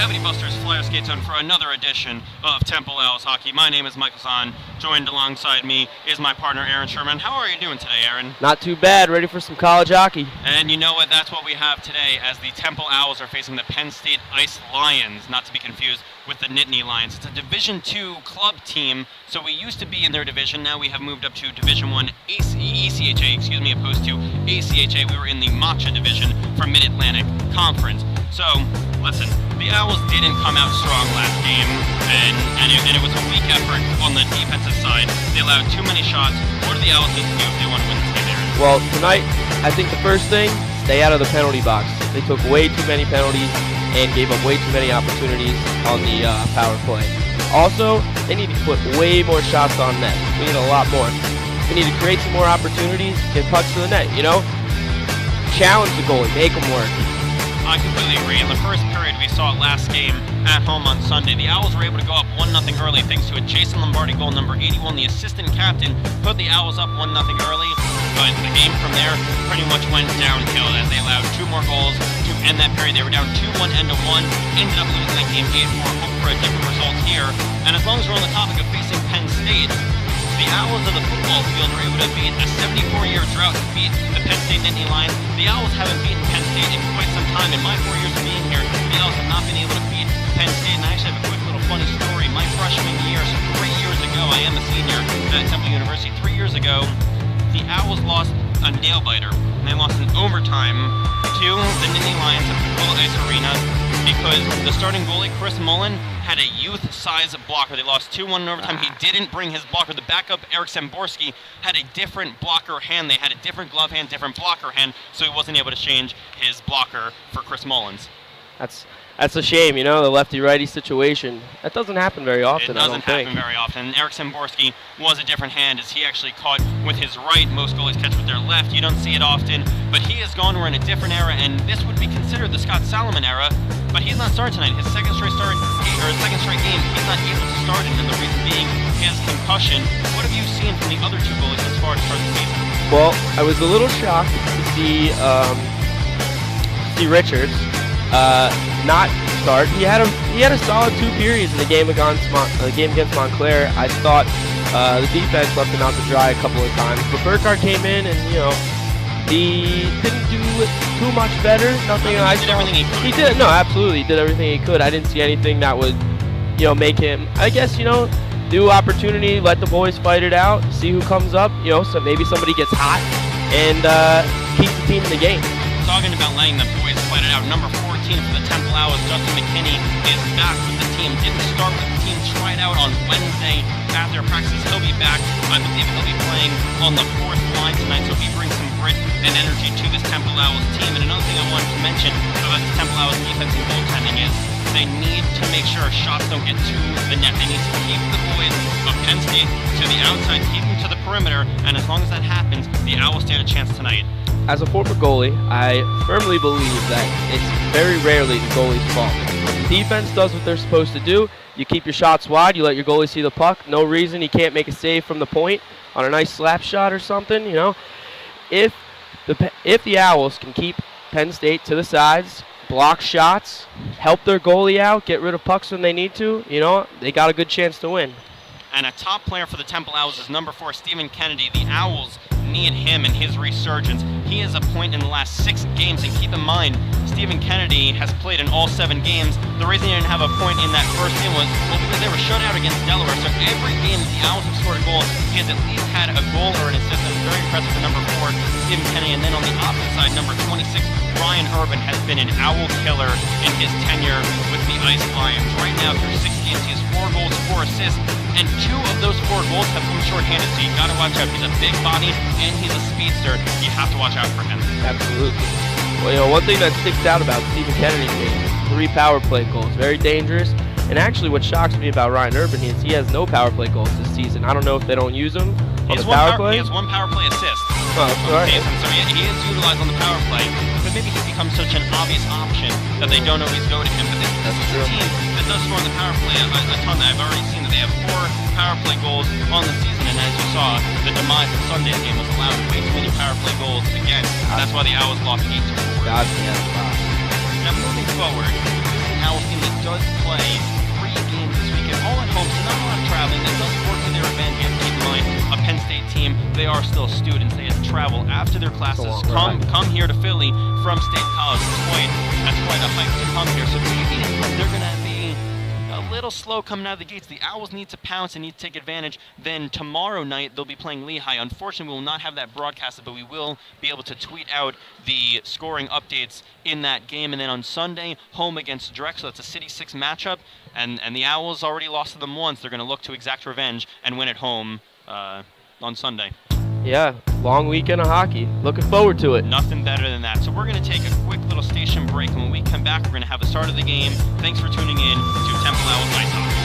Cavity Busters Flyer Skate Zone for another edition of Temple Owls Hockey. My name is Michael Zahn. Joined alongside me is my partner Aaron Sherman. How are you doing today, Aaron? Not too bad. Ready for some college hockey. And you know what? That's what we have today, as the Temple Owls are facing the Penn State Ice Lions, not to be confused with the Nittany Lions. It's a Division II club team, so we used to be in their division. Now we have moved up to Division I ECHA, opposed to ACHA. We were in the Matcha division for Mid-Atlantic Conference. So, listen, the Owls didn't come out strong last game, and it was a weak effort on the defensive side. They allowed too many shots. What do the Owls need to do if they want to win this game, Aaron? Well, tonight, I think the first thing, stay out of the penalty box. They took way too many penalties and gave up way too many opportunities on the power play. Also, they need to put way more shots on net. We need a lot more. We need to create some more opportunities, get pucks to the net, you know? Challenge the goalie, make them work. I completely agree. In the first period, we saw it last game at home on Sunday. The Owls were able to go up 1-0 early thanks to a Jason Lombardi goal, number 81. The assistant captain put the Owls up 1-0 early, but the game from there pretty much went downhill as they allowed two more goals to end that period. They were down 2-1, end of one, ended up losing that game 8-4. Hope for a different result here. And as long as we're on the topic of facing Penn State, the Owls of the football field were able to beat a 74-year drought to beat the Penn State Nittany Lions. The Owls haven't beaten Penn State in quite some time. In my 4 years of being here, the Owls have not been able to beat Penn State. And I actually have a quick little funny story. My freshman year, so 3 years ago, I am a senior at Temple University. 3 years ago, the Owls lost a nail-biter. And they lost in overtime to the Nittany Lions at the Cool Ice Arena because the starting goalie, Chris Mullen, had a youth-size blocker. They lost 2-1 in overtime. He didn't bring his blocker. The backup, Eric Samborski, had a different blocker hand. They had a different glove hand, different blocker hand, so he wasn't able to change his blocker for Chris Mullins. That's a shame, you know, the lefty-righty situation. That doesn't happen very often, I don't think. It doesn't happen very often. Eric Samborski was a different hand as he actually caught with his right. Most goalies catch with their left. You don't see it often, but he is gone. We're in a different era, and this would be considered the Scott Salomon era, but he's not starting tonight. His second straight game, he's not able to start it, and the reason being his concussion. What have you seen from the other two goalies as far as start the season? Well, I was a little shocked to see Richards not start. He had a solid 2 periods in the game against Montclair. I thought the defense left him out to dry a couple of times, but Burkhardt came in and he didn't do too much better. Nothing I saw. Everything he could. He did. No, absolutely, he did everything he could. I didn't see anything that would, make him. I guess new opportunity, let the boys fight it out, see who comes up. So maybe somebody gets hot and keeps the team in the game. Talking about letting the boys fight it out, number 14 for the Temple Owls, Justin McKinney, is back with the team. Didn't start with the team, tried out on Wednesday after practice. He'll be back. I believe he'll be playing on the fourth line tonight, so he brings some grit and energy to this Temple Owls team. And another thing I wanted to mention about the Temple Owls defense and goaltending is they need to make sure shots don't get to the net. They need to keep the boys of Penn State to the outside, keep them to the perimeter, and as long as that happens, the Owls stand a chance tonight. As a former goalie, I firmly believe that it's very rarely the goalie's fault. If the defense does what they're supposed to do, you keep your shots wide, you let your goalie see the puck. No reason he can't make a save from the point on a nice slap shot or something, If the Owls can keep Penn State to the sides, block shots, help their goalie out, get rid of pucks when they need to, they got a good chance to win. And a top player for the Temple Owls is number 4, Stephen Kennedy. The Owls need him in his resurgence. He has a point in the last 6 games, and keep in mind, Stephen Kennedy has played in all 7 games. The reason he didn't have a point in that first game was, because they were shut out against Delaware. So every game the Owls have scored a goal, he has at least had a goal or an assist. That's very impressive for number 4, Stephen Kennedy. And then on the opposite side, number 26, Ryan Urban, has been an Owl killer in his tenure with the Ice Lions. Right now, through 6 games, he has 4 goals, 4 assists, and 2 of those 4 goals have come short-handed, so you gotta watch out. He's a big body, and he's a speedster. You have to watch out for him. Absolutely. Well, one thing that sticks out about Stephen Kennedy's game is 3 power play goals. Very dangerous. And actually, what shocks me about Ryan Urban is he has no power play goals this season. I don't know if they don't use him on the power play. He has 1 power play assist. Oh, sorry. So he is utilized on the power play, but maybe he's become such an obvious option that they don't always go to him. But this is a team that does score on the power play a ton. I've already seen that they have 4 power play goals on the season, and as you saw, the demise of Sunday's game was allowing way too many power play goals again. That's why the Owls lost 8-4. God, yeah, wow. Now moving forward, this is Owls team that does play 3 games this weekend, all at home, so not a lot of traveling. That does work to their advantage. You have to keep in mind, a Penn State team, they are still students. They have to travel after their classes, come here to Philly from State College. That's quite a hike to come here. So maybe they're going to be a little slow coming out of the gates. The Owls need to pounce and need to take advantage. Then tomorrow night, they'll be playing Lehigh. Unfortunately, we will not have that broadcasted, but we will be able to tweet out the scoring updates in that game. And then on Sunday, home against Drexel. That's a City 6 matchup. And the Owls already lost to them once. They're going to look to exact revenge and win at home on Sunday. Yeah, long weekend of hockey. Looking forward to it. Nothing better than that. So we're going to take a quick little station break, and when we come back, we're going to have the start of the game. Thanks for tuning in to Temple Owls Ice Hockey.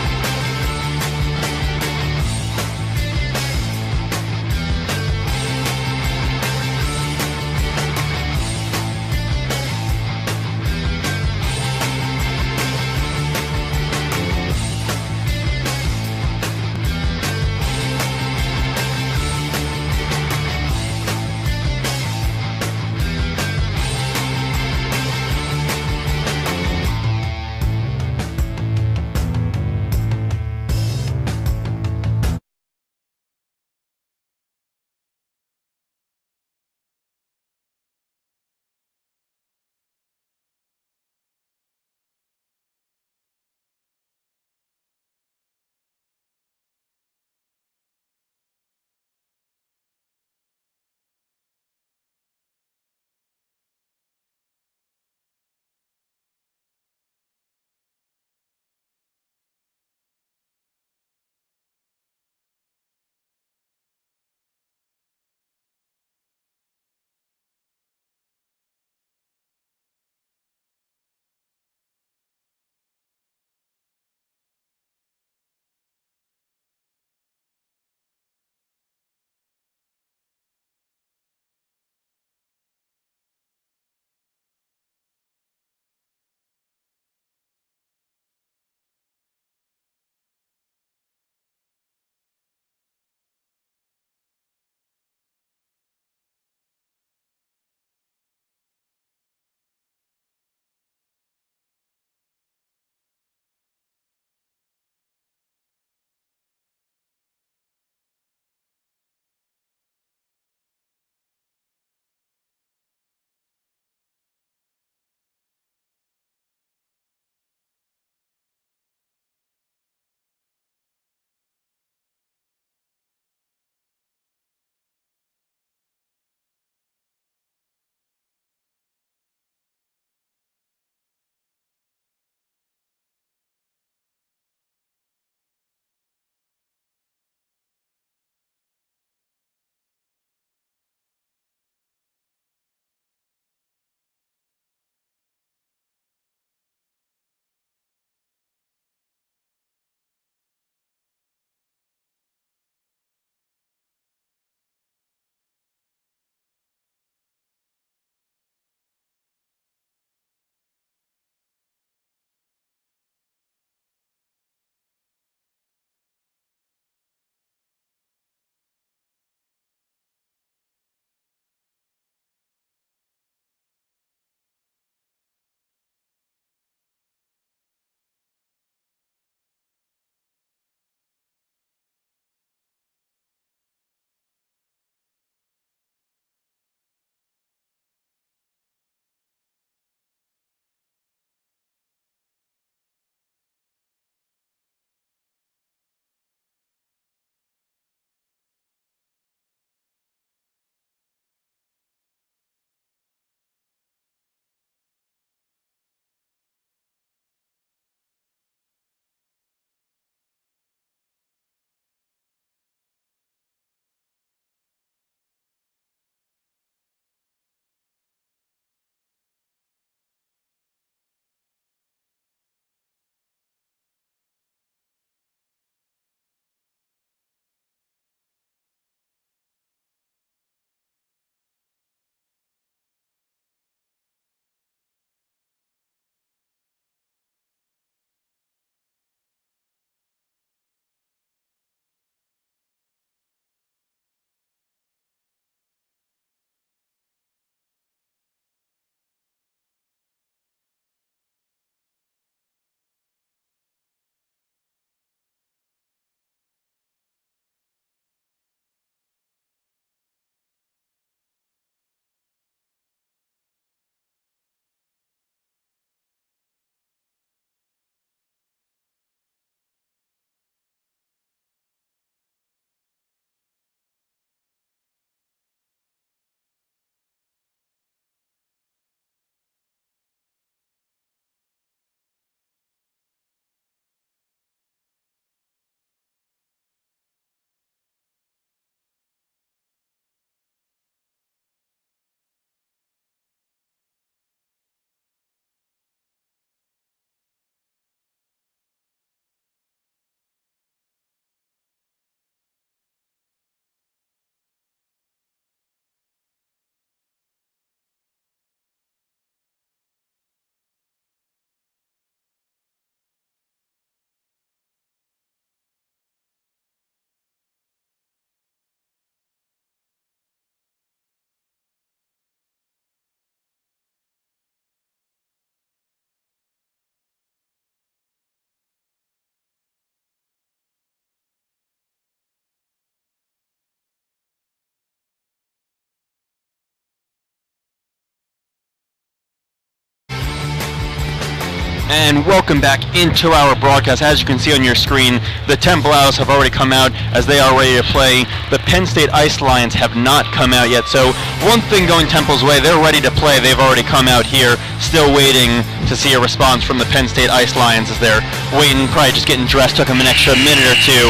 And welcome back into our broadcast. As you can see on your screen, the Temple Owls have already come out as they are ready to play. The Penn State Ice Lions have not come out yet. So one thing going Temple's way, they're ready to play. They've already come out here, still waiting to see a response from the Penn State Ice Lions as they're waiting, probably just getting dressed. Took them an extra minute or two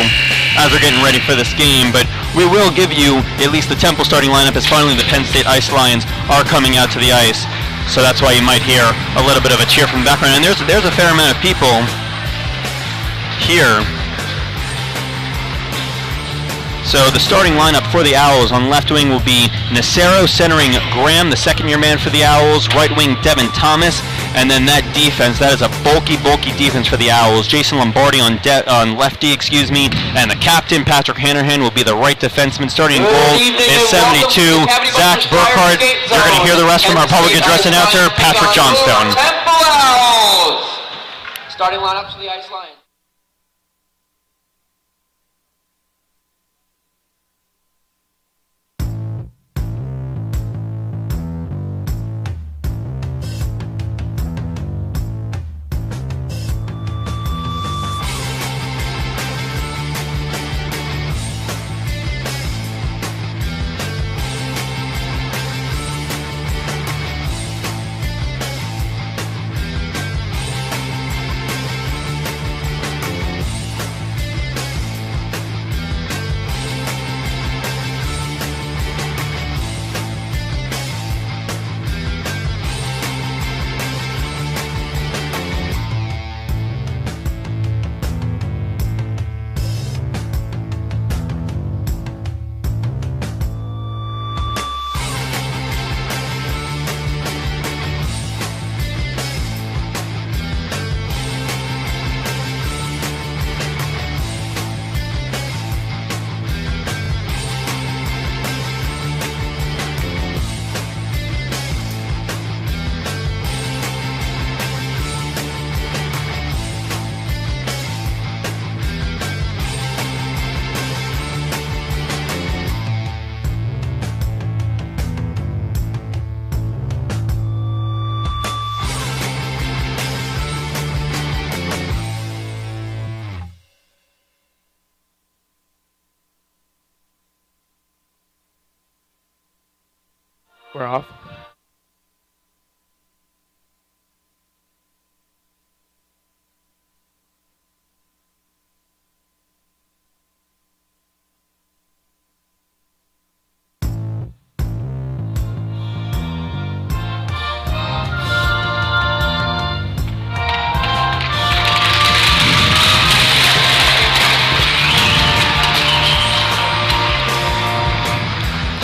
as they're getting ready for this game. But we will give you at least the Temple starting lineup as finally the Penn State Ice Lions are coming out to the ice. So that's why you might hear a little bit of a cheer from the background. And there's a fair amount of people here. So the starting lineup for the Owls on left wing will be Nacero centering Graham, the second-year man for the Owls. Right wing, Devin Thomas. And then that defense, that is a bulky defense for the Owls. Jason Lombardi on lefty, and the captain, Patrick Hanrahan, will be the right defenseman. Starting in goal is 72, Zach Burkhardt. You're going to hear the rest from our public address announcer, Patrick Johnstone. Temple Owls! Starting lineups for the Ice Lions. We're off.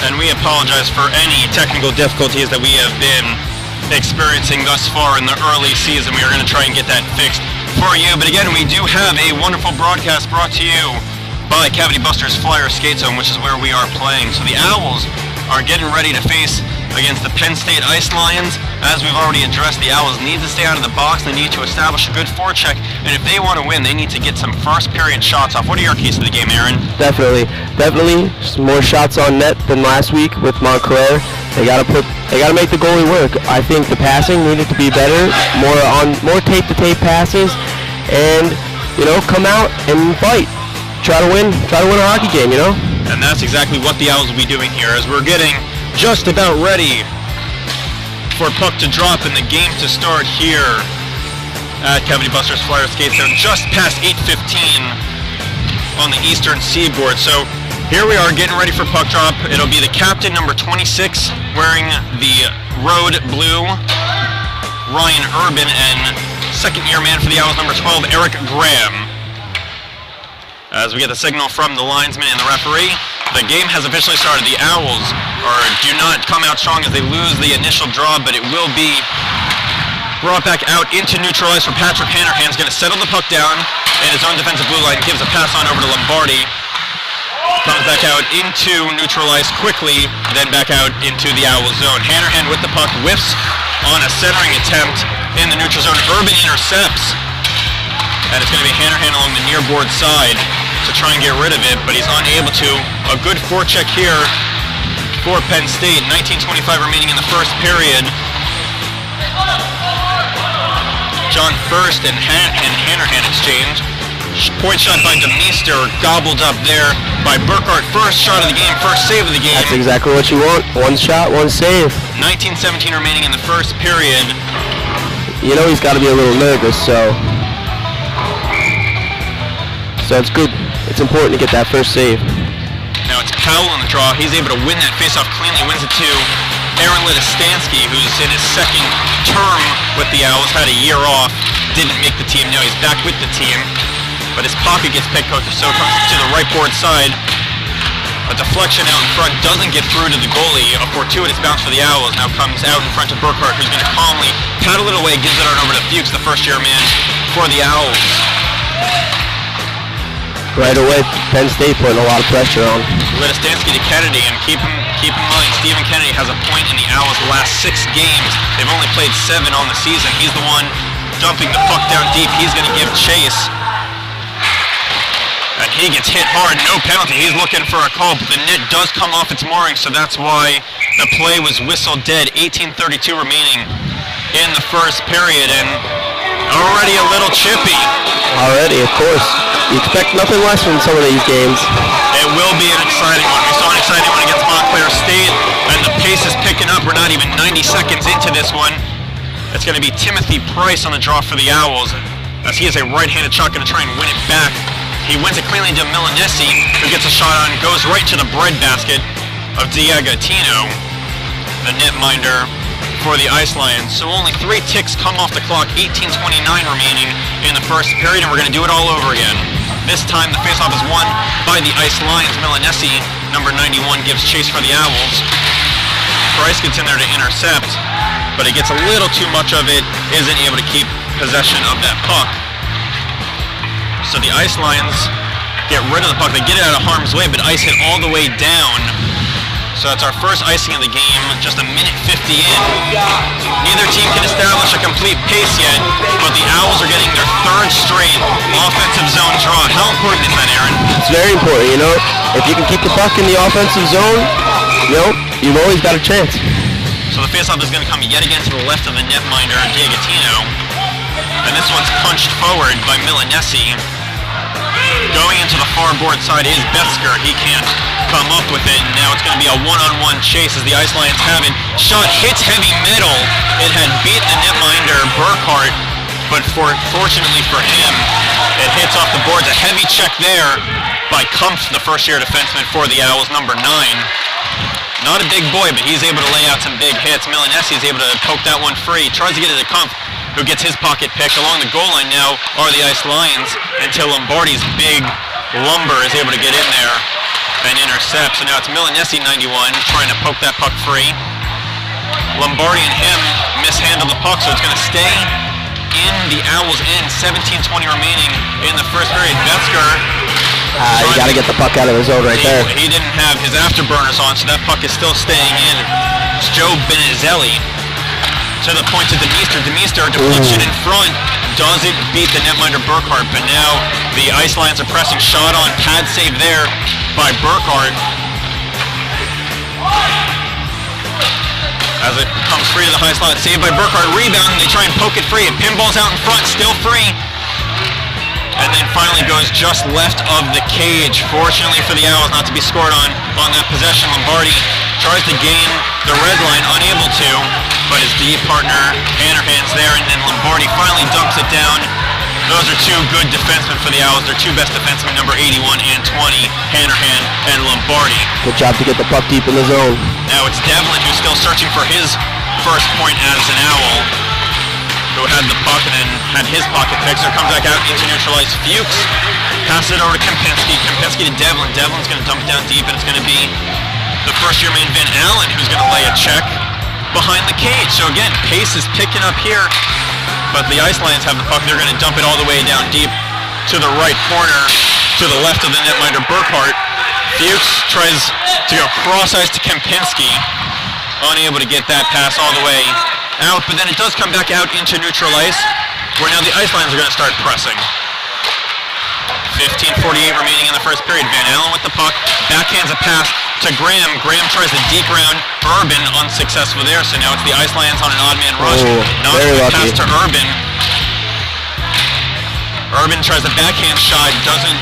And we apologize for any technical difficulties that we have been experiencing thus far in the early season. We are going to try and get that fixed for you. But again, we do have a wonderful broadcast brought to you by Cavity Busters Flyer Skate Zone, which is where we are playing. So the Owls are getting ready to face against the Penn State Ice Lions. As we've already addressed, the Owls need to stay out of the box. They need to establish a good forecheck. And if they want to win, they need to get some first period shots off. What are your keys to the game, Aaron? Definitely. Some more shots on net than last week with Montclair. They gotta make the goalie work. I think the passing needed to be better, more tape-to-tape passes, and come out and fight. Try to win a hockey game, And that's exactly what the Owls will be doing here as we're getting just about ready for puck to drop and the game to start here at Cavity Busters Flyer Skate Zone, just past 8:15 on the eastern seaboard. So here we are getting ready for puck drop. It'll be the captain, number 26, wearing the road blue, Ryan Urban, and second-year man for the Owls, number 12, Eric Graham. As we get the signal from the linesman and the referee, the game has officially started. The Owls do not come out strong as they lose the initial draw, but it will be brought back out into neutral ice for Patrick Hanrahan's going to settle the puck down in his own defensive blue line, gives a pass on over to Lombardi, comes back out into neutral ice quickly, then back out into the Owls zone. Hanrahan with the puck, whiffs on a centering attempt in the neutral zone. Urban intercepts, and it's going to be Hanrahan along the near board side to try and get rid of it, but he's unable to. A good forecheck here for Penn State. 19:25 remaining in the first period. John First and Hannerhan exchange. Point shot by DeMeester, gobbled up there by Burkhart. First shot of the game, first save of the game. That's exactly what you want. One shot, one save. 19:17 remaining in the first period. You know he's got to be a little nervous, so it's good. It's important to get that first save. Now it's Powell on the draw. He's able to win that faceoff cleanly. Wins it to Aaron Litistansky, who's in his second term with the Owls. Had a year off, didn't make the team. Now he's back with the team. But his pocket gets picked coach, so it comes to the right board side. A deflection out in front doesn't get through to the goalie. A fortuitous bounce for the Owls. Now comes out in front to Burkhart, who's going to calmly paddle it away, gives it on over to Fuchs, the first-year man for the Owls. Right away, Penn State putting a lot of pressure on. Litistansky to Kennedy, and keep in mind, Stephen Kennedy has a point in the Owls' last 6 games. They've only played 7 on the season. He's the one dumping the puck down deep. He's going to give chase. And he gets hit hard, no penalty. He's looking for a call, but the net does come off its mooring, so that's why the play was whistled dead. 18:32 remaining in the first period, and already a little chippy. Already, of course. You expect nothing less from some of these games. It will be an exciting one. We saw an exciting one against Montclair State, and the pace is picking up. We're not even 90 seconds into this one. It's going to be Timothy Price on the draw for the Owls, as he is a right-handed shot, going to try and win it back. He wins it cleanly to Milanesi, who gets a shot on, goes right to the breadbasket of Diagatino, the netminder for the Ice Lions. So only 3 ticks come off the clock, 18:29 remaining in the first period, and we're going to do it all over again. This time the faceoff is won by the Ice Lions. Milanesi, number 91, gives chase for the Owls. Price gets in there to intercept, but he gets a little too much of it, isn't able to keep possession of that puck. So the Ice Lions get rid of the puck. They get it out of harm's way, but ice it all the way down. So that's our first icing of the game, just a minute 50 in. Neither team can establish a complete pace yet, but the Owls are getting their 3rd straight offensive zone draw. How important is that, Aaron? It's very important, you know. If you can keep the puck in the offensive zone, you know, you've always got a chance. So the faceoff is going to come yet again to the left of the netminder, Diagatino. And this one's punched forward by Milanesi. Going into the far board side is Besker. He can't come up with it. Now it's going to be a one-on-one chase as the Ice Lions have it. Shot hits heavy metal. It had beat the netminder, Burkhart, but fortunately for him, it hits off the boards. A heavy check there by Kumpf, the first-year defenseman for the Owls, number 9. Not a big boy, but he's able to lay out some big hits. Milanesi is able to poke that one free. Tries to get it to Kumpf, who gets his pocket picked. Along the goal line now are the Ice Lions, until Lombardi's big lumber is able to get in there and intercept. So now it's Milanesi, 91, trying to poke that puck free. Lombardi and him mishandle the puck, so it's going to stay in the Owls' end. 17:20 remaining in the first period. Besker, You got to get the puck out of the zone right there. He didn't have his afterburners on, so that puck is still staying in. It's Joe Benezelli to the point to DeMeester. DeMeester, deflection in front. Doesn't beat the netminder Burkhart, but now the Ice Lions are pressing. Shot on, pad save there by Burkhart. As it comes free to the high slot, saved by Burkhart. Rebound, they try and poke it free. It pinballs out in front, still free. And then finally goes just left of the cage. Fortunately for the Owls, not to be scored on that possession. Lombardi tries to gain the red line, unable to, but his D partner Hannerhan's there, and then Lombardi finally dumps it down. Those are 2 good defensemen for the Owls. Their 2 best defensemen, number 81 and 20, Hannerhan and Lombardi. Good job to get the puck deep in the zone. Now it's Devlin, who's still searching for his first point as an Owl, who had the puck and then had his pocket picked. So it comes back out into neutralize. Fuchs passes it over to Kempinski. Kempinski to Devlin. Devlin's going to dump it down deep, and it's going to be the first-year man Van Allen who's going to lay a check behind the cage. So again, pace is picking up here, but the Ice Lions have the puck. They're going to dump it all the way down deep to the right corner, to the left of the netminder Burkhart. Fuchs tries to go cross-ice to Kempinski, unable to get that pass all the way out, but then it does come back out into neutral ice, where now the Ice Lions are going to start pressing. 15:48 remaining in the first period. Van Allen with the puck, backhands a pass to Graham. Graham tries to deep round Urban, unsuccessful there, so now it's the Ice Lions on an odd man rush. Not a pass to Urban. Urban tries the backhand shot, doesn't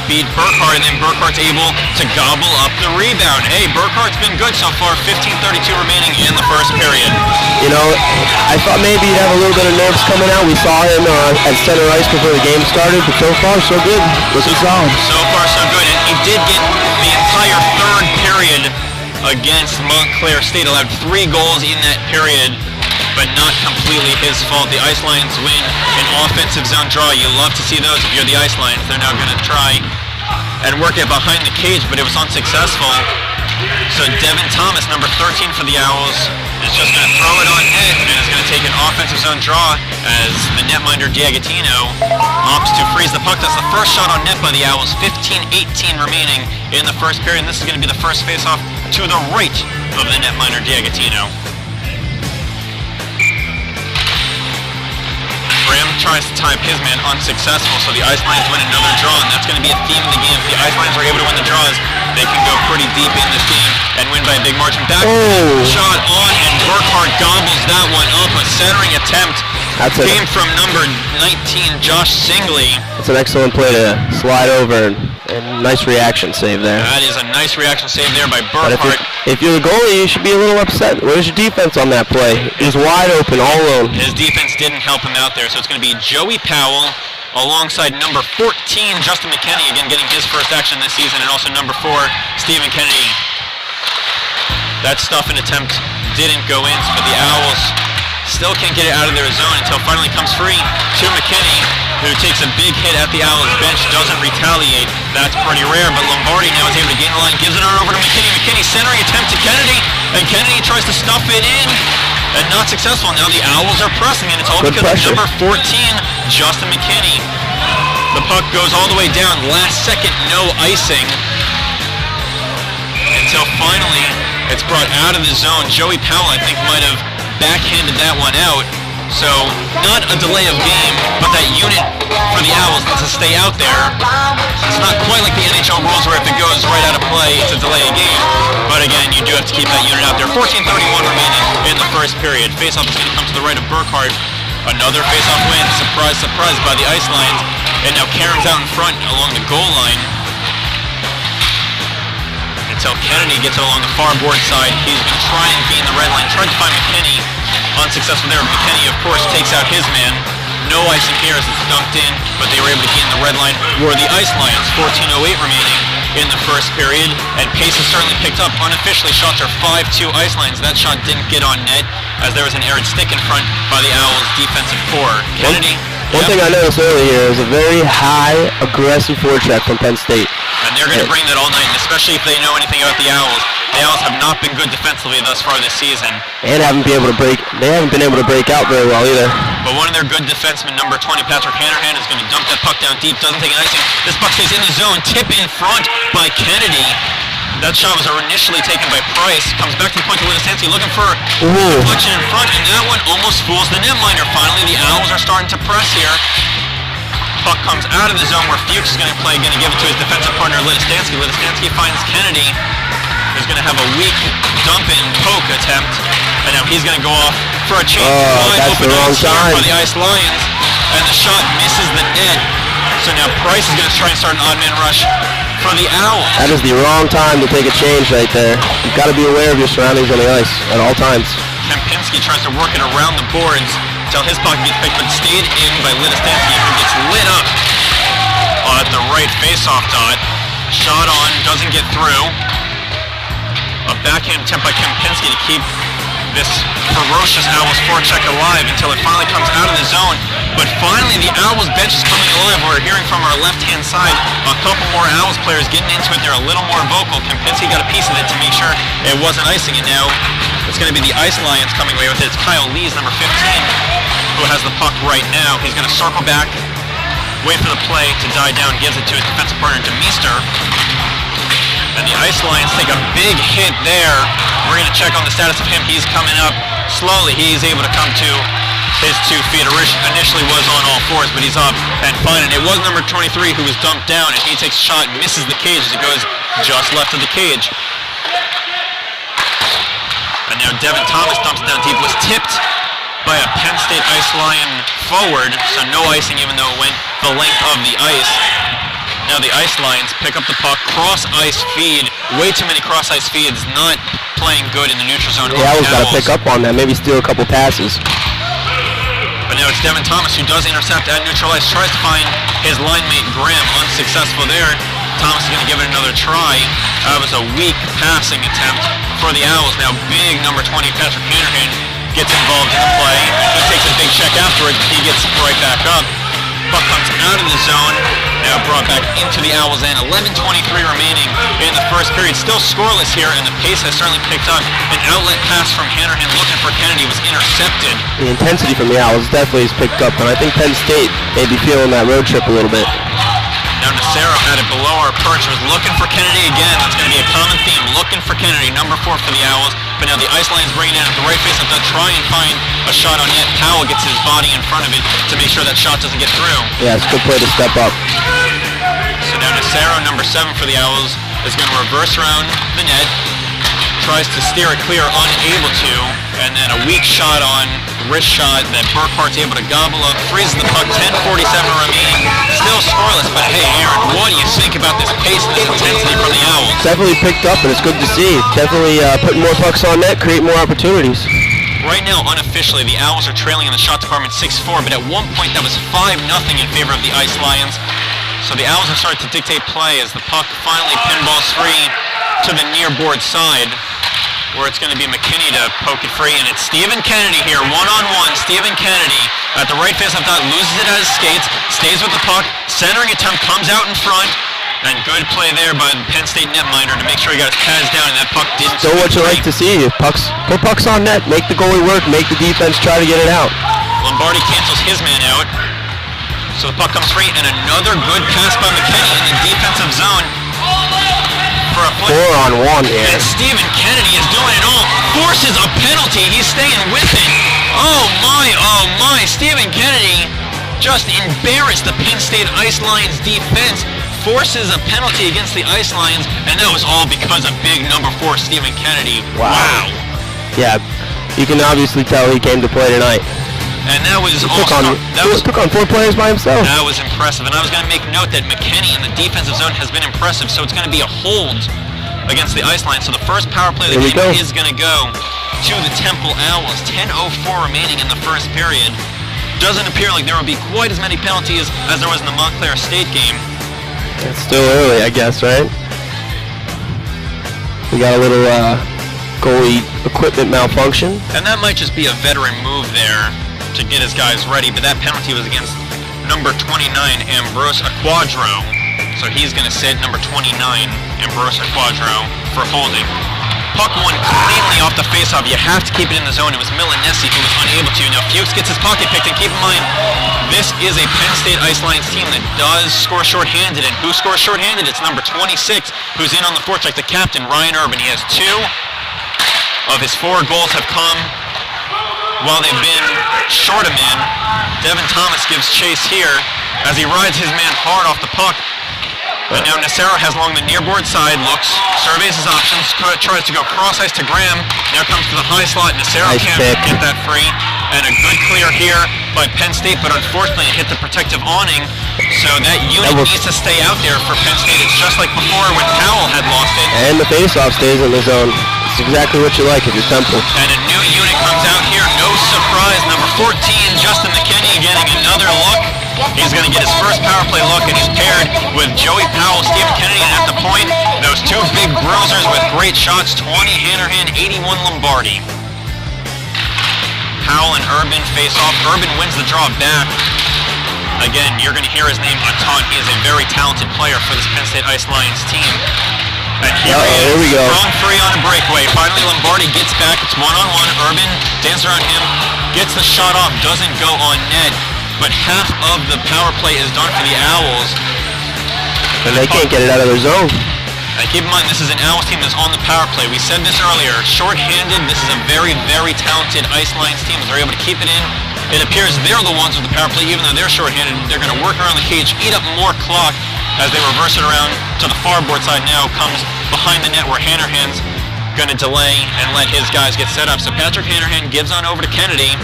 beat Burkhart, and then Burkhart's able to gobble up the rebound. Hey, Burkhart's been good so far. 15:32 remaining in the first period. You know, I thought maybe he'd have a little bit of nerves coming out. We saw him at center ice before the game started, but so far so good. Looking solid. So far so good, and he did get the entire third period against Montclair State. Allowed 3 goals in that period, but not completely his fault. The Ice Lions win an offensive zone draw. You love to see those if you're the Ice Lions. They're now going to try and work it behind the cage, but it was unsuccessful. So Devin Thomas, number 13 for the Owls, is just going to throw it on net and is going to take an offensive zone draw as the netminder Diagatino opts to freeze the puck. That's the first shot on net by the Owls. 15:18 remaining in the first period. And this is going to be the first face-off to the right of the netminder Diagatino. Graham tries to type his man, unsuccessful, so the Ice Lions win another draw, and that's going to be a theme of the game. If the Ice Lions are able to win the draws, they can go pretty deep in this game and win by a big margin. Back shot on, and Burkhart gobbles that one up. A centering attempt came from number 19, Josh Singley. That's an excellent play to slide over, and nice reaction save there. That is a nice reaction save there by Burkhart. If you're the goalie, you should be a little upset. Where's your defense on that play? He's wide open, all alone. His defense didn't help him out there, so it's going to be Joey Powell alongside number 14, Justin McKinney, again getting his first action this season, and also number 4, Stephen Kennedy. That stuffing attempt didn't go in, but the Owls still can't get it out of their zone until finally comes free to McKinney, who takes a big hit at the Owls bench, doesn't retaliate. That's pretty rare, but Lombardi now is able to gain the line, gives it on over to McKinney. McKinney centering attempt to Kennedy, and Kennedy tries to stuff it in, and not successful. Now the Owls are pressing, and it's all because of number 14, Justin McKinney. The puck goes all the way down, last second, no icing, until finally it's brought out of the zone. Joey Powell, I think, might have backhanded that one out. So, not a delay of game, but that unit for the Owls needs to stay out there. It's not quite like the NHL rules where if it goes right out of play, it's a delay of game. But again, you do have to keep that unit out there. 14:31 remaining in the first period. Faceoff is going to come to the right of Burkhart. Another faceoff win. Surprise, surprise by the Ice Lions. And now Karen's out in front along the goal line. Until Kennedy gets it along the far board side. He's going to try and gain the red line. Tried to find McKinney. Unsuccessful there. McKinney, of course, takes out his man. No icing here as it's dunked in, but they were able to gain the red line for the Ice Lions. 14:08 remaining in the first period, and pace has certainly picked up. Unofficially, shots are 5-2 Ice Lions. That shot didn't get on net as there was an errant stick in front by the Owls' defensive core. Kennedy. One thing I noticed earlier is a very high, aggressive forecheck from Penn State. And they're going to bring that all night, especially if they know anything about the Owls. The Owls have not been good defensively thus far this season. And they haven't been able to break out very well either. But one of their good defensemen, number 20, Patrick Hanrahan, is going to dump that puck down deep, doesn't take an icing. This puck stays in the zone, tip in front by Kennedy. That shot was initially taken by Price. Comes back to the point to Lidistanski, looking for deflection in front, and that one almost fools the netminder. Finally, the Owls are starting to press here. Puck comes out of the zone where Fuchs is going to play, going to give it to his defensive partner, Lidistanski. Lidistanski finds Kennedy, who's going to have a weak dump-in poke attempt, and now he's going to go off for a change. That's the wrong time for the Ice Lions, and the shot misses the net. So now Price is going to try and start an odd-man rush for the Owls. That is the wrong time to take a change right there. You've got to be aware of your surroundings on the ice at all times. Kempinski tries to work it around the boards until his puck gets picked, but stayed in by Lidistanski, who gets lit up at the right face-off dot. Shot on, doesn't get through. A backhand attempt by Kempinski to keep this ferocious Owls forecheck alive until it finally comes out of the zone. But finally, the Owls bench is coming alive. We're hearing from our left-hand side a couple more Owls players getting into it. They're a little more vocal. Kempinski got a piece of it to make sure it wasn't icing, and now it's going to be the Ice Lions coming away with it. It's Kyle Lees, number 15, who has the puck right now. He's going to circle back, wait for the play to die down, gives it to his defensive partner, DeMeester. And the Ice Lions take a big hit there. We're going to check on the status of him. He's coming up slowly. He's able to come to his 2 feet. Initially was on all fours, but he's up and fine. And it was number 23 who was dumped down, and he takes a shot and misses the cage as it goes just left of the cage. And now Devin Thomas dumps it down deep, was tipped by a Penn State Ice Lion forward, so no icing even though it went the length of the ice. Now the Ice Lions pick up the puck, cross-ice feed, way too many cross-ice feeds, not playing good in the neutral zone. Yeah, Owls got to pick up on that, maybe steal a couple passes. But now it's Devin Thomas who does intercept at neutral ice, tries to find his line mate Graham, unsuccessful there. Thomas is going to give it another try. That was a weak passing attempt for the Owls. Now big number 20 Patrick Hanahan gets involved in the play. He takes a big check afterward. He gets right back up. Puck comes out of the zone, now brought back into the Owls end. 11:23 remaining in the first period. Still scoreless here, and the pace has certainly picked up. An outlet pass from Hanahan looking for Kennedy was intercepted. The intensity from the Owls definitely has picked up, and I think Penn State may be feeling that road trip a little bit. Now Nacero had it below our perch, was looking for Kennedy again. That's going to be a common theme, looking for Kennedy, number 4 for the Owls. But now the Ice Lions bring it in at the right face up to try and find a shot on net. Powell gets his body in front of it to make sure that shot doesn't get through. Yeah, it's a good play to step up. So now Nacero, number 7 for the Owls, is going to reverse around the net. Tries to steer it clear, unable to. And then a weak shot on wrist shot that Burkhart's able to gobble up, freezes the puck, 10:47 remaining, still scoreless, but hey Aaron, what do you think about this pace and this intensity from the Owls? Definitely picked up, and it's good to see. Definitely putting more pucks on net, create more opportunities. Right now, unofficially, the Owls are trailing in the shot department 6-4, but at one point that was 5-0 in favor of the Ice Lions. So the Owls have started to dictate play as the puck finally pinballs free to the near board side, where it's going to be McKinney to poke it free, and it's Stephen Kennedy here, one-on-one. Stephen Kennedy at the right face up top, loses it at his skates, stays with the puck, centering attempt comes out in front, and good play there by the Penn State netminder to make sure he got his pads down, and that puck didn't. Still what you like to see, put pucks on net, make the goalie work, make the defense try to get it out. Lombardi cancels his man out, so the puck comes free, and another good pass by McKinney in the defensive zone. For a play. 4-on-1 here. And Stephen Kennedy is doing it all. Forces a penalty. He's staying with it. Oh my. Stephen Kennedy just embarrassed the Penn State Ice Lions defense. Forces a penalty against the Ice Lions, and that was all because of big number 4 Stephen Kennedy. Wow. Yeah, you can obviously tell he came to play tonight. And that was took on 4 players by himself. That was impressive. And I was going to make note that McKinney in the defensive zone has been impressive, so it's going to be a hold against the Ice Lions. So the first power play of the game is going to go to the Temple Owls. 10:04 remaining in the first period. Doesn't appear like there will be quite as many penalties as there was in the Montclair State game. It's still early, I guess, right? We got a little goalie equipment malfunction. And that might just be a veteran move there to get his guys ready, but that penalty was against number 29, Ambrose Aquadro. So he's going to sit number 29, Ambrose Aquadro, for holding. Puck won cleanly off the faceoff. You have to keep it in the zone. It was Milanessi who was unable to. Now Fuchs gets his pocket picked, and keep in mind, this is a Penn State Ice Lions team that does score shorthanded, and who scores shorthanded? It's number 26, who's in on the forecheck, the captain, Ryan Urban. He has 2 of his 4 goals have come while they've been short a man. Devin Thomas gives chase here as he rides his man hard off the puck. And now Nacero has along the near board side, looks, surveys his options, tries to go cross ice to Graham. Now comes to the high slot. Nacero can't get that free. And a good clear here by Penn State, but unfortunately it hit the protective awning. So that unit needs to stay out there for Penn State. It's just like before when Powell had lost it. And the faceoff stays in the zone. It's exactly what you like if you're Temple. And a new unit comes out here. No surprise. Number 14, Justin McKinney, getting another look. He's going to get his first power play look, and he's paired with Joey Powell, Stephen Kennedy, and at the point, those 2 big bruisers with great shots, 20 Hanahan, 81 Lombardi. Powell and Urban face off. Urban wins the draw back. Again, you're going to hear his name a ton. He is a very talented player for this Penn State Ice Lions team. And here we go. Strong free on a breakaway. Finally, Lombardi gets back. It's one-on-one. Urban dances around him, gets the shot off, doesn't go on net. But half of the power play is done for the Owls. And they can't get it out of their zone. And keep in mind, this is an Owls team that's on the power play. We said this earlier. Short-handed, this is a very, very talented Ice Lions team. They're able to keep it in. It appears they're the ones with the power play, even though they're short-handed. They're going to work around the cage, eat up more clock as they reverse it around to the far board side now. Comes behind the net where Hanahan's going to delay and let his guys get set up. So Patrick Hanahan gives on over to Kennedy.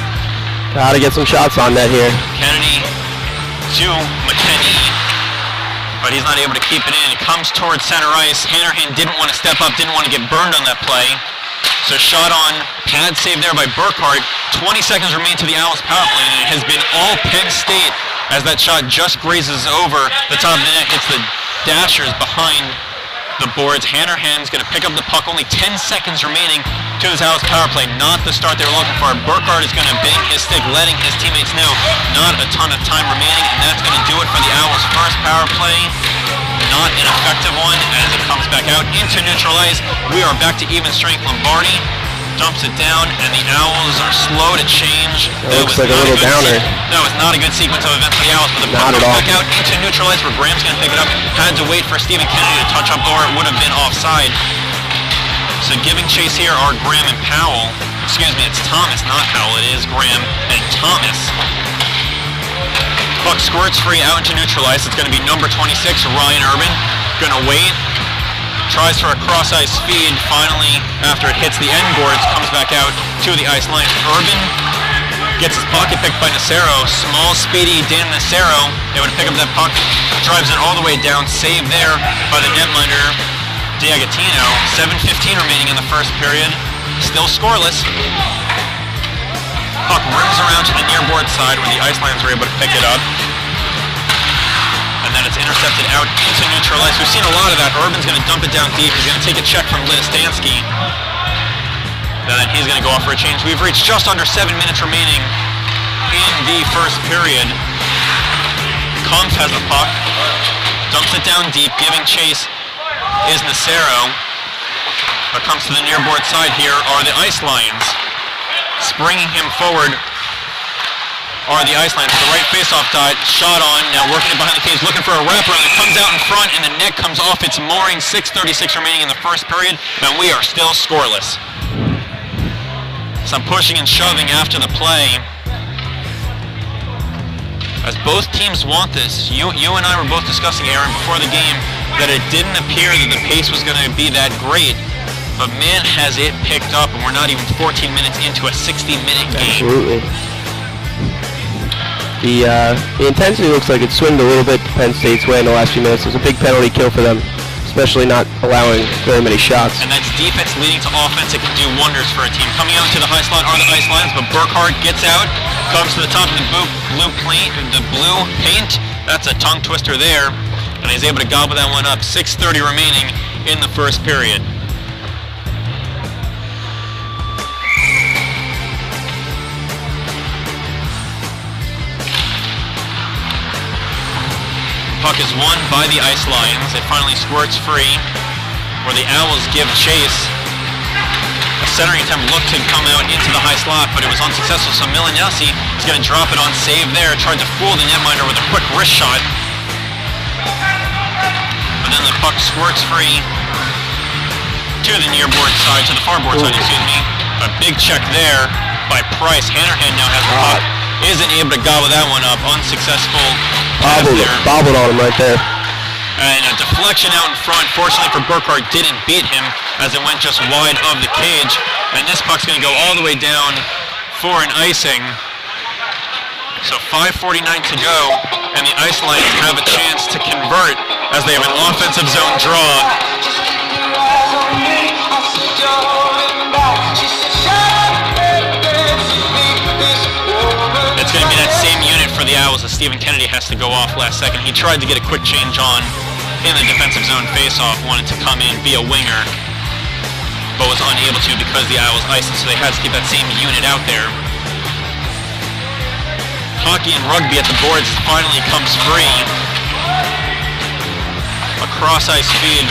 Gotta get some shots on net here. Kennedy to McKinney, but he's not able to keep it in. It comes towards center ice. Hannerhan didn't want to step up, didn't want to get burned on that play. So shot on, pad save there by Burkhart. 20 seconds remain to the Owls power play, and it has been all Penn State as that shot just grazes over the top of the net, hits the dashers behind the boards. Hannerhan's going to pick up the puck. Only 10 seconds remaining to this Owls power play. Not the start they were looking for. Burkhart is going to bang his stick, letting his teammates know not a ton of time remaining, and that's going to do it for the Owls' first power play. Not an effective one as it comes back out into neutral ice. We are back to even strength. Lombardi dumps it down, and the Owls are slow to change. That looks like a little downer. That was not a good sequence of events for the Owls, but the puck goes back out into neutral ice where Graham's going to pick it up. Had to wait for Stephen Kennedy to touch up, or it would have been offside. So giving chase here are Graham and Powell. Excuse me, it's Thomas, not Powell. It is Graham and Thomas. Puck squirts free out into neutral ice. It's going to be number 26, Ryan Urban. Going to wait. Tries for a cross-ice feed. Finally, after it hits the end boards, comes back out to the ice line. Urban gets his pocket picked by Nacero. Small, speedy Dan Nacero. Able to pick up that puck. Drives it all the way down. Saved there by the netminder, Diagatino. 7:15 remaining in the first period. Still scoreless. Puck rims around to the near board side where the ice lines were able to pick it up. And then it's intercepted out into neutral ice. We've seen a lot of that. Urban's going to dump it down deep. He's going to take a check from Listansky. Then he's going to go off for a change. We've reached just under 7 minutes remaining in the first period. Kumpf has the puck. Dumps it down deep. Giving chase is Nacero. But comes to the near board side here are the ice lines. Springing him forward are the ice lines. The right faceoff dot, shot on, now working it behind the cage, looking for a wraparound. It comes out in front, and the net comes off its mooring. 6:36 remaining in the first period, and we are still scoreless. Some pushing and shoving after the play. As both teams want this, you and I were both discussing, Aaron, before the game, that it didn't appear that the pace was going to be that great. But man, has it picked up, and we're not even 14 minutes into a 60-minute game. Absolutely. The intensity looks like it swinged a little bit Penn State's way in the last few minutes. It was a big penalty kill for them, especially not allowing very many shots. And that's defense leading to offense. It can do wonders for a team. Coming out to the high slot are the ice lines, but Burkhart gets out, comes to the top of the blue paint. That's a tongue twister there, and he's able to gobble that one up. 6:30 remaining in the first period. Puck is won by the ice lines. It finally squirts free, where the Owls give chase. A centering attempt looked to come out into the high slot, but it was unsuccessful, so Milanesi is going to drop it on save there. Tried to fool the netminder with a quick wrist shot. But then the puck squirts free to the near board side, to the far board side, excuse me. A big check there by Price. Hannerhan now has the puck. Isn't able to gobble that one up. Unsuccessful. Bobbled on him right there. And a deflection out in front. Fortunately for Burkhart, didn't beat him as it went just wide of the cage. And this puck's going to go all the way down for an icing. So 5:49 to go, and the Ice Lions have a chance to convert as they have an offensive zone draw. It's going to be that same unit for the Owls as Stephen Kennedy has to go off last second. He tried to get a quick change on in the defensive zone faceoff, wanted to come in, be a winger, but was unable to because the Owls iced it, so they had to keep that same unit out there. Hockey and rugby at the boards finally comes free. A cross-ice feed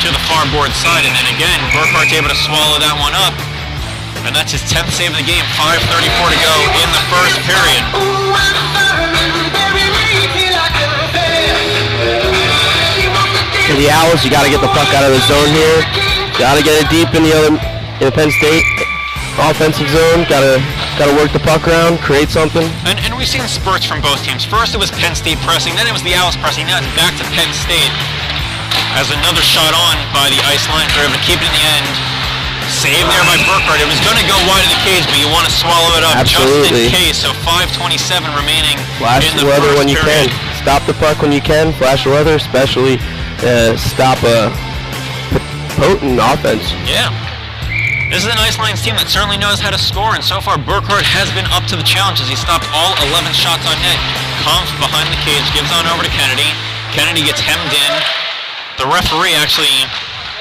to the far board side, and then again, Burkhart's able to swallow that one up. And that's his 10th save of the game. 5:34 to go in the first period. For the Owls, you got to get the puck out of the zone here. Got to get it deep in the Penn State offensive zone. Got to work the puck around, create something. And we've seen spurts from both teams. First it was Penn State pressing, then it was the Owls pressing. Now it's back to Penn State as another shot on by the ice line. They're able to keep it in the end. Save there by Burkhardt. It was going to go wide of the cage, but you want to swallow it up Absolutely. just in case. So 5:27 remaining Flash in the the weather first when you period. can. Stop the puck when you can. Flash the weather, especially stop a potent offense. Yeah. This is an Ice Lions team that certainly knows how to score, and so far Burkhardt has been up to the challenge as he stopped all 11 shots on net. Comes behind the cage, gives on over to Kennedy. Kennedy gets hemmed in. The referee actually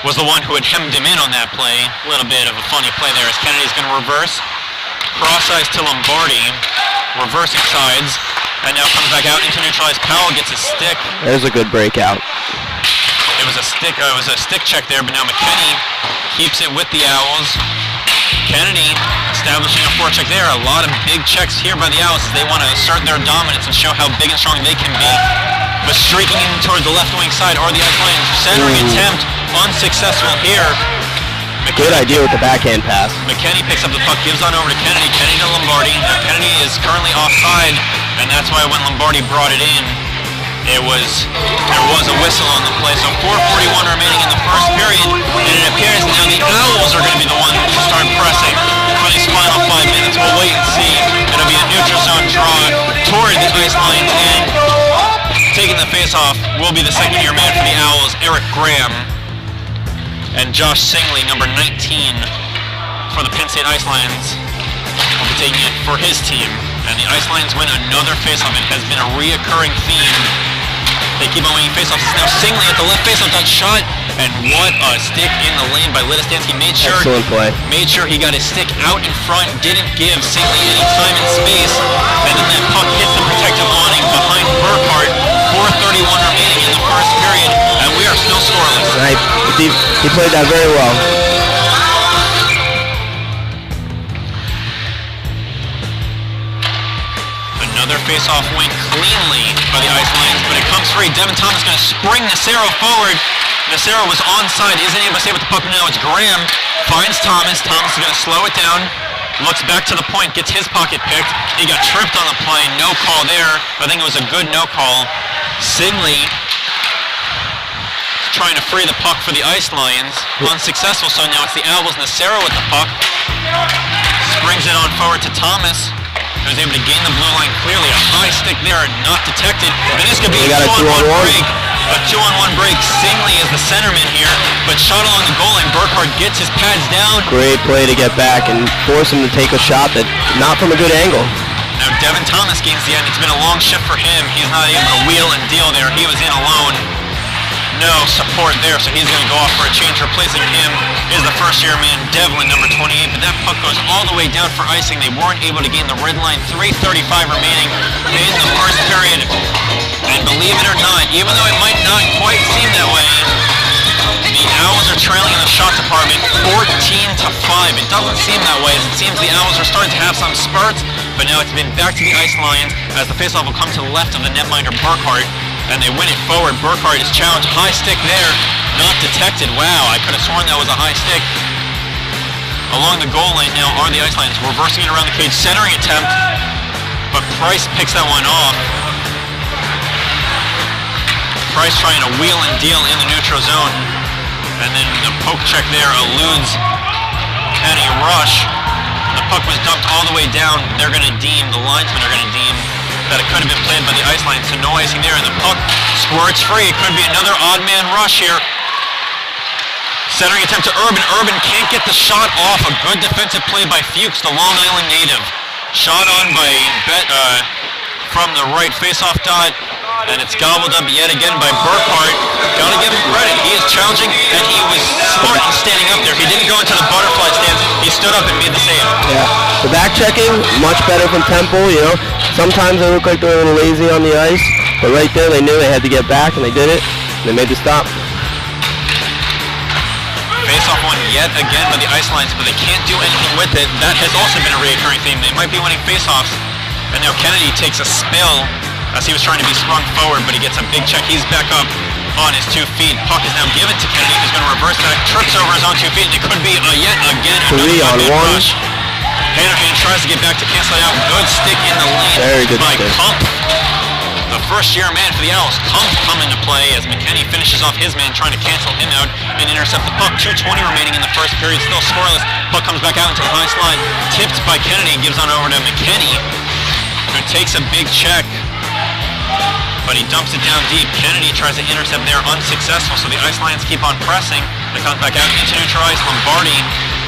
was the one who had hemmed him in on that play. A little bit of a funny play there as Kennedy's going to reverse. Cross ice to Lombardi, reversing sides, and now comes back out into neutralized. Powell gets a stick. There's a good breakout. It was a stick check there, but now McKinney keeps it with the Owls. Kennedy establishing a forecheck there. A lot of big checks here by the Owls as they want to assert their dominance and show how big and strong they can be. But streaking in towards the left wing side are the Ice Lions. Centering attempt unsuccessful here. Good idea with the backhand pass. McKinney picks up the puck, gives on over to Kennedy. Kennedy to Lombardi. Now Kennedy is currently offside, and that's why when Lombardi brought it in, there was a whistle on the play. So 4:41 remaining in the first period, and it appears now the Owls are going to be the ones to start pressing for these final 5 minutes. We'll wait and see. It'll be a neutral zone draw toward the Ice Lions, and taking the face-off will be the second-year man for the Owls, Eric Graham, and Josh Singley, number 19, for the Penn State Ice Lions, will be taking it for his team. And the Ice Lions win another face-off. It has been a reoccurring theme. They keep on winning face-offs. Now Singley at the left face-off done shot, and what a stick in the lane by Litistansky. Excellent play. Made sure he got his stick out in front, didn't give Singley any time and space, and then that puck hits the protective awning behind Burkhardt. 4:31 remaining in the first period, and we are still scoreless. Right. He played that very well. Another face-off win cleanly by the Ice Lions, but it comes free. Devin Thomas going to spring Nacero forward. Nacero was onside, isn't able to stay with the puck, but now it's Graham. Finds Thomas. Thomas is going to slow it down. Looks back to the point, gets his pocket picked. He got tripped on the play. No call there. I think it was a good no call. Singley trying to free the puck for the Ice Lions. Unsuccessful, so now it's the Owls. Nacero with the puck. Springs it on forward to Thomas, who was able to gain the blue line clearly. A high stick there, not detected. And this could be a 2-on-1 break. A 2-on-1 break. Singley is the centerman here, but shot along the goal line. Burkhardt gets his pads down. Great play to get back and force him to take a shot that not from a good angle. Now Devin Thomas gains the end. It's been a long shift for him. He's not able to wheel and deal there. He was in alone. No support there, so he's going to go off for a change. Replacing him is the first-year man, Devlin, number 28, but that puck goes all the way down for icing. They weren't able to gain the red line. 3:35 remaining in the first period. And believe it or not, even though it might not quite seem that way, the Owls are trailing in the shot department 14-5. It doesn't seem that way, as it seems the Owls are starting to have some spurts, but now it's been back to the Ice Lions as the faceoff will come to the left of the netminder Burkhardt, and they win it forward. Burkhardt is challenged. High stick there, not detected. Wow, I could have sworn that was a high stick. Along the goal line now are the Ice Lions, reversing it around the cage, centering attempt, but Price picks that one off. Price trying to wheel and deal in the neutral zone, and then the poke check there eludes Kenny Rush. The puck was dumped all the way down. They're going to deem, the linesmen are going to deem that it could have been played by the Ice Lions, so no icing there, and the puck squirts free. It could be another odd man rush here. Centering attempt to Urban. Urban can't get the shot off. A good defensive play by Fuchs, the Long Island native. Shot on by from the right face-off dot, and it's gobbled up yet again by Burkhardt. Gotta give him credit. He is challenging, and he was smart in standing up there. He didn't go into the butterfly stance. He stood up and made the save. Yeah, the back checking, much better from Temple, you know. Sometimes they look like they're a little lazy on the ice, but right there they knew they had to get back, and they did it. They made the stop. Face-off one yet again by the Ice Lions, but they can't do anything with it. That has also been a recurring theme. They might be winning face-offs, and now Kennedy takes a spill as he was trying to be sprung forward, but he gets a big check. He's back up on his 2 feet. Puck is now given to Kennedy, who's going to reverse back, trips over his own 2 feet, and it could be yet again another 3-on-1 rush. Hanahan tries to get back to cancel it out. Good stick in the lane Very good by stick. Kump. The first-year man for the Owls come into play as McKenney finishes off his man, trying to cancel him out and intercept the puck. 2:20 remaining in the first period, still scoreless. Puck comes back out into the high slide, tipped by Kennedy, gives on over to McKenney, who takes a big check, but he dumps it down deep. Kennedy tries to intercept there, unsuccessful, so the Ice Lions keep on pressing. It comes back out into neutral ice. Lombardi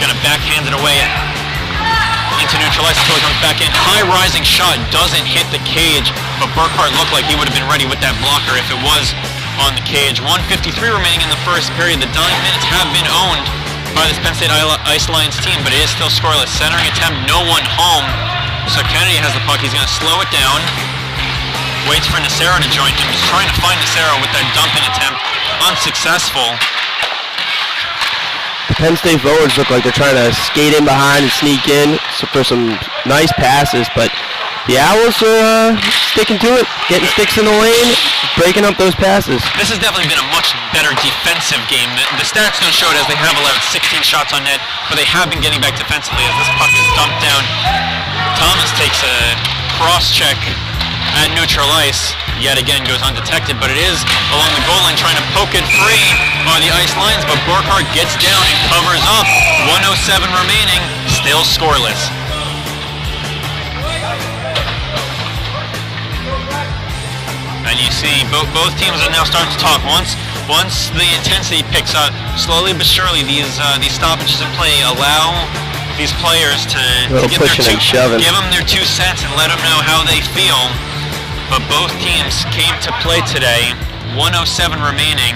gonna backhand it away into neutral ice until he comes back in. High rising shot doesn't hit the cage, but Burkhart looked like he would have been ready with that blocker if it was on the cage. 1:53 remaining in the first period. The dying minutes have been owned by this Penn State Ice Lions team, but it is still scoreless. Centering attempt, no one home. So Kennedy has the puck. He's gonna slow it down. Waits for Nacero to join him. He's trying to find Nacero with that dumping attempt. Unsuccessful. The Penn State forwards look like they're trying to skate in behind and sneak in for some nice passes, but the Owls are sticking to it, getting sticks in the lane, breaking up those passes. This has definitely been a much better defensive game. The stats don't show it as they have allowed 16 shots on net, but they have been getting back defensively as this puck is dumped down. Thomas takes a cross-check at neutral ice, yet again goes undetected, but it is along the goal line trying to poke it free by the Ice Lions, but Burkhart gets down and covers up. 1:07 remaining, still scoreless. And you see both teams are now starting to talk. Once the intensity picks up, slowly but surely these stoppages of play allow these players to give them their 2 cents and let them know how they feel. But both teams came to play today. 1:07 remaining,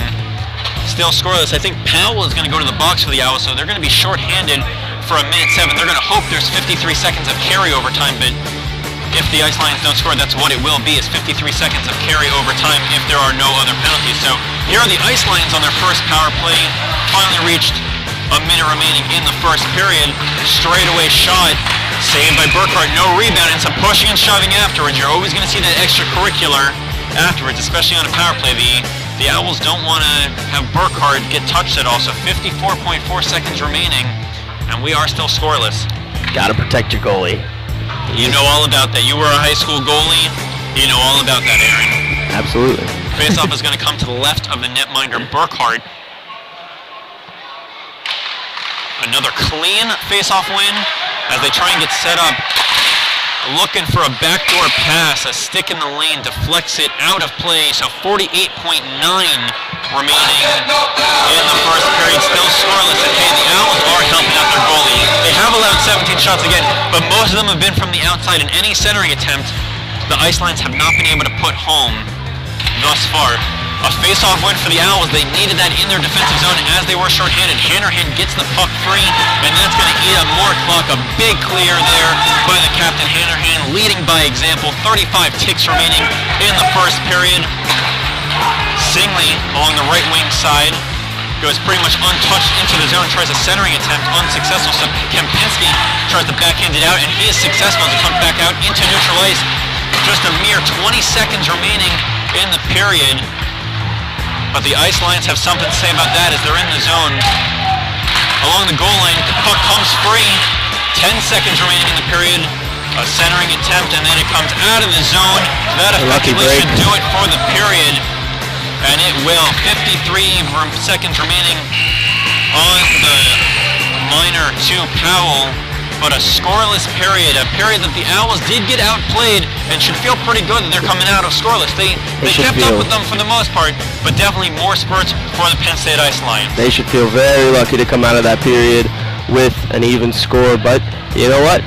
still scoreless. I think Powell is going to go to the box for the Owls, so they're going to be shorthanded for 1:07. They're going to hope there's 53 seconds of carryover time, but if the Ice Lions don't score, that's what it will be, is 53 seconds of carryover time if there are no other penalties. So here are the Ice Lions on their first power play. Finally reached a minute remaining in the first period. Straightaway shot. Saved by Burkhart, no rebound, and some pushing and shoving afterwards. You're always going to see that extracurricular afterwards, especially on a power play. The Owls don't want to have Burkhart get touched at all, so 54.4 seconds remaining, and we are still scoreless. Gotta protect your goalie. You know all about that. You were a high school goalie. You know all about that, Aaron. Absolutely. Face-off is going to come to the left of the netminder, Burkhart. Another clean face-off win as they try and get set up, looking for a backdoor pass. A stick in the lane deflects it out of play, so 48.9 remaining in the first period, still scoreless. And hey, the Owls are helping out their goalie. They have allowed 17 shots again, but most of them have been from the outside. In any centering attempt, the Ice Lions have not been able to put home thus far. A face-off win for the Owls. They needed that in their defensive zone as they were shorthanded. Hanrahan gets the puck free, and that's going to eat up more clock. A big clear there by the captain, Hanrahan, leading by example. 35 ticks remaining in the first period. Singley along the right wing side goes pretty much untouched into the zone, tries a centering attempt, unsuccessful. So Kempinski tries to backhand it out, and he is successful as he comes back out into neutral ice. Just a mere 20 seconds remaining in the period. But the Ice Lions have something to say about that as they're in the zone. Along the goal line, the puck comes free. 10 seconds remaining in the period. A centering attempt, and then it comes out of the zone. That effectively should do it for the period. And it will. 53 seconds remaining on the minor to Powell. But a scoreless period, a period that the Owls did get outplayed and should feel pretty good that they're coming out of scoreless. They kept up with them for the most part, but definitely more spurts for the Penn State Ice Lions. They should feel very lucky to come out of that period with an even score, but you know what?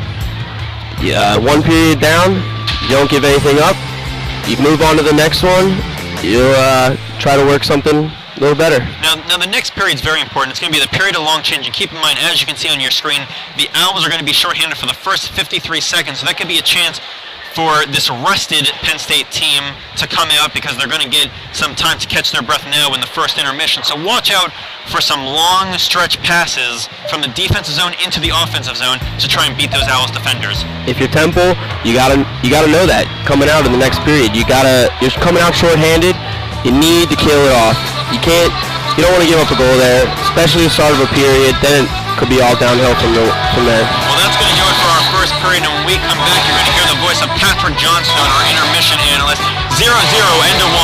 Yeah, one period down, you don't give anything up. You move on to the next one. You try to work something a little better. Now the next period is very important. It's going to be the period of long change. And keep in mind, as you can see on your screen, the Owls are going to be shorthanded for the first 53 seconds. So that could be a chance for this rested Penn State team to come out because they're going to get some time to catch their breath now in the first intermission. So watch out for some long stretch passes from the defensive zone into the offensive zone to try and beat those Owls defenders. If you're Temple, you gotta know that coming out in the next period. You're coming out shorthanded. You need to kill it off. You don't want to give up a goal there, especially the start of a period. Then it could be all downhill from there. Well, that's going to do it for our first period, and when we come back, you're going to hear the voice of Patrick Johnstone, our intermission analyst. 0-0, end of 1.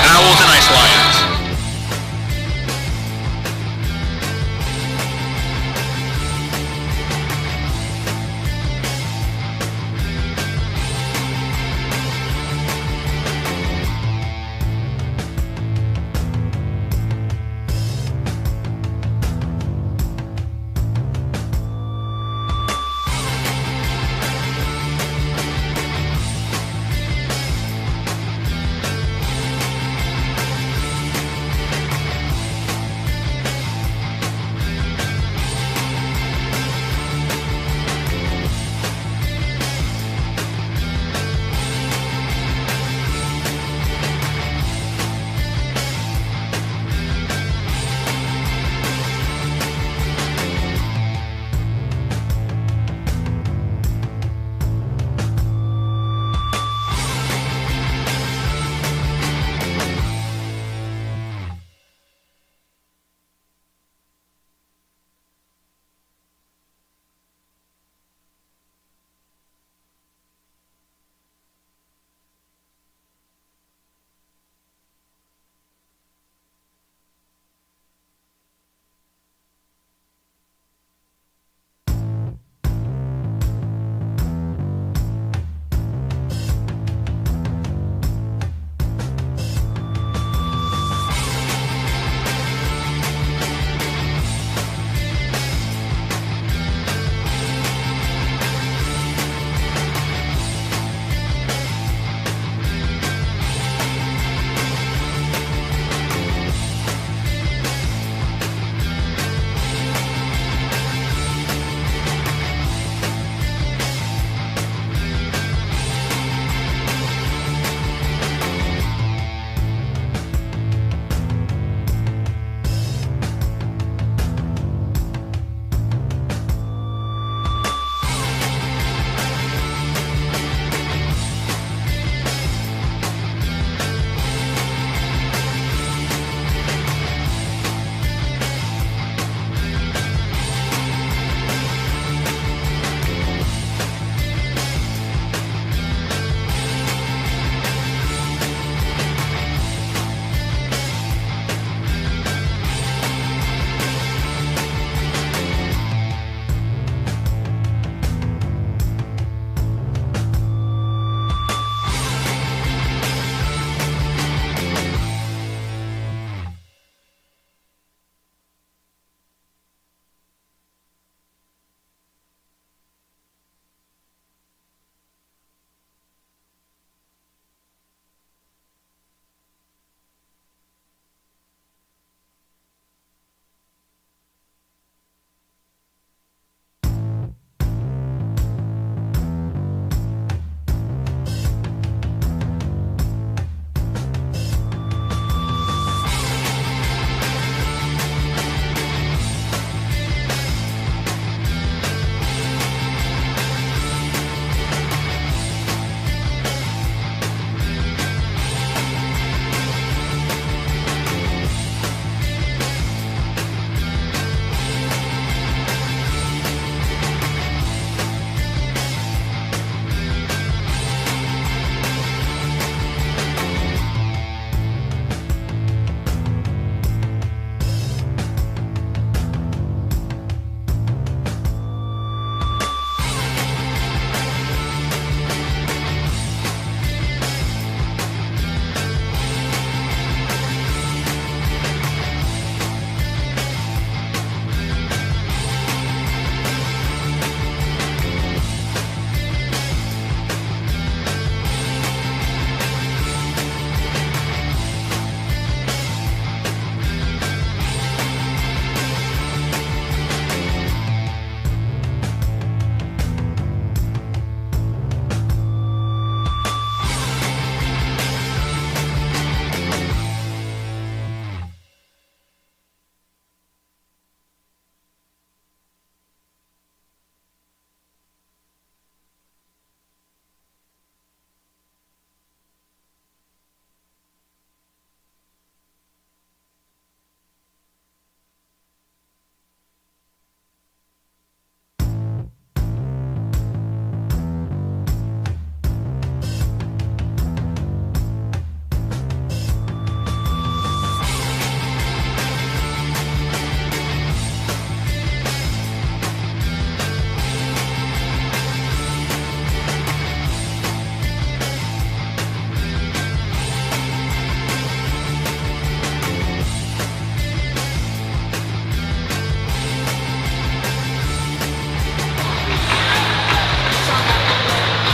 Owls and Ice Lions.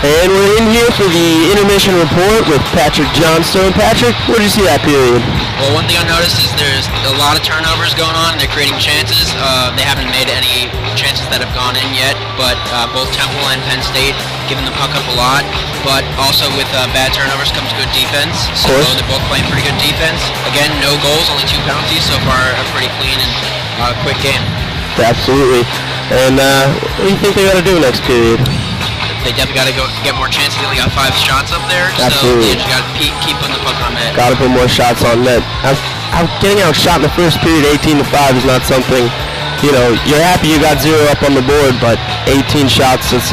And we're in here for the intermission report with Patrick Johnstone. Patrick, where did you see that period? Well, one thing I noticed is there's a lot of turnovers going on. They're creating chances. They haven't made any chances that have gone in yet, but both Temple and Penn State giving the puck up a lot. But also with bad turnovers comes good defense. So they're both playing pretty good defense. Again, no goals, only 2 penalties. So far, a pretty clean and quick game. Absolutely. And what do you think they got to do next period? They definitely got to go get more chances. They only got 5 shots up there. Absolutely. So they just got to keep putting the puck on net. Got to put more shots on net. Getting outshot in the first period 18-5 is not something, you know, you're happy you got 0 up on the board, but 18 shots, it's,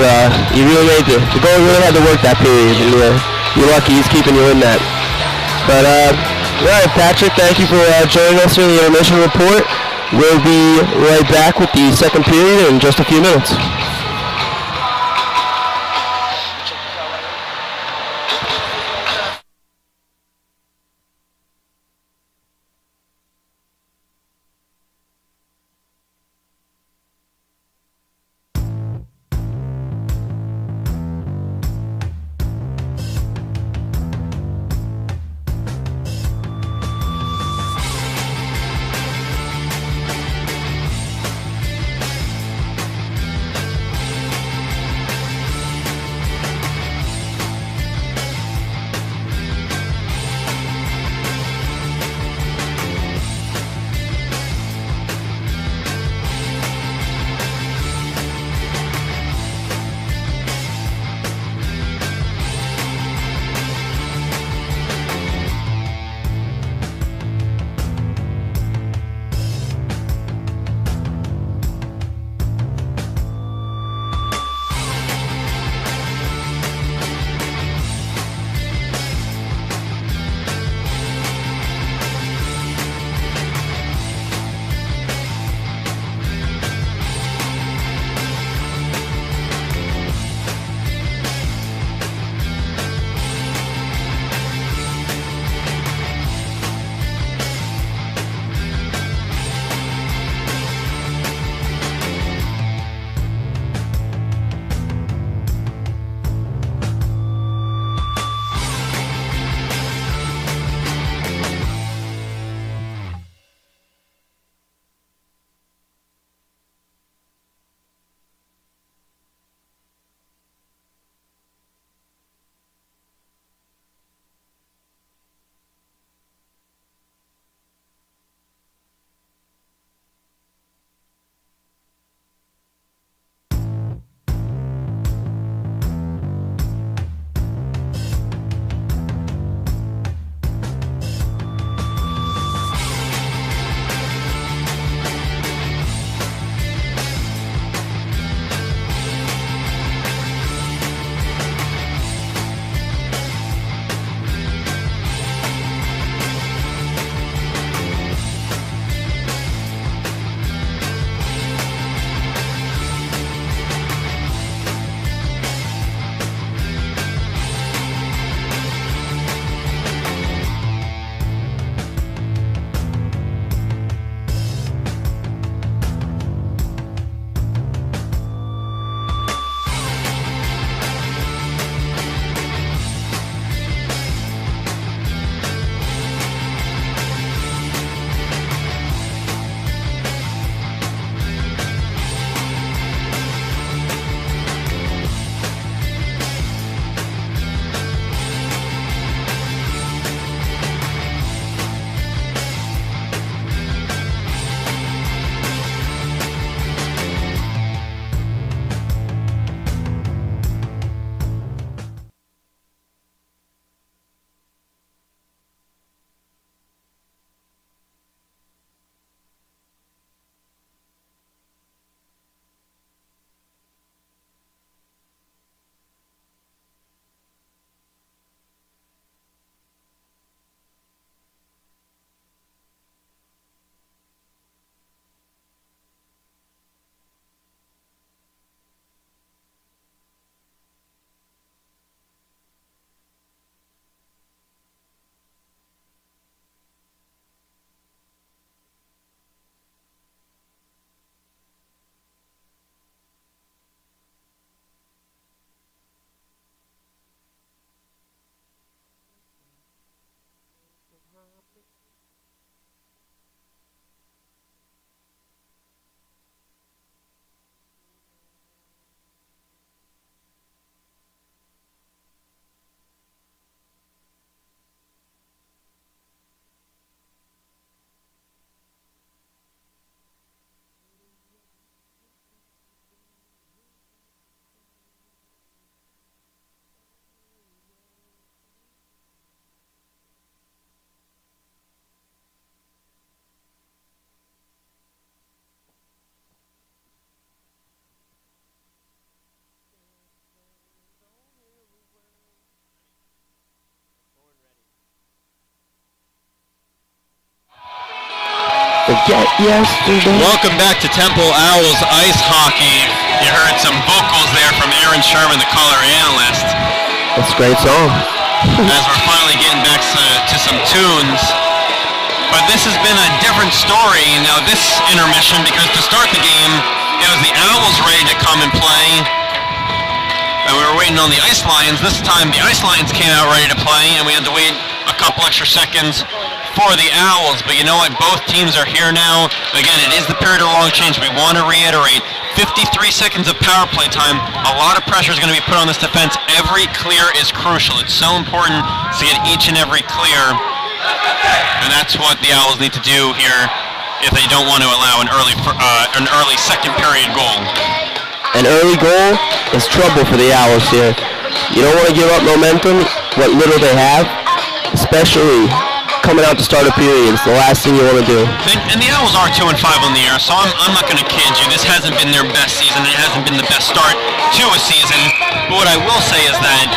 you really made the goal really had to work that period, and you're lucky he's keeping you in that. But, all right, Patrick, thank you for joining us in the intermission report. We'll be right back with the second period in just a few minutes. Forget yesterday. Welcome back to Temple Owls Ice Hockey. You heard some vocals there from Aaron Sherman, the color analyst. That's a great song. As we're finally getting back to some tunes. But this has been a different story. Now this intermission, because to start the game, it was the Owls ready to come and play. And we were waiting on the Ice Lions. This time the Ice Lions came out ready to play, and we had to wait a couple extra seconds for the Owls. But you know what? Both teams are here now. Again, it is the period of long change. We want to reiterate, 53 seconds of power play time. A lot of pressure is going to be put on this defense. Every clear is crucial. It's so important to get each and every clear. And that's what the Owls need to do here if they don't want to allow an early second period goal. An early goal is trouble for the Owls here. You don't want to give up momentum, what little they have, especially coming out to start a period. It's the last thing you want to do. And the Owls are 2-5 on the year, so I'm not going to kid you. This hasn't been their best season. It hasn't been the best start to a season. But what I will say is that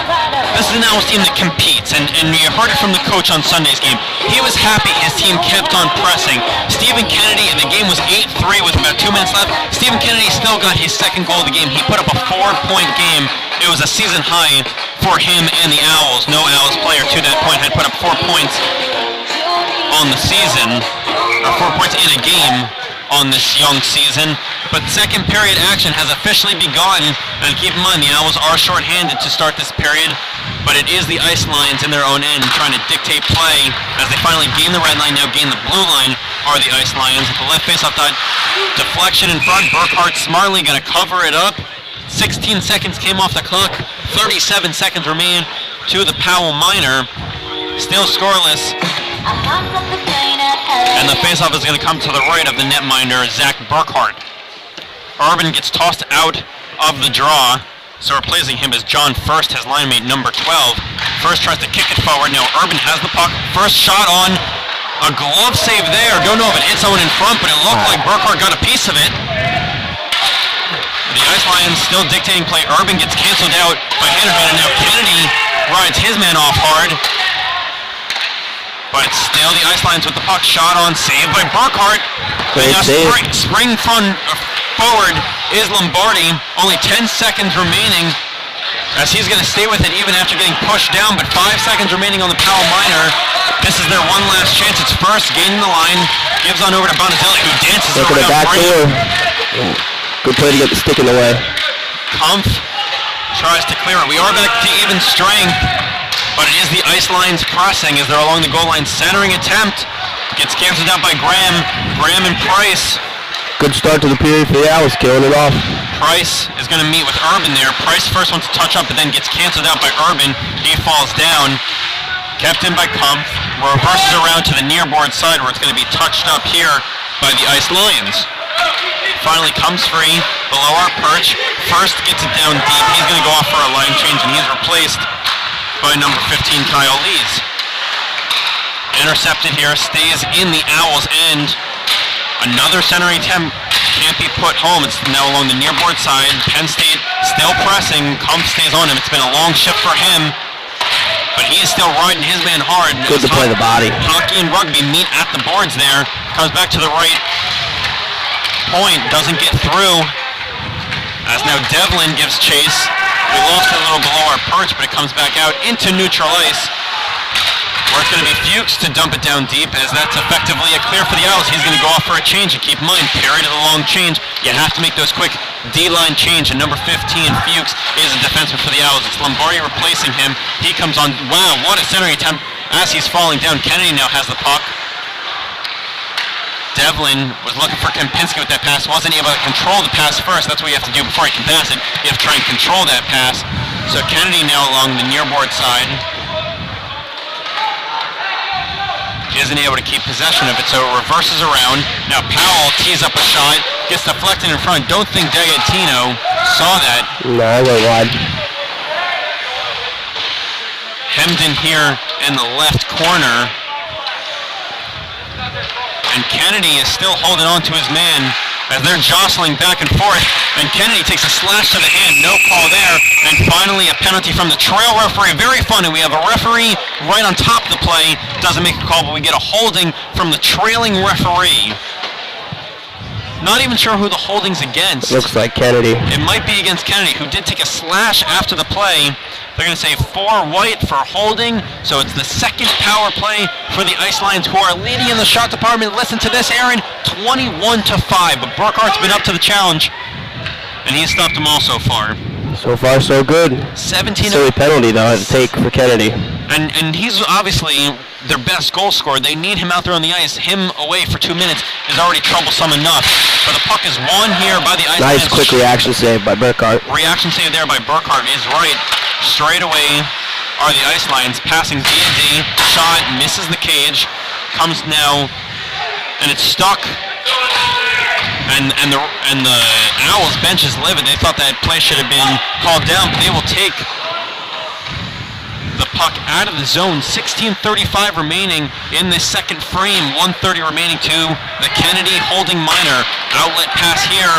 this is an Owls team that competes, and you heard it from the coach on Sunday's game. He was happy his team kept on pressing. Stephen Kennedy, and the game was 8-3 with about 2 minutes left. Stephen Kennedy still got his second goal of the game. He put up a 4-point game. It was a season high for him and the Owls. No Owls player to that point had put up 4 points on the season, or 4 points in a game on this young season. But second period action has officially begun, and keep in mind the Owls are shorthanded to start this period, but it is the Ice Lions in their own end trying to dictate play as they finally gain the red line, now gain the blue line are the Ice Lions. At the left faceoff dot, deflection in front, Burkhart smartly going to cover it up. 16 seconds came off the clock, 37 seconds remain to the Powell minor, still scoreless. And the faceoff is going to come to the right of the netminder, Zach Burkhart. Urban gets tossed out of the draw, so replacing him is John First, his line mate, number 12. First tries to kick it forward. Now Urban has the puck. First shot on, a glove save there. Don't know if it hit someone in front, but it looked like Burkhart got a piece of it. The Ice Lions still dictating play. Urban gets canceled out by Hanahan, and now Kennedy rides his man off hard. But still the Ice Lions with the puck, shot on, saved by Burkhart. Great save. Spring forward is Lombardi. Only 10 seconds remaining as he's going to stay with it even after getting pushed down, but 5 seconds remaining on the Powell minor. This is their one last chance. It's First gaining the line, gives on over to Bonazelli, who dances Look over at the to back door. Good play to get the stick in the way. Kumpf tries to clear it. We are back to even strength, but it is the Ice Lions pressing as they're along the goal line. Centering attempt gets canceled out by Graham. Graham and Price. Good start to the period for the Owls, killing it off. Price is going to meet with Urban there. Price first wants to touch up, but then gets canceled out by Urban. He falls down. Kept in by Kumpf. Reverses around to the near board side where it's going to be touched up here by the Ice Lions. Finally comes free below our perch. First gets it down deep. He's going to go off for a line change, and he's replaced by number 15, Kyle Lees. Intercepted here, stays in the Owls' end. Another centering attempt can't be put home. It's now along the near board side. Penn State still pressing. Kumpf stays on him. It's been a long shift for him, but he is still riding his man hard. Good to play the body. Hockey and rugby meet at the boards there. Comes back to the right point, doesn't get through. As now Devlin gives chase. We lost it a little below our perch, but it comes back out into neutral ice, where it's going to be Fuchs to dump it down deep, as that's effectively a clear for the Owls. He's going to go off for a change, and keep in mind, period of the long change, you have to make those quick D-line change, and number 15, Fuchs, is a defenseman for the Owls. It's Lombardi replacing him. He comes on, wow, what a centering attempt as he's falling down. Kennedy now has the puck. Devlin was looking for Kempinski with that pass, wasn't able to control the pass first. That's what you have to do before you can pass it. You have to try and control that pass. So Kennedy now along the near board side isn't able to keep possession of it, so it reverses around. Now Powell tees up a shot, gets deflected in front. Don't think Dagatino saw that. No, I went wide. Hemmed in here in the left corner. And Kennedy is still holding on to his man as they're jostling back and forth. And Kennedy takes a slash to the hand, no call there. And finally a penalty from the trail referee. Very funny, we have a referee right on top of the play. Doesn't make a call, but we get a holding from the trailing referee. Not even sure who the holding's against. Looks like Kennedy. It might be against Kennedy, who did take a slash after the play. They're going to say 4 white for holding, so it's the second power play for the Ice Lions, who are leading in the shot department. Listen to this, Aaron, 21-5, but Burkhart's been up to the challenge, and he's stopped them all so far. So far, so good. 17. Silly penalty, though, to take for Kennedy. And he's obviously their best goal scorer. They need him out there on the ice. Him away for 2 minutes is already troublesome enough. But the puck is won here by the Ice Lions. Nice quick reaction save by Burkhart. Reaction save there by Burkhart is right. Straight away are the Ice Lions passing D&D. Shot, misses the cage. Comes now, and it's stuck. And the Owls bench is livid. They thought that play should have been called down, but they will take the puck out of the zone. 16:35 remaining in this second frame. 1:30 remaining to the Kennedy holding minor. Outlet pass here.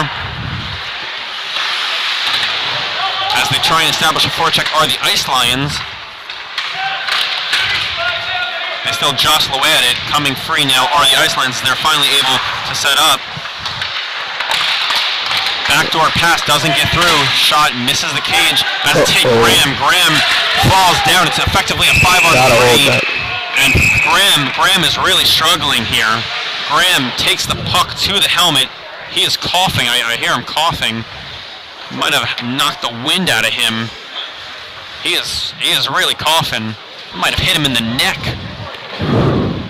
As they try and establish a forecheck are the Ice Lions. They still jostle away at it. Coming free now are the Ice Lions. They're finally able to set up. Backdoor pass doesn't get through. Shot misses the cage. As it takes Graham. Graham falls down. It's effectively a 5-on-3. And Graham is really struggling here. Graham takes the puck to the helmet. He is coughing. I hear him coughing. Might have knocked the wind out of him. He is really coughing. Might have hit him in the neck.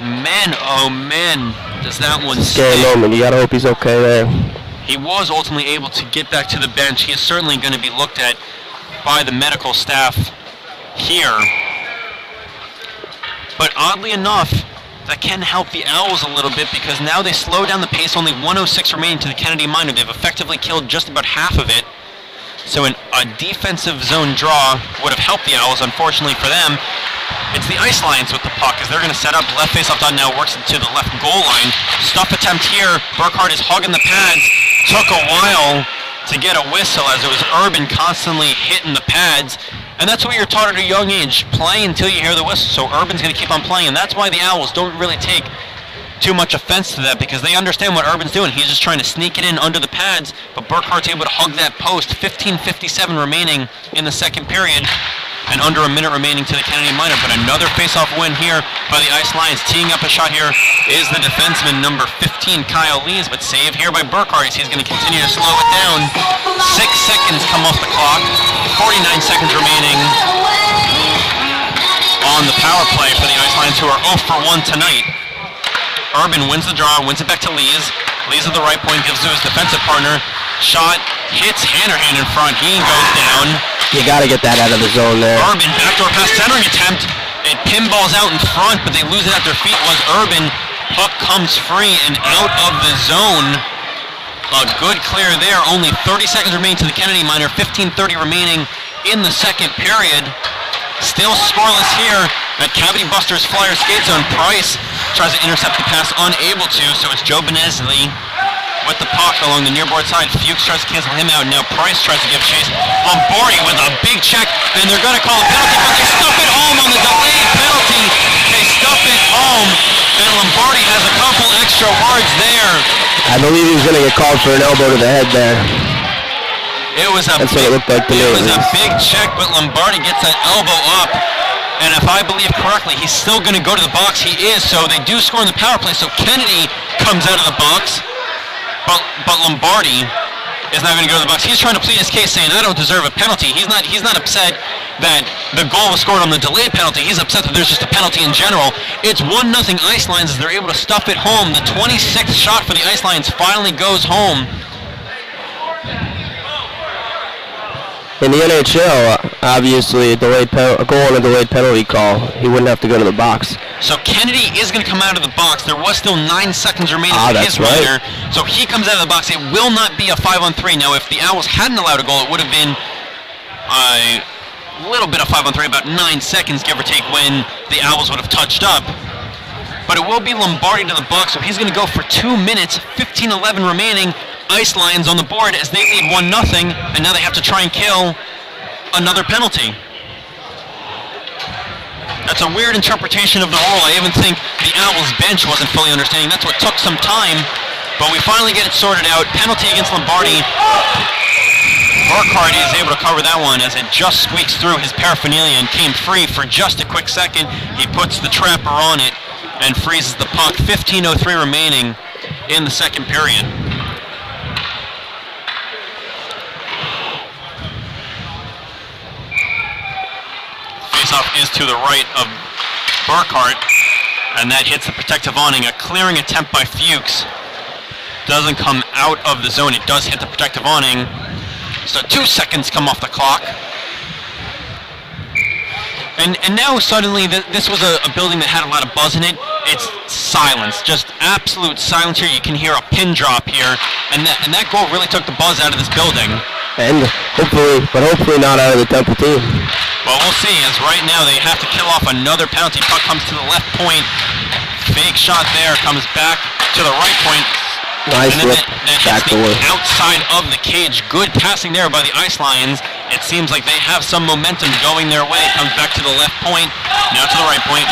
Man, oh man, does that one scary sting. Moment. You gotta hope he's okay there. He was ultimately able to get back to the bench. He is certainly going to be looked at by the medical staff here. But oddly enough, that can help the Owls a little bit because now they slow down the pace. Only 1:06 remaining to the Kennedy minor. They've effectively killed just about half of it. So a defensive zone draw would have helped the Owls, unfortunately for them. It's the Ice Lions with the puck as they're going to set up. Left faceoff dot now works into the left goal line. Stuff attempt here. Burkhart is hugging the pads. Took a while to get a whistle as it was Urban constantly hitting the pads. And that's what you're taught at a young age. Play until you hear the whistle. So Urban's going to keep on playing. And that's why the Owls don't really take too much offense to that because they understand what Urban's doing. He's just trying to sneak it in under the pads. But Burkhart's able to hug that post. 15:57 remaining in the second period. And under a minute remaining to the Kennedy minor. But another face-off win here by the Ice Lions. Teeing up a shot here is the defenseman number 15, Kyle Lees. But save here by Burkhart. He's going to continue to slow it down. 6 seconds come off the clock. 49 seconds remaining on the power play for the Ice Lions, who are 0 for 1 tonight. Urban wins the draw, wins it back to Lees. Lees at the right point, gives to his defensive partner. Shot hits Hannerhan in front. He goes down. You got to get that out of the zone there. Urban, backdoor pass centering attempt. It pinballs out in front, but they lose it at their feet. Was Urban. Puck comes free and out of the zone. A good clear there. Only 30 seconds remaining to the Kennedy minor. 15:30 remaining in the second period. Still scoreless here at Cavity Busters Flyer skate zone. Price tries to intercept the pass, unable to, so it's Joe Benesley with the puck along the nearboard side. Fuchs tries to cancel him out. Now Price tries to give chase. Lombardi with a big check, and they're going to call a penalty, but they stuff it home on the delayed penalty. They stuff it home, and Lombardi has a couple extra words there. I believe he was going to get called for an elbow to the head there. It was a That's what it looked like to me. It was a big check, but Lombardi gets that elbow up. And if I believe correctly, he's still going to go to the box. He is, so they do score in the power play. So Kennedy comes out of the box, but Lombardi is not going to go to the box. He's trying to plead his case, saying, I don't deserve a penalty. He's not upset that the goal was scored on the delayed penalty. He's upset that there's just a penalty in general. It's 1-0 Ice Lions as they're able to stuff it home. The 26th shot for the Ice Lions finally goes home. In the NHL, obviously, a goal on a delayed penalty call, he wouldn't have to go to the box. So Kennedy is going to come out of the box. There was still 9 seconds remaining for his winner. So he comes out of the box. It will not be a 5-on-3. Now, if the Owls hadn't allowed a goal, it would have been a little bit of 5-on-3, about 9 seconds, give or take, when the Owls would have touched up. But it will be Lombardi to the box, so he's going to go for 2 minutes, 15:11 remaining. Ice Lions on the board as they lead 1-0, and now they have to try and kill another penalty. That's a weird interpretation of the rule. I even think the Owls bench wasn't fully understanding. That's what took some time. But we finally get it sorted out. Penalty against Lombardi. Burkhardt is able to cover that one as it just squeaks through his paraphernalia and came free for just a quick second. He puts the trapper on it and freezes the puck. 15:03 remaining in the second period. Faceoff is to the right of Burkhardt, and that hits the protective awning. A clearing attempt by Fuchs doesn't come out of the zone. It does hit the protective awning. So 2 seconds come off the clock. And now suddenly this was a building that had a lot of buzz in it. It's silence, just absolute silence here. You can hear a pin drop here, and that goal really took the buzz out of this building. And hopefully not out of the Temple team. Well, we'll see, as right now they have to kill off another penalty. Puck comes to the left point. Fake shot there, comes back to the right point. Nice and then flip, that hits the backdoor. outside of the cage. Good passing there by the Ice Lions. It seems like they have some momentum going their way. Comes back to the left point, now to the right point,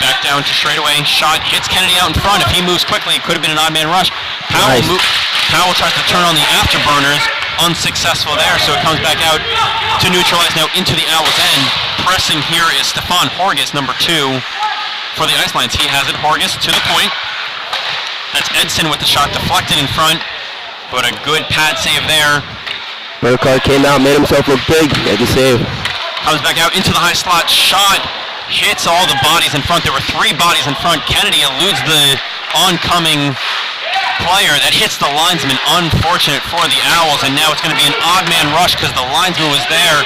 back down to straightaway. Shot hits Kennedy out in front. If he moves quickly, it could have been an odd man rush. Powell tries to turn on the afterburners. Unsuccessful there, so it comes back out to neutralize now into the Owls' end. Pressing here is Stefan Horgus, number 2 for the Ice Lions. He has it. Horgus to the point. That's Edson with the shot deflected in front, but a good pad save there. Burkhardt came out, made himself look big, made the save. Comes back out into the high slot. Shot hits all the bodies in front. There were 3 bodies in front. Kennedy eludes the oncoming player that hits the linesman. Unfortunate for the Owls, and now it's going to be an odd man rush because the linesman was there.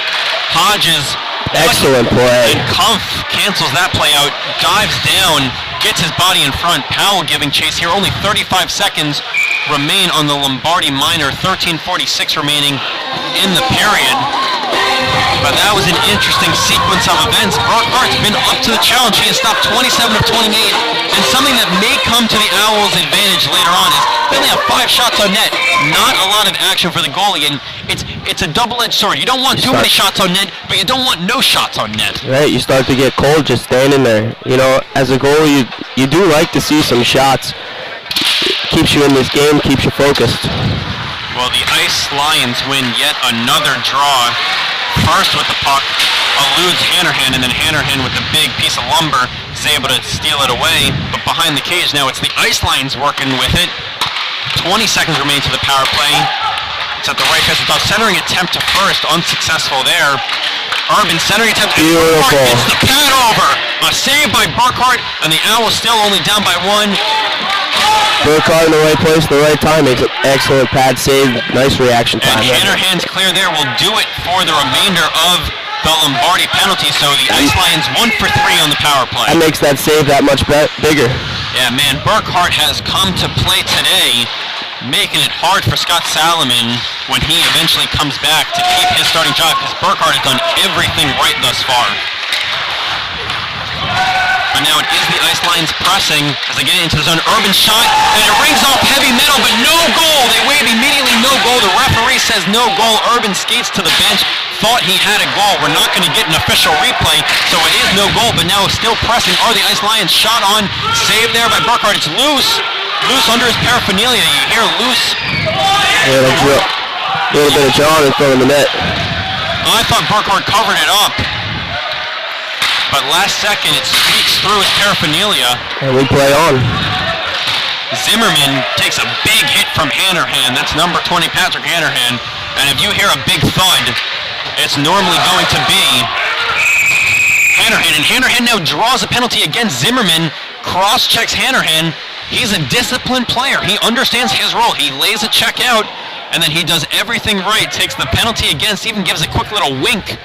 Hodges, excellent play. And Kumpf cancels that play out, dives down, gets his body in front. Powell giving chase here. Only 35 seconds remain on the Lombardi minor. 13:46 remaining in the period. But that was an interesting sequence of events. Burkhardt's been up to the challenge. He has stopped 27 of 28. And something that may come to the Owls' advantage later on is they only have 5 shots on net. Not a lot of action for the goalie. And it's a double-edged sword. You don't want too many shots on net, but you don't want no shots on net. Right, you start to get cold just standing there. You know, as a goalie, you do like to see some shots. Keeps you in this game, keeps you focused. Well, the Ice Lions win yet another draw. First with the puck, eludes Hannerhan, and then Hannerhan with the big piece of lumber is able to steal it away. But behind the cage now, it's the Ice Lions working with it. 20 seconds remain to the power play. It's at the right face without centering attempt to first, unsuccessful there. Urban centering attempt, and Burkhardt gets the pad over. A save by Burkhardt, and the Owls still only down by 1. Burkhardt in the right place at the right time makes an excellent pad save. Nice reaction time. And Hannerhan's clear there will do it for the remainder of the Lombardi penalty. So the Ice Lions 1 for 3 on the power play. That makes that save that much bigger. Yeah, man, Burkhardt has come to play today, making it hard for Scott Salomon when he eventually comes back to keep his starting job, because Burkhardt has done everything right thus far. But now it is the Ice Lions pressing as they get into the zone. Urban shot, and it rings off heavy metal, but no goal. They wave immediately, no goal. The referee says no goal. Urban skates to the bench, thought he had a goal. We're not going to get an official replay, so it is no goal, but now still pressing are the Ice Lions. Shot on, saved there by Burkhardt. It's loose under his paraphernalia. You hear loose. A little bit of John in front of the net. I thought Burkhardt covered it up, but last second it squeaks through his paraphernalia. And we play on. Zimmerman takes a big hit from Hannerhan. That's number 20, Patrick Hannerhan. And if you hear a big thud, it's normally going to be Hannerhan. And Hannerhan now draws a penalty against Zimmerman, cross-checks Hannerhan. He's a disciplined player. He understands his role. He lays a check out, and then he does everything right, takes the penalty against, even gives a quick little wink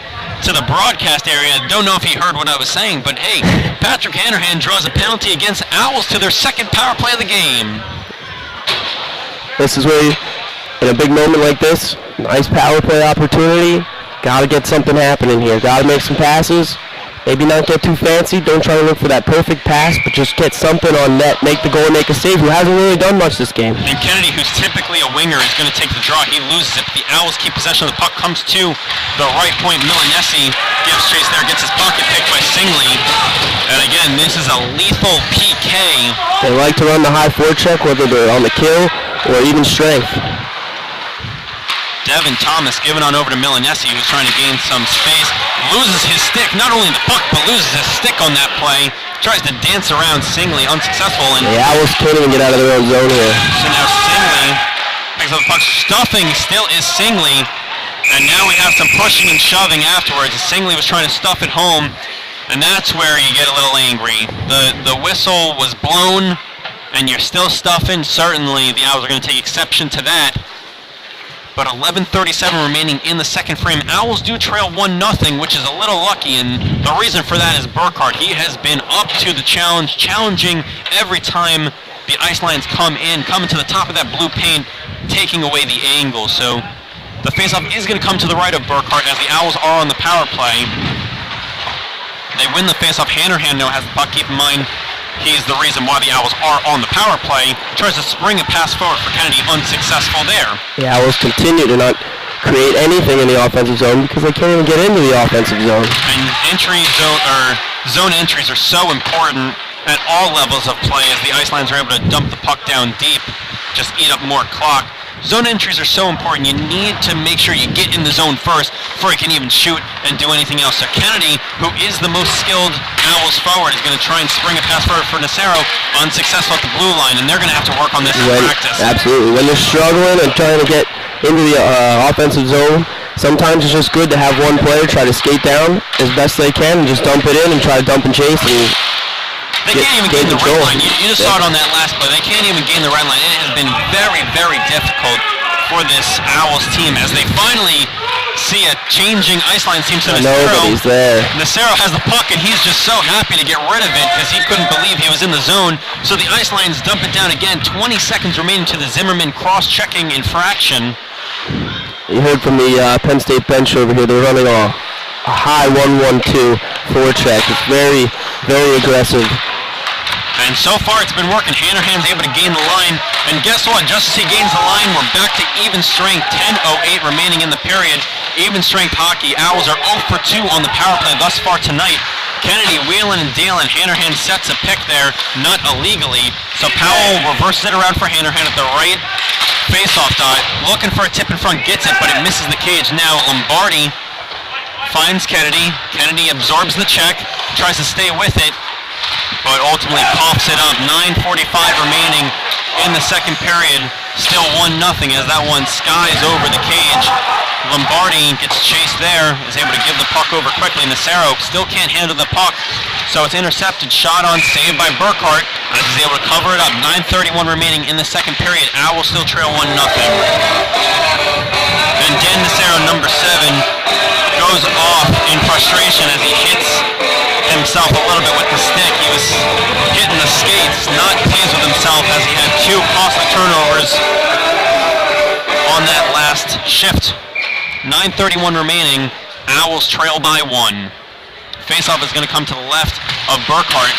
to the broadcast area. Don't know if he heard what I was saying, but hey, Patrick Hannerhan draws a penalty against Owls to their second power play of the game. This is where, in a big moment like this, nice power play opportunity, gotta get something happening here. Gotta make some passes. Maybe not get too fancy. Don't try to look for that perfect pass, but just get something on net. Make the goal, make a save, who hasn't really done much this game. And Kennedy, who's typically a winger, is going to take the draw. He loses it. The Owls keep possession of the puck. Comes to the right point. Milanesi gives chase there. Gets his pocket picked by Singley. And again, this is a lethal PK. They like to run the high forecheck, whether they're on the kill or even strength. Devin Thomas giving on over to Milanesi, who's trying to gain some space. Loses his stick, not only the puck, but loses his stick on that play. Tries to dance around Singley, unsuccessful. And the Owls can't even get out of their own zone here. So now Singley picks up the puck. Stuffing still is Singley. And now we have some pushing and shoving afterwards. Singley was trying to stuff it home. And that's where you get a little angry. The whistle was blown, and you're still stuffing. Certainly, the Owls are going to take exception to that. But 11:37 remaining in the second frame. Owls do trail 1-0, which is a little lucky, and the reason for that is Burkhart. He has been up to the challenge, challenging every time the Ice Lions come into the top of that blue paint, taking away the angle. So the faceoff is going to come to the right of Burkhart as the Owls are on the power play. They win the faceoff. Hanrahan now has the puck. Keep in mind, he's the reason why the Owls are on the power play. Tries to spring a pass forward for Kennedy, unsuccessful there. The Owls continue to not create anything in the offensive zone because they can't even get into the offensive zone. And zone entries are so important at all levels of play as the Ice Lions are able to dump the puck down deep, just eat up more clock. Zone entries are so important. You need to make sure you get in the zone first before you can even shoot and do anything else. So Kennedy, who is the most skilled Owls forward, is going to try and spring a pass forward for Nacero, unsuccessful at the blue line, and they're going to have to work on this in practice. Absolutely. When they're struggling and trying to get into the offensive zone, sometimes it's just good to have one player try to skate down as best they can and just dump it in and try to dump and chase and they can't even gain the red line. You just saw it on that last play. They can't even gain the red line. It has been very, very difficult for this Owls team as they finally see a changing Ice Lions team. So nobody's there. Nacero has the puck, and he's just so happy to get rid of it because he couldn't believe he was in the zone. So the Ice Lions dump it down again. 20 seconds remaining to the Zimmerman cross-checking infraction. You heard from the Penn State bench over here. They're running a high 1-1-2 forecheck. It's very, very aggressive. And so far it's been working. Hanrahan's able to gain the line. And guess what? Just as he gains the line, we're back to even strength. 10:08 remaining in the period. Even strength hockey. Owls are 0 for 2 on the power play thus far tonight. Kennedy, Whelan, and Dalen. Hanrahan sets a pick there, not illegally. So Powell reverses it around for Hanrahan at the right face-off dot. Looking for a tip in front, gets it, but it misses the cage. Now Lombardi finds Kennedy. Kennedy absorbs the check, tries to stay with it, but ultimately coughs it up. 9:45 remaining in the second period. Still 1-0 as that one skies over the cage. Lombardi gets chased there, is able to give the puck over quickly. Nacero still can't handle the puck, so it's intercepted. Shot on, saved by Burkhart, as he's able to cover it up. 9:31 remaining in the second period. Owls still trail 1-0. And Dan Nacero, number 7, goes off in frustration as he hits himself a little bit with the stick. He was hitting the skates, not pleased with himself as he had 2 costly turnovers on that last shift. 9:31 remaining. Owls trail by 1. Faceoff is going to come to the left of Burkhart.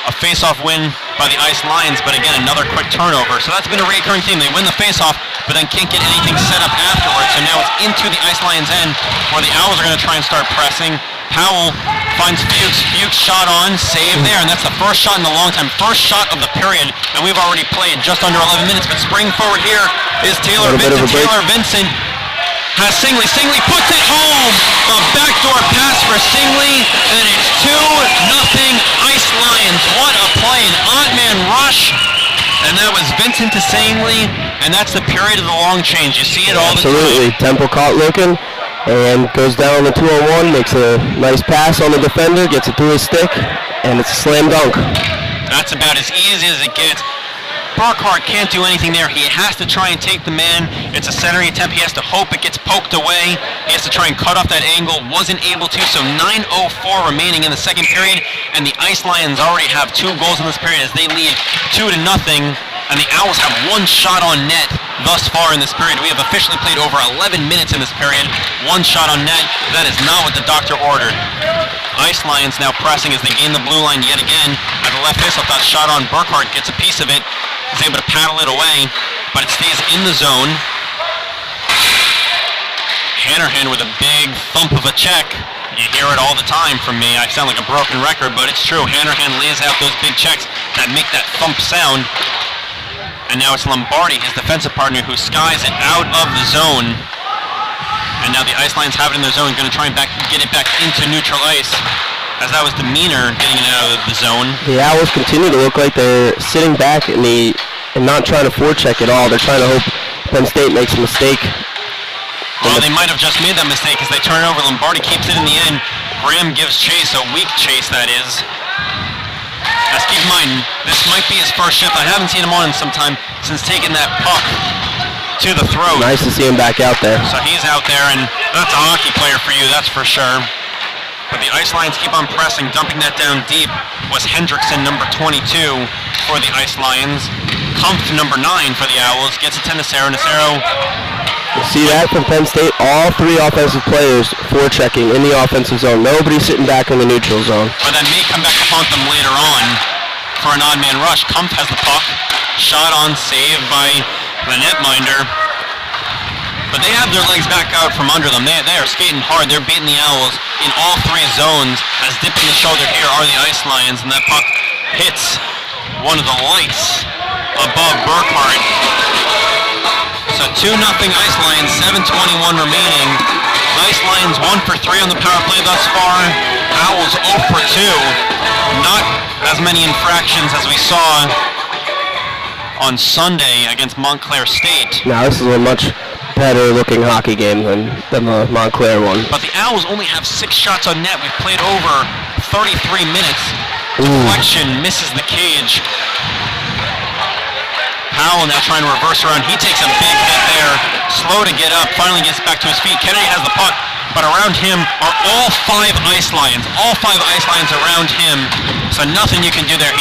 A faceoff win by the Ice Lions, but again, another quick turnover. So that's been a recurring theme. They win the faceoff, but then can't get anything set up afterwards. So now it's into the Ice Lions' end, where the Owls are going to try and start pressing. Powell finds Fuchs. Fuchs shot on, save there, and that's the first shot in a long time. First shot of the period, and we've already played just under 11 minutes. But spring forward here is Taylor Vincent. Taylor Vincent has Singley. Singley puts it home. A backdoor pass for Singley, and it's 2-0 Ice Lions. What a play, an odd man rush. And that was Vincent to Singley, and that's the period of the long change. You see it all the time. Absolutely. Temple caught looking and goes down on the 2-on-1, makes a nice pass on the defender, gets it through his stick, and it's a slam dunk. That's about as easy as it gets. Burkhart can't do anything there. He has to try and take the man. It's a centering attempt. He has to hope it gets poked away. He has to try and cut off that angle. Wasn't able to, so 9:04 remaining in the second period, and the Ice Lions already have 2 goals in this period as they lead 2-0, and the Owls have 1 shot on net thus far in this period. We have officially played over 11 minutes in this period. 1 shot on net. That is not what the doctor ordered. Ice Lions now pressing as they gain the blue line yet again. At the left faceoff, that shot on Burkhart gets a piece of it. He's able to paddle it away, but it stays in the zone. Hanrahan with a big thump of a check. You hear it all the time from me. I sound like a broken record, but it's true. Hanrahan lays out those big checks that make that thump sound. And now it's Lombardi, his defensive partner, who skies it out of the zone. And now the Ice Lions have it in their zone, going to try and get it back into neutral ice, as that was demeanor getting it out of the zone. The Owls continue to look like they're sitting back and not trying to forecheck at all. They're trying to hope Penn State makes a mistake. Well, they might have just made that mistake as they turn it over. Lombardi keeps it in the end. Graham gives chase, a weak chase that is. As keep in mind, this might be his first shift. I haven't seen him on in some time since taking that puck to the throat. Nice to see him back out there. So he's out there, and that's a hockey player for you, that's for sure. But the Ice Lions keep on pressing, dumping that down deep was Hendrickson, number 22 for the Ice Lions. Kumpf, number 9 for the Owls, gets it to Nacero. You see that from Penn State? All 3 offensive players forechecking in the offensive zone. Nobody sitting back in the neutral zone. But that may come back to haunt them later on for an odd man rush. Kumpf has the puck. Shot on, saved by the netminder. But they have their legs back out from under them. They are skating hard. They're beating the Owls in all 3 zones. As dipping the shoulder here are the Ice Lions, and that puck hits one of the lights above Burkhart. So 2-0 Ice Lions, 7:21 remaining. Ice Lions 1 for 3 on the power play thus far. Owls 0 for 2. Not as many infractions as we saw on Sunday against Montclair State. Now this is a much better looking hockey game than the Montclair one. But the Owls only have 6 shots on net. We've played over 33 minutes. Deflection misses the cage. Powell now trying to reverse around. He takes a big hit there. Slow to get up. Finally gets back to his feet. Kennedy has the puck, but around him are all 5 Ice Lions. All 5 Ice Lions around him. So nothing you can do there.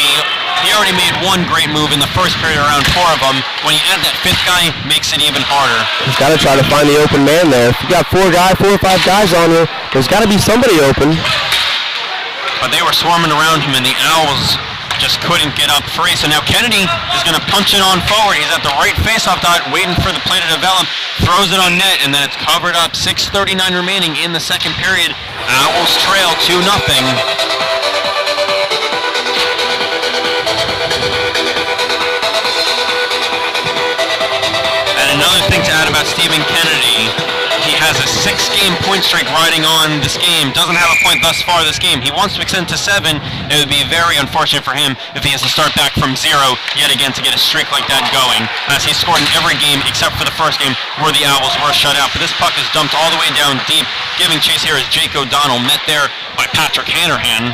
He already made one great move in the first period around 4 of them. When you add that 5th guy, makes it even harder. He's got to try to find the open man there. If you got 4 or 5 guys on you, there's got to be somebody open. But they were swarming around him, and the Owls just couldn't get up free. So now Kennedy is going to punch it on forward. He's at the right faceoff dot, waiting for the play to develop. Throws it on net, and then it's covered up. 6:39 remaining in the second period. Owls trail 2-0. And another thing to add about Stephen Kennedy, he has a 6-game point streak riding on this game. Doesn't have a point thus far this game. He wants to extend to 7. It would be very unfortunate for him if he has to start back from 0 yet again to get a streak like that going, as he scored in every game except for the first game where the Owls were shut out. But this puck is dumped all the way down deep. Giving chase here is Jake O'Donnell, met there by Patrick Hanrahan.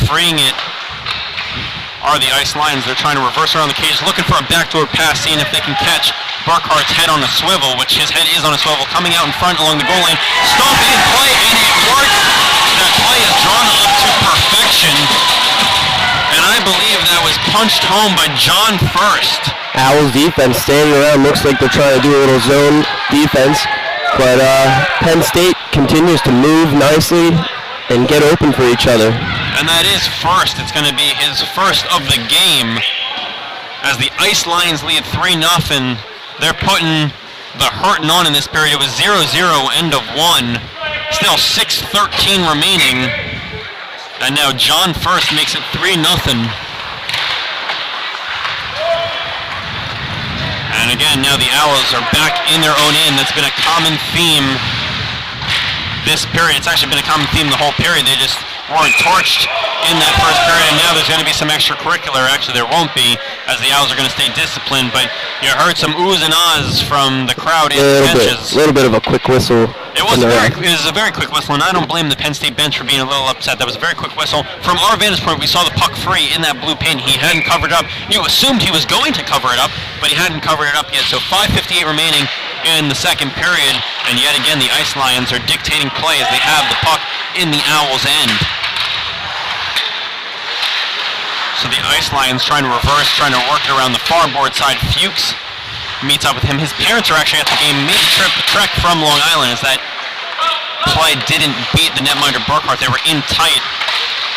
Freeing it are the Ice Lions. They're trying to reverse around the cage, looking for a backdoor pass, seeing if they can catch Burkhart's head on a swivel, which his head is on a swivel, coming out in front along the goal line. Stomp in play, and it worked. That play is drawn up to perfection. And I believe that was punched home by John First. Owls defense standing around, looks like they're trying to do a little zone defense, but Penn State continues to move nicely and get open for each other. And that is First. It's going to be his first of the game as the Ice Lions lead 3-0. They're putting the hurting on in this period. It was 0-0, end of 1. Still 6:13 remaining. And now John First makes it 3-0. And again, now the Owls are back in their own end. That's been a common theme this period. It's actually been a common theme the whole period. They just weren't torched in that first period, and now there's going to be some extracurricular. Actually, there won't be, as the Owls are going to stay disciplined, but you heard some oohs and ahs from the crowd in the benches. A little bit of a quick whistle. It was a very quick whistle, and I don't blame the Penn State bench for being a little upset. That was a very quick whistle. From our vantage point, we saw the puck free in that blue pin. He hadn't covered up. You assumed he was going to cover it up, but he hadn't covered it up yet. So 5:58 remaining in the second period, and yet again the Ice Lions are dictating play as they have the puck in the Owls' end. So the Ice Lions trying to reverse, trying to work it around the far board side. Fuchs meets up with him. His parents are actually at the game, made the trek from Long Island, as that play didn't beat the netminder Burkhart. They were in tight.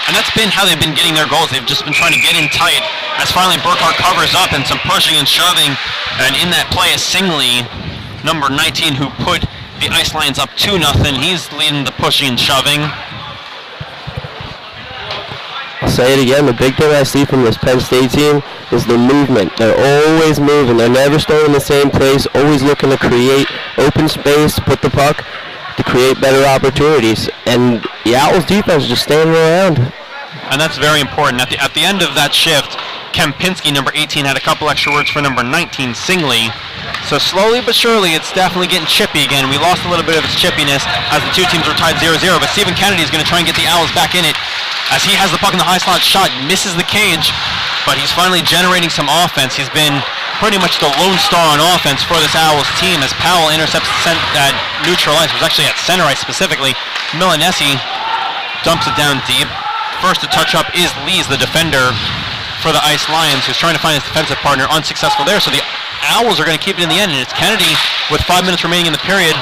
And that's been how they've been getting their goals. They've just been trying to get in tight. As finally Burkhart covers up and some pushing and shoving. And in that play is Singley, number 19, who put the Ice Lions up 2-0. He's leading the pushing and shoving. say it again, the big thing I see from this Penn State team is the movement. They're always moving. They're never staying in the same place, always looking to create open space, to put the puck, to create better opportunities. And the Owls defense is just standing around. And that's very important. At the end of that shift, Kempinski, number 18, had a couple extra words for number 19, Singley. So slowly but surely, it's definitely getting chippy again. We lost a little bit of its chippiness as the two teams were tied 0-0, but Stephen Kennedy is going to try and get the Owls back in it as he has the puck in the high slot shot, misses the cage, but he's finally generating some offense. He's been pretty much the lone star on offense for this Owls team as Powell intercepts at neutral ice. It was actually at center ice specifically. Milanesi dumps it down deep. First to touch up is Lees, the defender for the Ice Lions, who's trying to find his defensive partner, unsuccessful there. So the Owls are going to keep it in the end, and it's Kennedy with 5 minutes remaining in the period.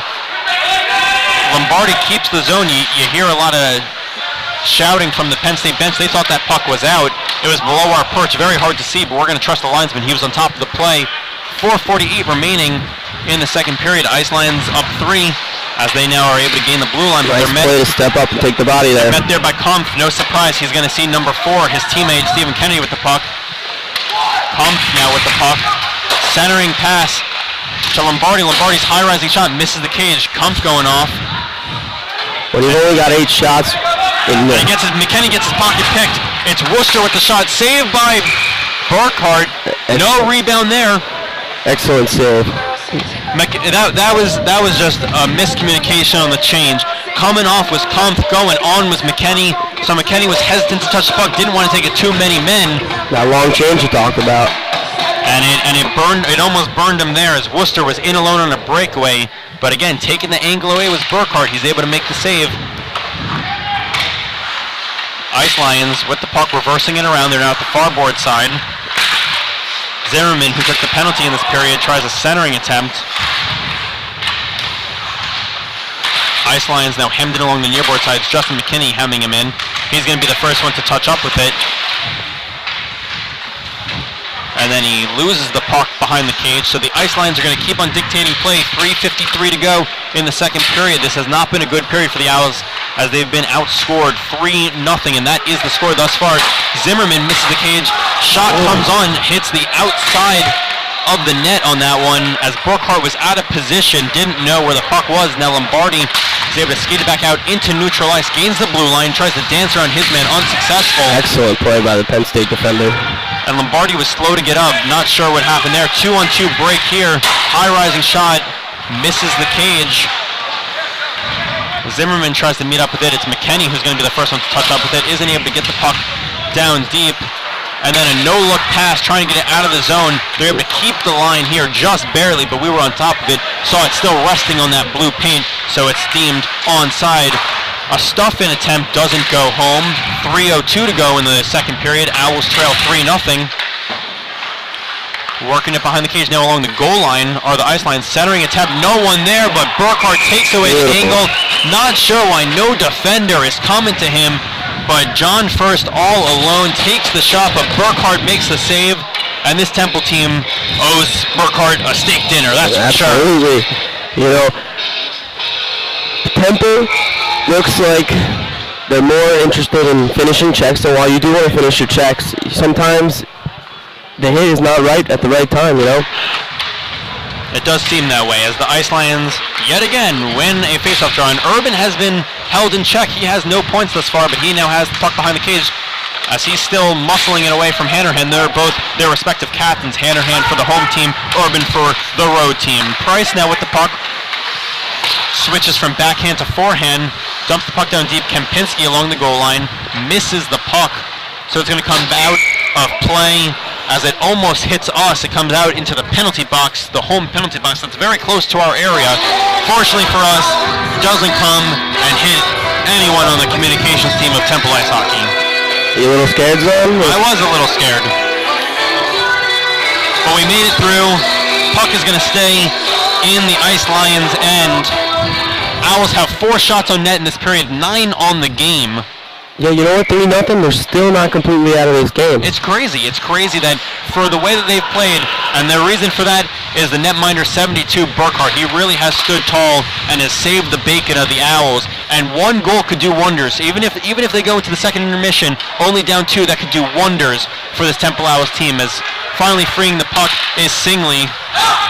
Lombardi keeps the zone. You hear a lot of shouting from the Penn State bench. They thought that puck was out. It was below our perch, very hard to see, but we're going to trust the linesman. He was on top of the play. 4:48 remaining in the second period. Ice Lions up 3 as they now are able to gain the blue line. Nice play to step up and take the body there. Met there by Kampf. No surprise. He's going to see number 4, his teammate Stephen Kennedy with the puck. Kampf now with the puck. Centering pass to Lombardi. Lombardi's high-rising shot misses the cage. Kampf going off. When you've only got 8 shots. McKenny gets his pocket picked. It's Worcester with the shot. Saved by Burkhart. No rebound there. Excellent save. That was just a miscommunication on the change. Coming off was Kampf, going on was McKenny. So McKenny was hesitant to touch the puck, didn't want to take it too many men. That long change you talked about. And it almost burned him there as Worcester was in alone on a breakaway. But again, taking the angle away was Burkhart. He's able to make the save. Ice Lions with the puck, reversing it around. They're now at the far board side. Zimmerman, who took the penalty in this period, tries a centering attempt. Ice Lions now hemmed in along the nearboard side. It's Justin McKinney hemming him in. He's going to be the first one to touch up with it. And then he loses the puck behind the cage. So the Ice Lions are going to keep on dictating play. 3:53 to go in the second period. This has not been a good period for the Owls as they've been outscored 3-0, and that is the score thus far. Zimmerman misses the cage. Shot comes on, hits the outside of the net on that one as Burkhart was out of position, didn't know where the puck was. Now Lombardi is able to skate it back out into neutral ice, gains the blue line, tries to dance around his man, unsuccessful. Excellent play by the Penn State defender. And Lombardi was slow to get up, not sure what happened there. 2-on-2 break here, high rising shot, misses the cage. Zimmerman tries to meet up with it. It's McKenny who's going to be the first one to touch up with it. Isn't able to get the puck down deep. And then a no-look pass trying to get it out of the zone. They're able to keep the line here just barely, but we were on top of it. Saw it still resting on that blue paint, so it's deemed onside. A stuff-in attempt doesn't go home. 3:02 to go in the second period. Owls trail 3-0. Working it behind the cage now along the goal line are the Ice Lions. Centering attempt, no one there, but Burkhart takes away the angle. Not sure why no defender is coming to him, but John First all alone takes the shot, but Burkhart makes the save, and this Temple team owes Burkhart a steak dinner, that's for sure. Absolutely. You know, Temple looks like they're more interested in finishing checks, so while you do want to finish your checks, sometimes the hit is not right at the right time, you know? It does seem that way as the Ice Lions yet again win a faceoff draw, and Urban has been held in check. He has no points thus far, but he now has the puck behind the cage as he's still muscling it away from Hannerhan. They're both their respective captains, Hannerhan for the home team, Urban for the road team. Price now with the puck, switches from backhand to forehand, dumps the puck down deep. Kempinski along the goal line, misses the puck, so it's going to come out of play. As it almost hits us, it comes out into the penalty box, the home penalty box that's very close to our area. Fortunately for us, it doesn't come and hit anyone on the communications team of Temple Ice Hockey. You a little scared, Zahn? I was a little scared. But we made it through. Puck is going to stay in the Ice Lions' end. Owls have 4 shots on net in this period, 9 on the game. Yeah, you know what? 3-0. They're still not completely out of this game. It's crazy. It's crazy that for the way that they've played, and the reason for that is the netminder 72, Burkhart. He really has stood tall and has saved the bacon of the Owls. And one goal could do wonders. Even if they go into the second intermission, only down 2, that could do wonders for this Temple Owls team. As finally freeing the puck is Singley,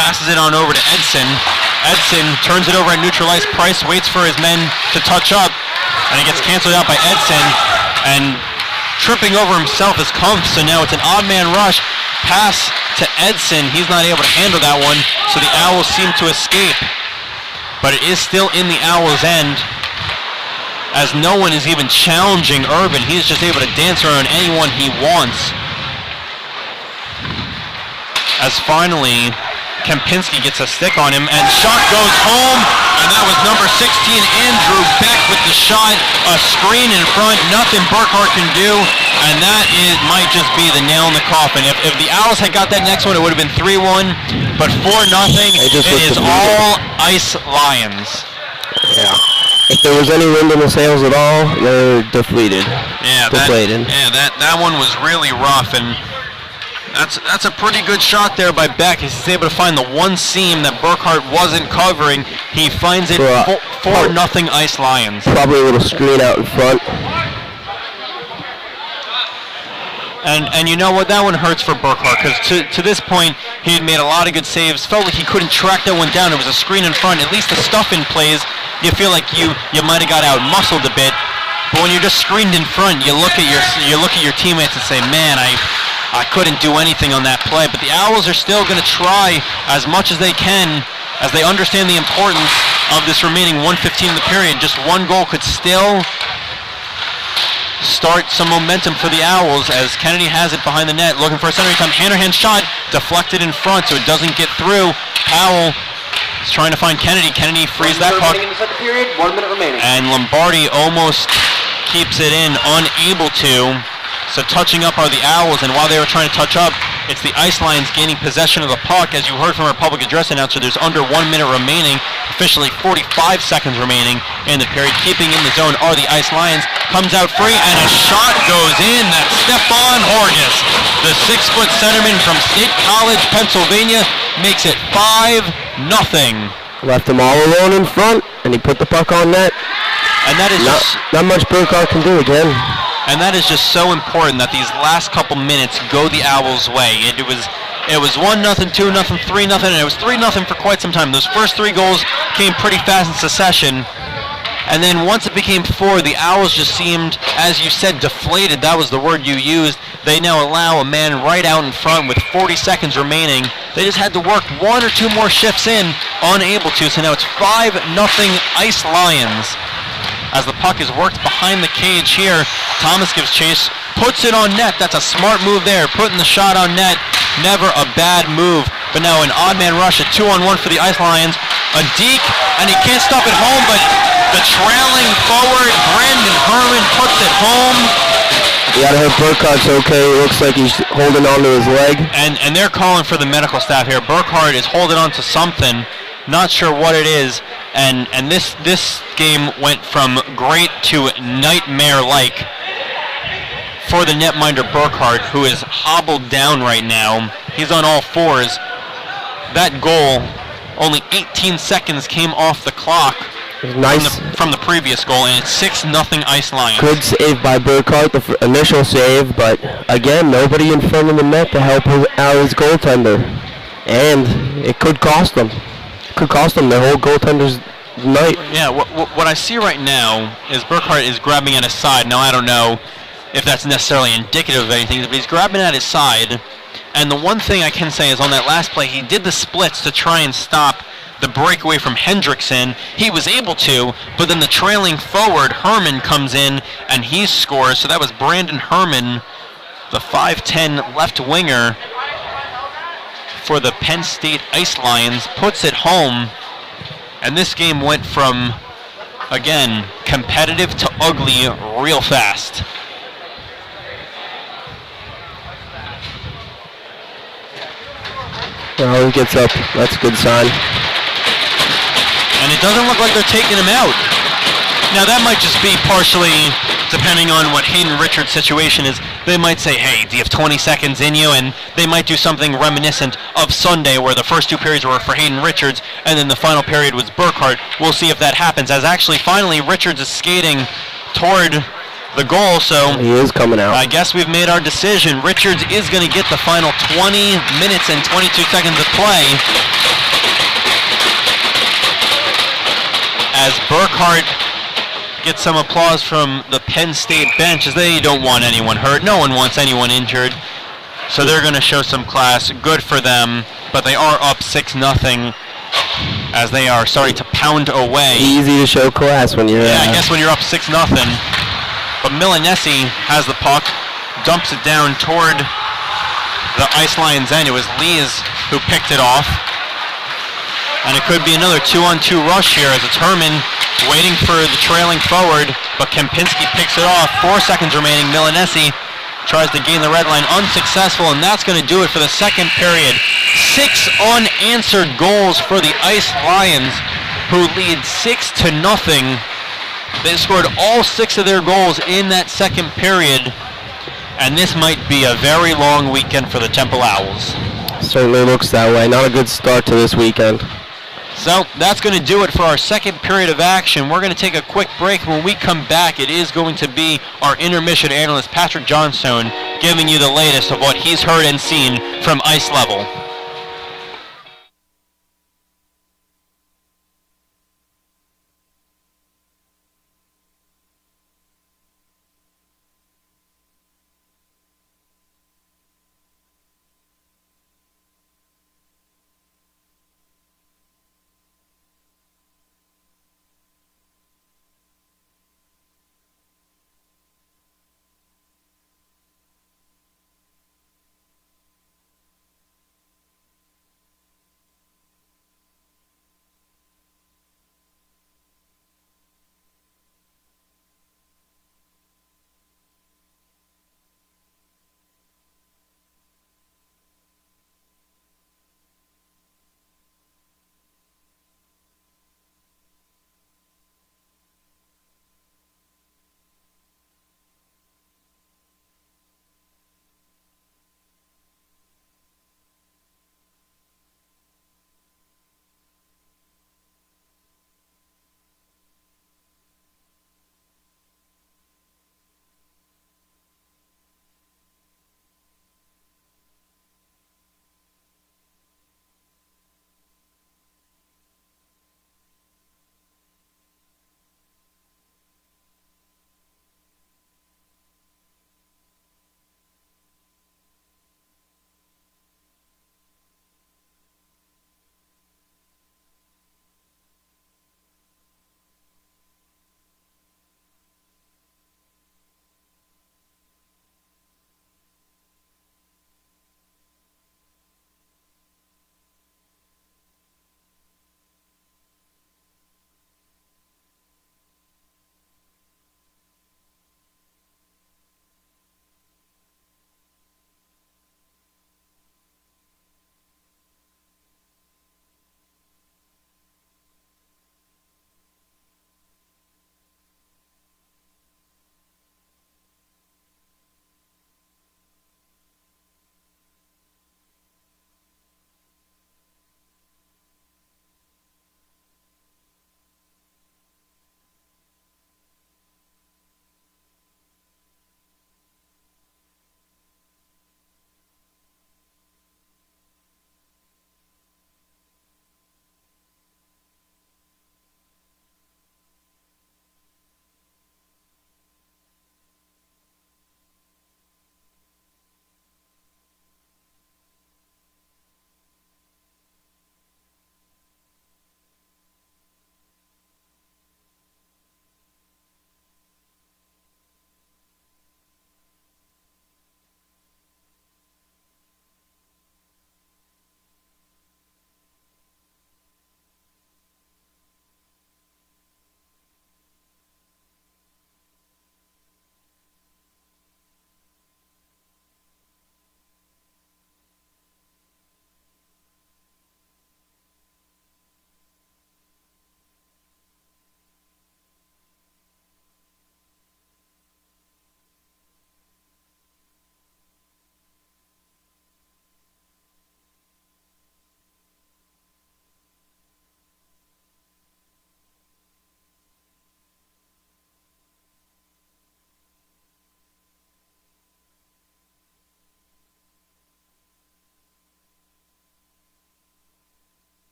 passes it on over to Edson. Edson turns it over at neutral ice. Price waits for his men to touch up, and it gets canceled out by Edson, and tripping over himself is Kumpf, so now it's an odd man rush. Pass to Edson, he's not able to handle that one, so the Owls seem to escape. But it is still in the Owls' end, as no one is even challenging Urban. He's just able to dance around anyone he wants. As finally, Kempinski gets a stick on him, and shot goes home, and that was number 16, Andrew Beck, with the shot. A screen in front, nothing Burkhart can do, and that might just be the nail in the coffin. If the Owls had got that next one, it would have been 3-1, but 4-0, it is all Ice Lions. Yeah. If there was any wind in the sails at all, they're deflated. Yeah, that one was really rough, and that's a pretty good shot there by Beck. He's able to find the one seam that Burkhart wasn't covering. He finds it 4-0 Ice Lions. Probably a little screen out in front. And you know what? That one hurts for Burkhart, because to this point, he had made a lot of good saves. Felt like he couldn't track that one down. It was a screen in front. At least the stuff in plays, you feel like you might have got out muscled a bit. But when you're just screened in front, you look at your teammates and say, man, I couldn't do anything on that play. But the Owls are still going to try as much as they can, as they understand the importance of this remaining 1:15 in the period. Just one goal could still start some momentum for the Owls, as Kennedy has it behind the net, looking for a center time. Hanrahan shot deflected in front, so it doesn't get through. Powell is trying to find Kennedy. Kennedy frees that puck. 1 minute remaining. And Lombardi almost keeps it in, unable to. So touching up are the Owls, and while they were trying to touch up, it's the Ice Lions gaining possession of the puck. As you heard from our public address announcer, there's under 1 minute remaining, officially 45 seconds remaining in the period. Keeping in the zone are the Ice Lions. Comes out free, and a shot goes in. That's Stephon Horgus, the 6-foot centerman from State College, Pennsylvania, makes it 5-0. Left him all alone in front, and he put the puck on net. And that is not much Burkhart can do again. And that is just so important, that these last couple minutes go the Owls' way. It was 1-0, 2-0, 3-0, and it was 3-0 for quite some time. Those first 3 goals came pretty fast in succession. And then once it became 4, the Owls just seemed, as you said, deflated. That was the word you used. They now allow a man right out in front with 40 seconds remaining. They just had to work 1 or 2 more shifts in, unable to. So now it's 5-0 Ice Lions. As the puck is worked behind the cage here, Thomas gives chase, puts it on net. That's a smart move there, putting the shot on net. Never a bad move. But now an odd man rush, a 2-on-1 for the Ice Lions. A deke, and he can't stop it home, but the trailing forward, Brandon Herman, puts it home. Yeah, I hope Burkhart's okay. It looks like he's holding on to his leg. And they're calling for the medical staff here. Burkhart is holding on to something. Not sure what it is. And this game went from great to nightmare-like for the netminder Burkhart, who is hobbled down right now. He's on all fours. That goal, only 18 seconds came off the clock Nice from the previous goal, and it's 6-0 Ice Lions. Good save by Burkhart, the initial save, but again, nobody in front of the net to help out his goaltender. And it could cost them. Could cost them their whole goaltender's night. Yeah, what I see right now is Burkhart is grabbing at his side. Now, I don't know if that's necessarily indicative of anything, but he's grabbing at his side. And the one thing I can say is on that last play, he did the splits to try and stop the breakaway from Hendrickson. He was able to, but then the trailing forward, Herman, comes in and he scores. So that was Brandon Herman, the 5'10 left winger for the Penn State Ice Lions, puts it home. And this game went from, again, competitive to ugly real fast. Well, he gets up. That's a good sign. And it doesn't look like they're taking him out. Now that might just be partially depending on what Hayden Richards' situation is, they might say, hey, do you have 20 seconds in you? And they might do something reminiscent of Sunday where the first 2 periods were for Hayden Richards and then the final period was Burkhart. We'll see if that happens, as actually finally Richards is skating toward the goal, so he is coming out. I guess we've made our decision. Richards is going to get the final 20 minutes and 22 seconds of play, as Burkhart gets some applause from the Penn State bench, as they don't want anyone hurt. No one wants anyone injured, so they're going to show some class. Good for them, but they are up 6-0 as they are starting to pound away. Easy to show class when you're... Yeah, I guess when you're up 6-0. But Milanesi has the puck, dumps it down toward the Ice Lions end. It was Lees who picked it off. And it could be another 2-on-2 rush here, as it's Herman waiting for the trailing forward, but Kempinski picks it off. 4 seconds remaining. Milanesi tries to gain the red line, unsuccessful, and that's going to do it for the second period. 6 unanswered goals for the Ice Lions, who lead 6-0. They scored all 6 of their goals in that second period, and this might be a very long weekend for the Temple Owls. Certainly looks that way. Not a good start to this weekend. So that's going to do it for our second period of action. We're going to take a quick break. When we come back, it is going to be our intermission analyst, Patrick Johnstone, giving you the latest of what he's heard and seen from ice level.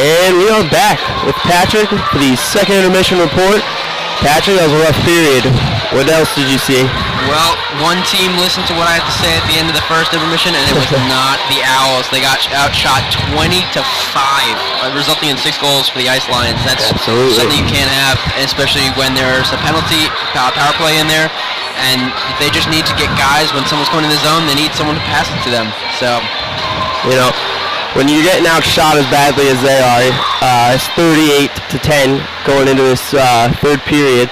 And we are back with Patrick for the second intermission report. Patrick, that was a rough period. What else did you see? Well, one team listened to what I had to say at the end of the first intermission, and it was not the Owls. They got outshot 20-5, resulting in 6 goals for the Ice Lions. That's Absolutely something you can't have, especially when there's a penalty power play in there, and they just need to get guys when someone's coming in the zone. They need someone to pass it to them. So, you know, when you're getting outshot as badly as they are, it's 38-10 going into this third period.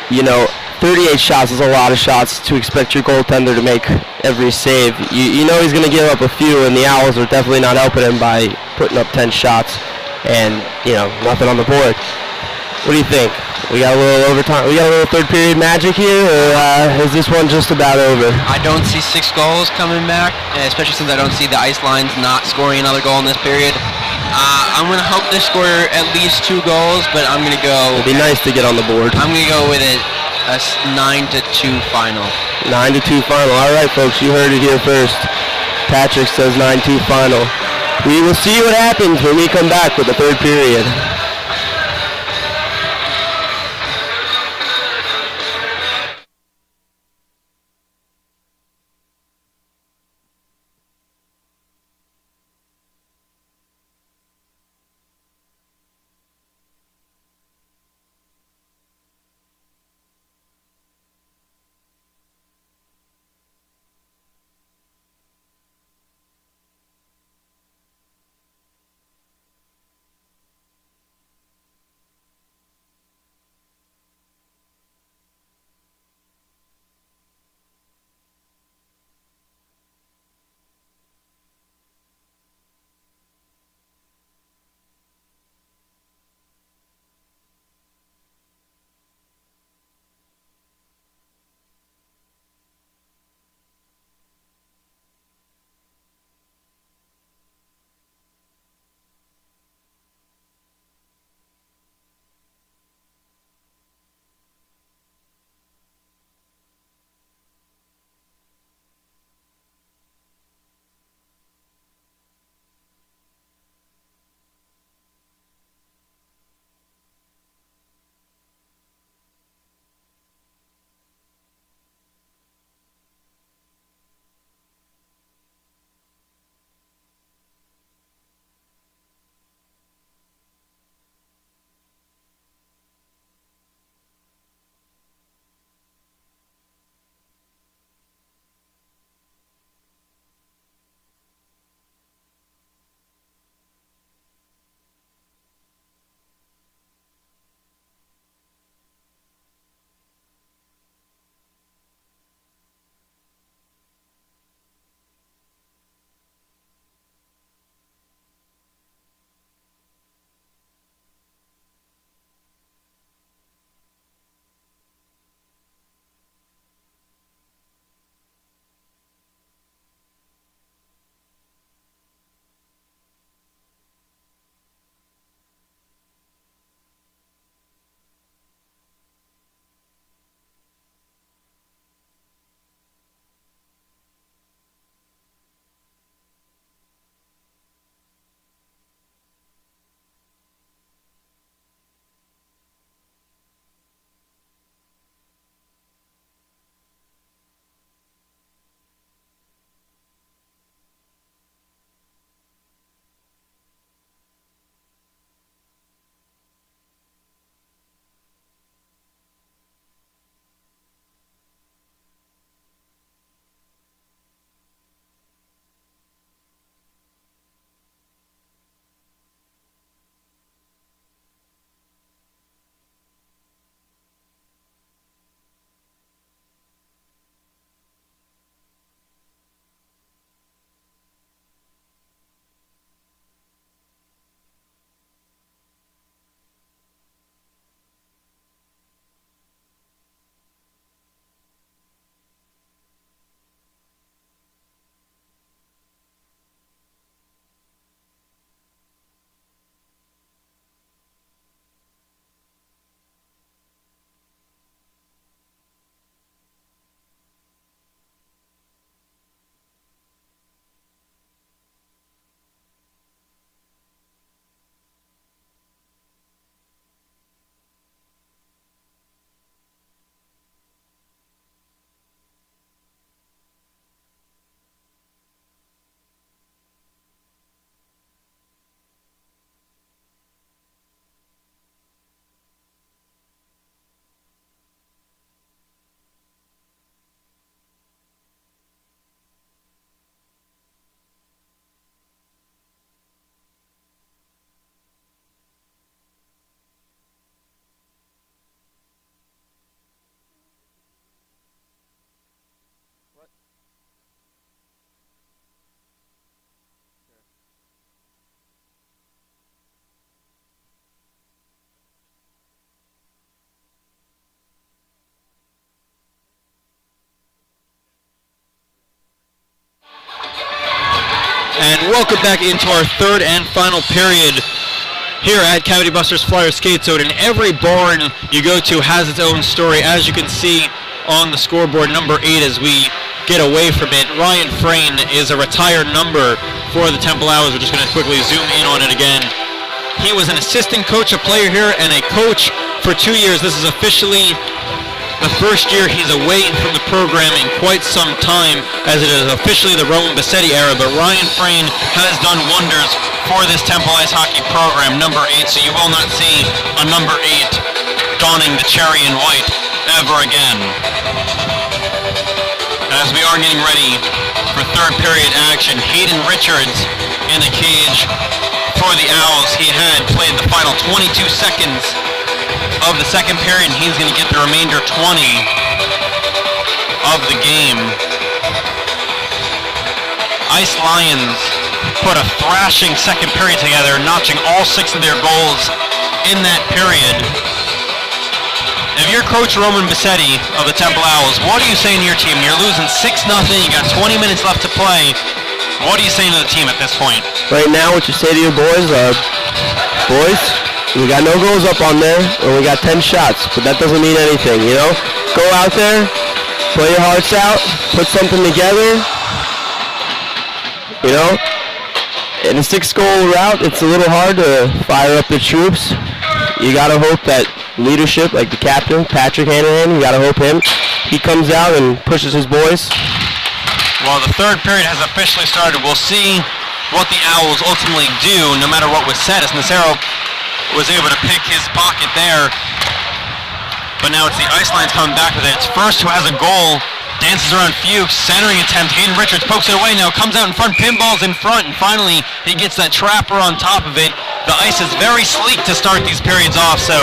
You know, 38 shots is a lot of shots to expect your goaltender to make every save. You know he's going to give up a few, and the Owls are definitely not helping him by putting up 10 shots and, you know, nothing on the board. What do you think? We got a little overtime. We got a little third period magic here, or is this one just about over? I don't see 6 goals coming back, especially since I don't see the Ice Lions not scoring another goal in this period. I'm going to hope they score at least 2 goals, but I'm going to go... It'd be nice to get on the board. I'm going to go with a 9-2 final. 9-2 final. All right, folks, you heard it here first. Patrick says 9-2 final. We will see what happens when we come back with the third period. welcome back into our third and final period here at Cavity Busters Flyer Skate Zone. And every barn you go to has its own story, as you can see on the scoreboard, number 8, as we get away from it. Ryan Frayne is a retired number for the Temple Owls. We're just going to quickly zoom in on it again. He was an assistant coach, a player here, and a coach for 2 years. This is officially the first year he's away from the program in quite some time, as it is officially the Roman Bassetti era. But Ryan Frayne has done wonders for this Temple Ice Hockey program, number 8, so you will not see a number 8 donning the cherry and white ever again. As we are getting ready for third period action, Hayden Richards in the cage for the Owls. He had played the final 22 seconds of the second period, and he's going to get the remainder 20 of the game. Ice Lions put a thrashing second period together, notching all 6 of their goals in that period. If you're Coach Roman Bassetti of the Temple Owls, what are you saying to your team? You're losing 6-0, you got 20 minutes left to play. What are you saying to the team at this point? Right now, what you say to your boys are, boys, we got no goals up on there, and we got 10 shots, but that doesn't mean anything, you know? Go out there, play your hearts out, put something together, you know? In a 6-goal route, it's a little hard to fire up the troops. You got to hope that leadership, like the captain, Patrick Hanahan, you got to hope he comes out and pushes his boys. Well, the third period has officially started. We'll see what the Owls ultimately do, no matter what was said, as Nacero was able to pick his pocket there. But now it's the Ice Lions coming back with it. It's First who has a goal, dances around Fuchs, centering attempt. Hayden Richards pokes it away now, comes out in front, pinballs in front, and finally he gets that trapper on top of it. The ice is very sleek to start these periods off, so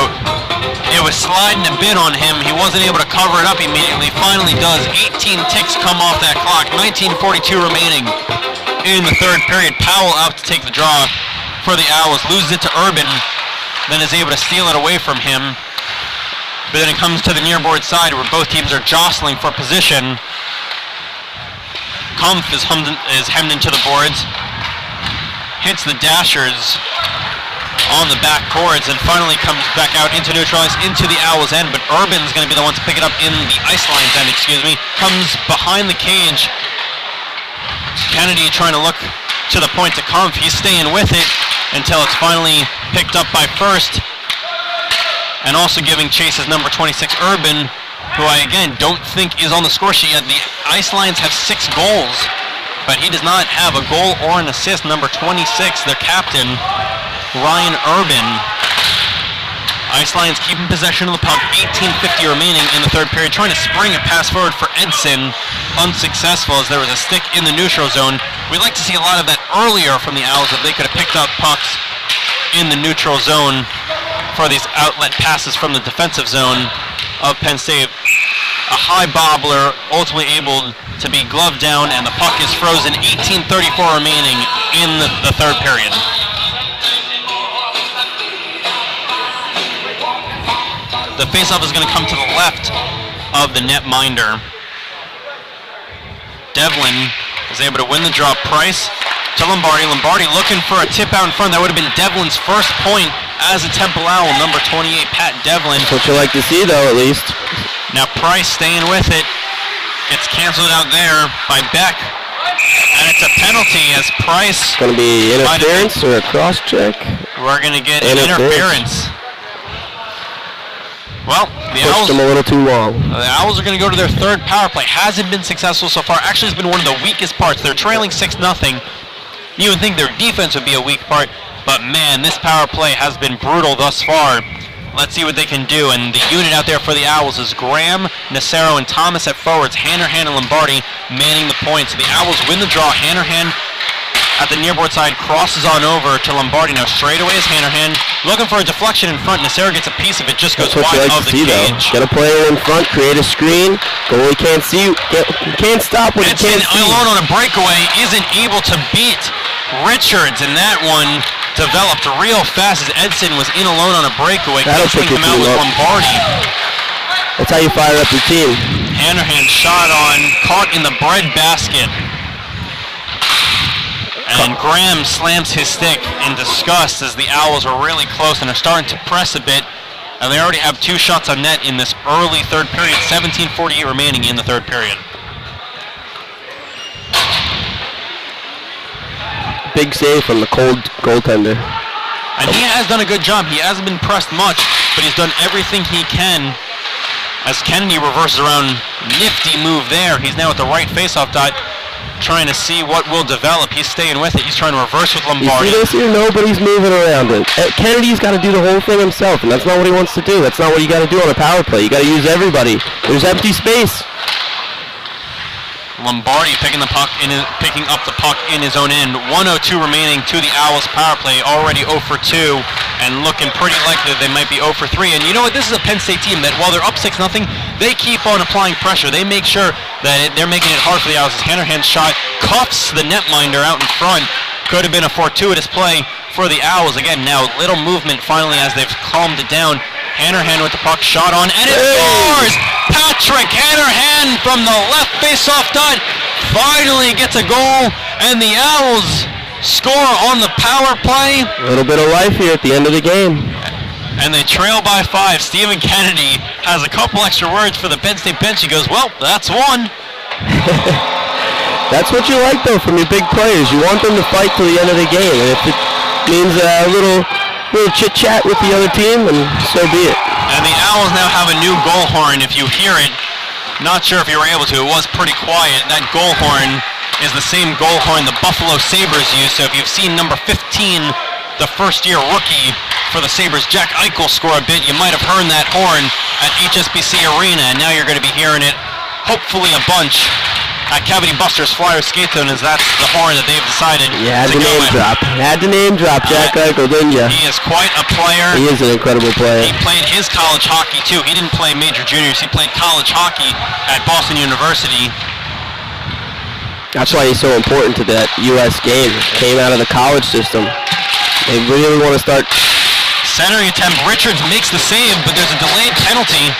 it was sliding a bit on him. He wasn't able to cover it up immediately. Finally does. 18 ticks come off that clock. 19:42 remaining in the third period. Powell out to take the draw for the Owls. Loses it to Urban, then is able to steal it away from him. But then it comes to the nearboard side where both teams are jostling for position. Kumpf is hemmed into the boards. Hits the Dashers on the back boards and finally comes back out into neutral ice, into the Owls' end. But Urban's going to be the one to pick it up in the Ice Lions' end, Comes behind the cage. Kennedy trying to look to the point to Kumpf. He's staying with it until it's finally picked up by First. And also giving chase is number 26, Urban, who I, again, don't think is on the score sheet yet. The Ice Lions have 6 goals, but he does not have a goal or an assist. Number 26, their captain, Ryan Urban. Ice Lions keeping possession of the puck, 18:50 remaining in the third period, trying to spring a pass forward for Edson. Unsuccessful, as there was a stick in the neutral zone. We'd like to see a lot of that earlier from the Owls, if they could have picked up pucks in the neutral zone for these outlet passes from the defensive zone of Penn State. A high bobbler, ultimately able to be gloved down, and the puck is frozen. 18:34 remaining in the third period. The faceoff is going to come to the left of the netminder. Devlin is able to win the draw. Price to Lombardi. Lombardi looking for a tip out in front. That would have been Devlin's first point as a Temple Owl. Number 28, Pat Devlin. That's what you like to see, though, at least. Now Price staying with it. Gets canceled out there by Beck. And it's a penalty as Price... Going to be interference or a cross check? We're going to get interference. Well, the Owls... Pushed them a little too long. The Owls are going to go to their third power play. Hasn't been successful so far. Actually, it's been one of the weakest parts. They're trailing 6-0. You would think their defense would be a weak part, but man, this power play has been brutal thus far. Let's see what they can do. And the unit out there for the Owls is Graham, Nacero, and Thomas at forwards. Hanrahan and Lombardi manning the points. The Owls win the draw. Hanrahan at the nearboard side crosses on over to Lombardi. Now straight away is Hanrahan looking for a deflection in front. Nacero gets a piece of it, just goes wide of the cage. Get a player in front, create a screen. Goalie can't see. Can't stop when he can't see. Alone on a breakaway isn't able to beat Richards, and that one developed real fast as Edson was in alone on a breakaway. That'll pick your team up. Lombardi. That's how you fire up your team. Hanrahan shot on, caught in the bread basket. And Graham slams his stick in disgust as the Owls are really close and are starting to press a bit. And they already have 2 shots on net in this early third period, 17:48 remaining in the third period. Big save from the cold goaltender. And he has done a good job. He hasn't been pressed much, but he's done everything he can. As Kennedy reverses around, nifty move there. He's now at the right faceoff dot, trying to see what will develop. He's staying with it. He's trying to reverse with Lombardi. You see this here? Nobody's moving around it. Kennedy's got to do the whole thing himself, and that's not what he wants to do. That's not what you got to do on a power play. You got to use everybody. There's empty space. Lombardi picking up the puck in his own end. 1:02 remaining to the Owls power play. Already 0 for 2 and looking pretty likely they might be 0 for 3. And you know what? This is a Penn State team that while they're up 6-0, they keep on applying pressure. They make sure that they're making it hard for the Owls. His Hannerhan's shot cuffs the netminder out in front. Could have been a fortuitous play for the Owls. Again, now little movement finally as they've calmed it down. Hannerhan with the puck, shot on, and it scores! Patrick Hannerhan from the left face-off dot finally gets a goal, and the Owls score on the power play. A little bit of life here at the end of the game. And they trail by 5. Stephen Kennedy has a couple extra words for the Penn State bench. He goes, well, that's one. That's what you like, though, from your big players. You want them to fight till the end of the game, and if it means a little chit-chat with the other team, and so be it. And the Owls now have a new goal horn. If you hear it, not sure if you were able to, it was pretty quiet. That goal horn is the same goal horn the Buffalo Sabres use. So if you've seen number 15, the first-year rookie for the Sabres, Jack Eichel, score a bit, you might have heard that horn at HSBC Arena, and now you're going to be hearing it, hopefully a bunch, at Cavity Busters Flyer Skate Zone, as that's the horn that they've decided You had to name drop. Had to name drop Jack Eichel, didn't you? He is quite a player. He is an incredible player. He played his college hockey too. He didn't play major juniors. He played college hockey at Boston University. That's why he's so important to that U.S. game. Came out of the college system. They really want to start. Centering attempt. Richards makes the save, but there's a delayed penalty.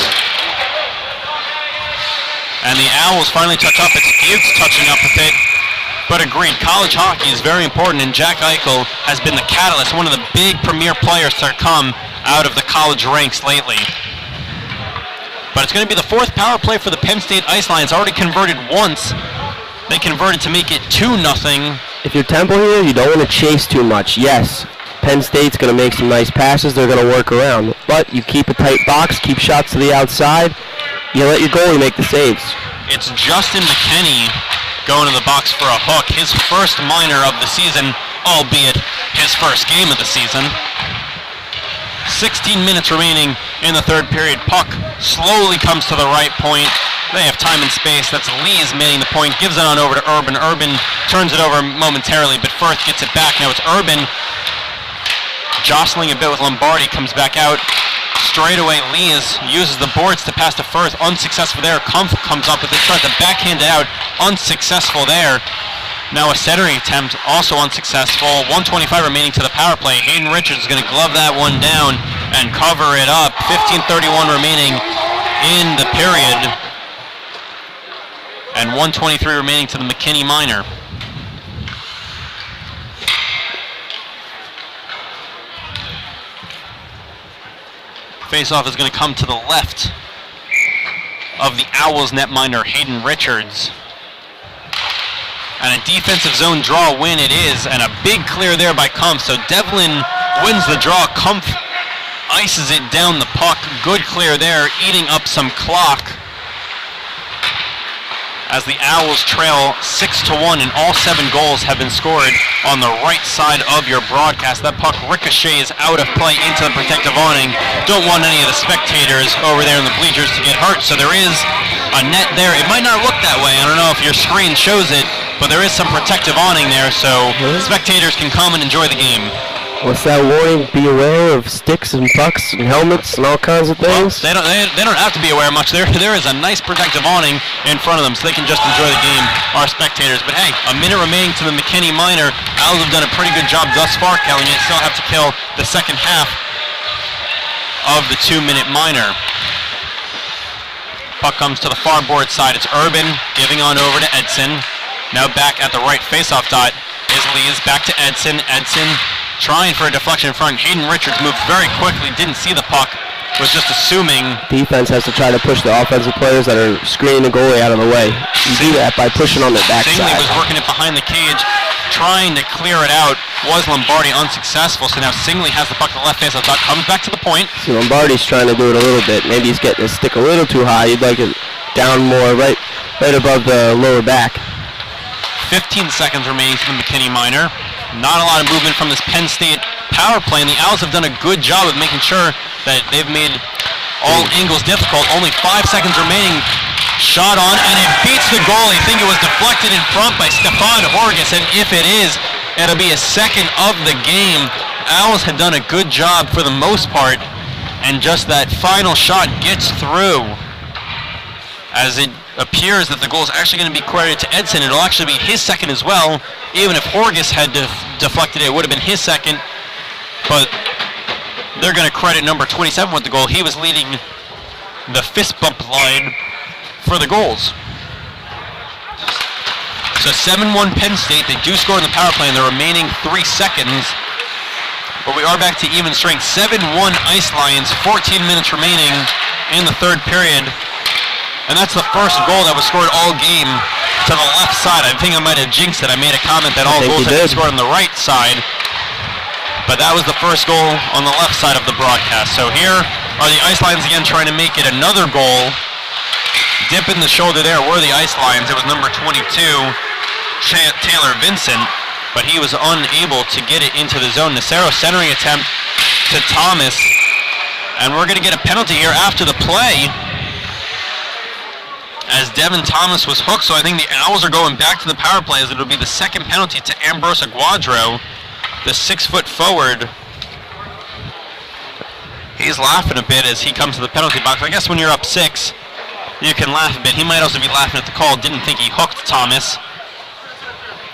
And the Owls finally touch up. It's Fuchs touching up with it. But agreed, college hockey is very important, and Jack Eichel has been the catalyst, one of the big premier players to come out of the college ranks lately. But it's going to be the 4th power play for the Penn State Ice Lions. Already converted once. They converted to make it 2-0. If you're Temple here, you don't want to chase too much. Yes, Penn State's going to make some nice passes. They're going to work around. But you keep a tight box, keep shots to the outside. You let your goalie make the saves. It's Justin McKinney going to the box for a hook. His first minor of the season, albeit his first game of the season. 16 minutes remaining in the third period. Puck slowly comes to the right point. They have time and space. That's Lee's manning the point. Gives it on over to Urban. Urban turns it over momentarily, but Firth gets it back. Now it's Urban jostling a bit with Lombardi. Comes back out. Straight away, Lees uses the boards to pass to Firth. Unsuccessful there. Kumpf comes up with it. Tries to backhand it out. Unsuccessful there. Now a centering attempt. Also unsuccessful. 1:25 remaining to the power play. Hayden Richards is going to glove that one down and cover it up. 15:31 remaining in the period. And 1:23 remaining to the McKinney minor. Face-off is going to come to the left of the Owls netminder, Hayden Richards. And a defensive zone draw win it is, and a big clear there by Kumpf. So Devlin wins the draw. Kumpf ices it down the puck. Good clear there, eating up some clock. As the Owls trail 6-1, and all 7 goals have been scored on the right side of your broadcast. That puck ricochets out of play into the protective awning. Don't want any of the spectators over there in the bleachers to get hurt, so there is a net there. It might not look that way. I don't know if your screen shows it, but there is some protective awning there, so spectators can come and enjoy the game. What's that warning? Be aware of sticks and pucks and helmets and all kinds of things? Well, they don't have to be aware much. There is a nice protective awning in front of them, so they can just enjoy the game, our spectators. But hey, a minute remaining to the McKinney minor. Owls have done a pretty good job thus far, Kelly, and still have to kill the second half of the 2-minute minor. Puck comes to the far board side. It's Urban giving on over to Edson. Now back at the right faceoff dot is Lees. Back to Edson. Edson trying for a deflection in front. Hayden Richards moved very quickly, didn't see the puck, was just assuming. Defense has to try to push the offensive players that are screening the goalie out of the way. You do that by pushing on their backside. Singley was working it behind the cage, trying to clear it out. Was Lombardi unsuccessful, so now Singley has the puck to the left face. I thought comes back to the point. See, Lombardi's trying to do it a little bit. Maybe he's getting his stick a little too high. You'd like it down more, right above the lower back. 15 seconds remaining for the McKinney minor. Not a lot of movement from this Penn State power play, and the Owls have done a good job of making sure that they've made all angles difficult. Only 5 seconds remaining. Shot on, and it beats the goalie. I think it was deflected in front by Stefan Horgus, and if it is, it'll be a second of the game. Owls have done a good job for the most part, and just that final shot gets through. As it appears that the goal is actually going to be credited to Edson. It'll actually be his second as well. Even if Horgus had deflected it, it would have been his second. But they're going to credit number 27 with the goal. He was leading the fist bump line for the goals. So 7-1 Penn State. They do score in the power play in the remaining 3 seconds. But we are back to even strength. 7-1 Ice Lions. 14 minutes remaining in the third period. And that's the first goal that was scored all game to the left side. I think I might have jinxed it. I made a comment that all goals had been scored on the right side. But that was the first goal on the left side of the broadcast. So here are the Ice Lions again trying to make it another goal. Dip in the shoulder there were the Ice Lions. It was number 22, Taylor Vincent. But he was unable to get it into the zone. Nacero centering attempt to Thomas. And we're going to get a penalty here after the play, as Devin Thomas was hooked. So I think the Owls are going back to the power play, as it'll be the second penalty to Ambrose Aguadro, the 6-foot forward. He's laughing a bit as he comes to the penalty box. I guess when you're up 6, you can laugh a bit. He might also be laughing at the call. Didn't think he hooked Thomas.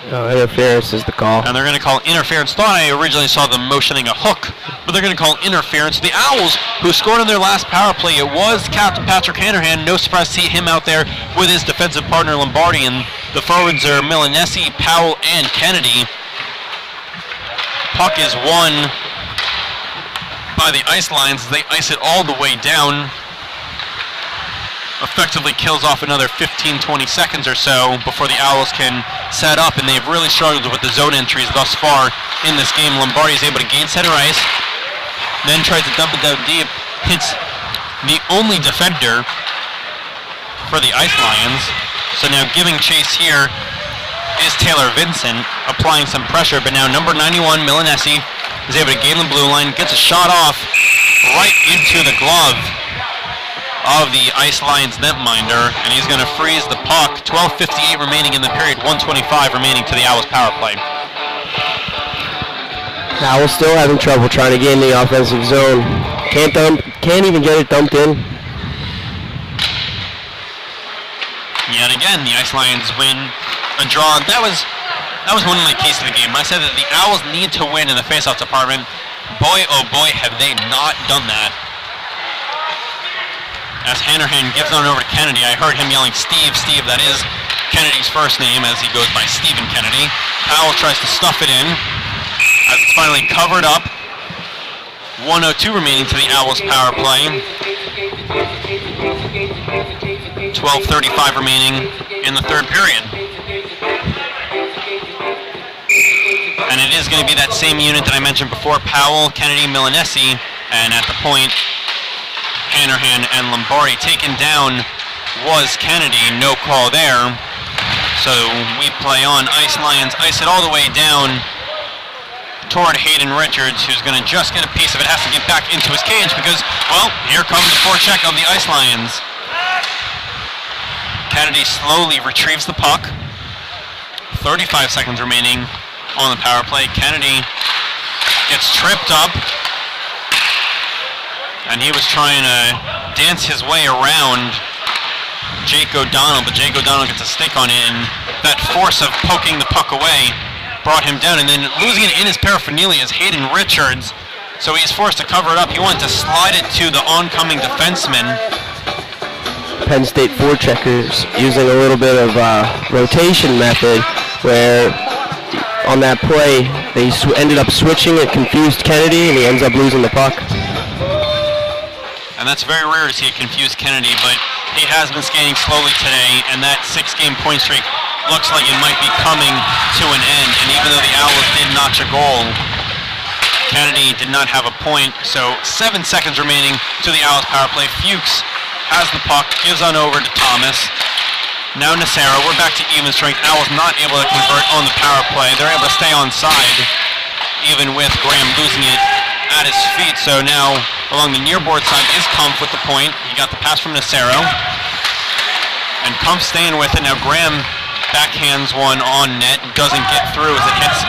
No, interference is the call. And they're going to call interference. Thought I originally saw them motioning a hook, but they're going to call interference. The Owls, who scored in their last power play, it was Captain Patrick Hanrahan. No surprise to see him out there with his defensive partner Lombardi, and the forwards are Milanesi, Powell, and Kennedy. Puck is won by the Ice Lions. They ice it all the way down. Effectively kills off another 15-20 seconds or so before the Owls can set up, and they've really struggled with the zone entries thus far in this game. Lombardi is able to gain center ice, then tries to dump it down deep, hits the only defender for the Ice Lions. So now giving chase here is Taylor Vincent, applying some pressure, but now number 91, Milanesi, is able to gain the blue line, gets a shot off right into the glove of the Ice Lions netminder, and he's going to freeze the puck. 12:58 remaining in the period, 1:25 remaining to the Owls power play. Owls still having trouble trying to gain the offensive zone. Can't even get it dumped in. Yet again, the Ice Lions win a draw. That was one of my keys to the game. I said that the Owls need to win in the faceoff department. Boy, oh boy, have they not done that. As Hanrahan gives on over to Kennedy, I heard him yelling, Steve, Steve. That is Kennedy's first name, as he goes by Stephen Kennedy. Powell tries to stuff it in, as it's finally covered up. 1:02 remaining to the Owls power play. 12:35 remaining in the third period. And it is going to be that same unit that I mentioned before, Powell, Kennedy, Milanesi, and at the point, Hanrahan and Lombardi. Taken down was Kennedy, no call there. So we play on. Ice Lions ice it all the way down toward Hayden Richards, who's going to just get a piece of it. Has to get back into his cage because, well, here comes the forecheck of the Ice Lions. Kennedy slowly retrieves the puck. 35 seconds remaining on the power play. Kennedy gets tripped up, and he was trying to dance his way around Jake O'Donnell, but Jake O'Donnell gets a stick on it, and that force of poking the puck away brought him down, and then losing it in his paraphernalia is Hayden Richards, so he's forced to cover it up. He wanted to slide it to the oncoming defenseman. Penn State forecheckers using a little bit of rotation method, where on that play. They ended up switching. It confused Kennedy, and he ends up losing the puck. And that's very rare to see a confused Kennedy, but he has been skating slowly today, and that 6-game point streak looks like it might be coming to an end. And even though the Owls did notch a goal, Kennedy did not have a point, so 7 seconds remaining to the Owls power play. Fuchs has the puck, gives on over to Thomas. Now Nacero, we're back to even strength. Owls not able to convert on the power play. They're able to stay on side, even with Graham losing it at his feet. So now along the near board side is Kumpf with the point. He got the pass from Nacero. And Kumpf staying with it. Now Graham backhands one on net. Doesn't get through as it hits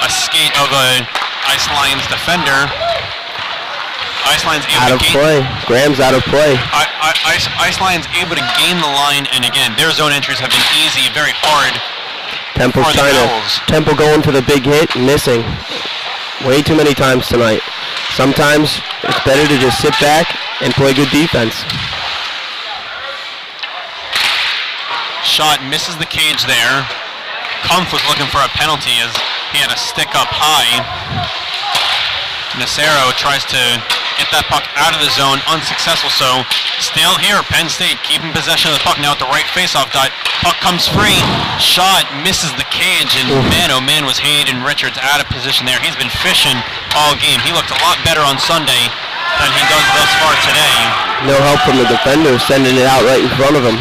a skate of a Ice Lions defender. Ice Lions able out of play. Graham's out of play. Ice Lions able to gain the line, and again, their zone entries have been easy, very hard. Temple's trying to. Temple going for the big hit, missing. Way too many times tonight. Sometimes it's better to just sit back and play good defense. Shot misses the cage there. Kumpf was looking for a penalty as he had a stick up high. Nacero tries to get that puck out of the zone, unsuccessful, so still here, Penn State keeping possession of the puck now at the right faceoff dot. Puck comes free, shot misses the cage, and man oh man was Hayden Richards out of position there. He's been fishing all game. He looked a lot better on Sunday than he does thus far today. No help from the defender, sending it out right in front of him.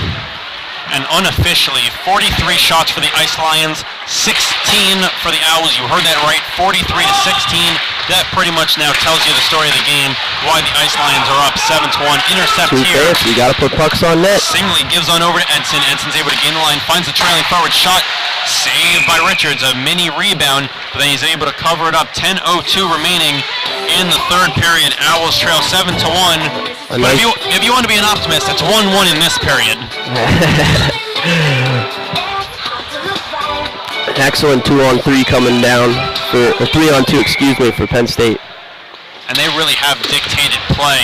And unofficially, 43 shots for the Ice Lions, 16 for the Owls. You heard that right, 43 to 16. That pretty much now tells you the story of the game, why the Ice Lions are up 7-1. Intercept here. You got to put pucks on net. Singley gives on over to Edson. Edson's able to gain the line, finds the trailing forward shot. Saved by Richards, a mini rebound, but then he's able to cover it up. 10:02 remaining in the third period. Owls trail 7-1. But if you want to be an optimist, it's 1-1 in this period. An excellent 2-on-3 coming down for 3-on-2, for Penn State. And they really have dictated play.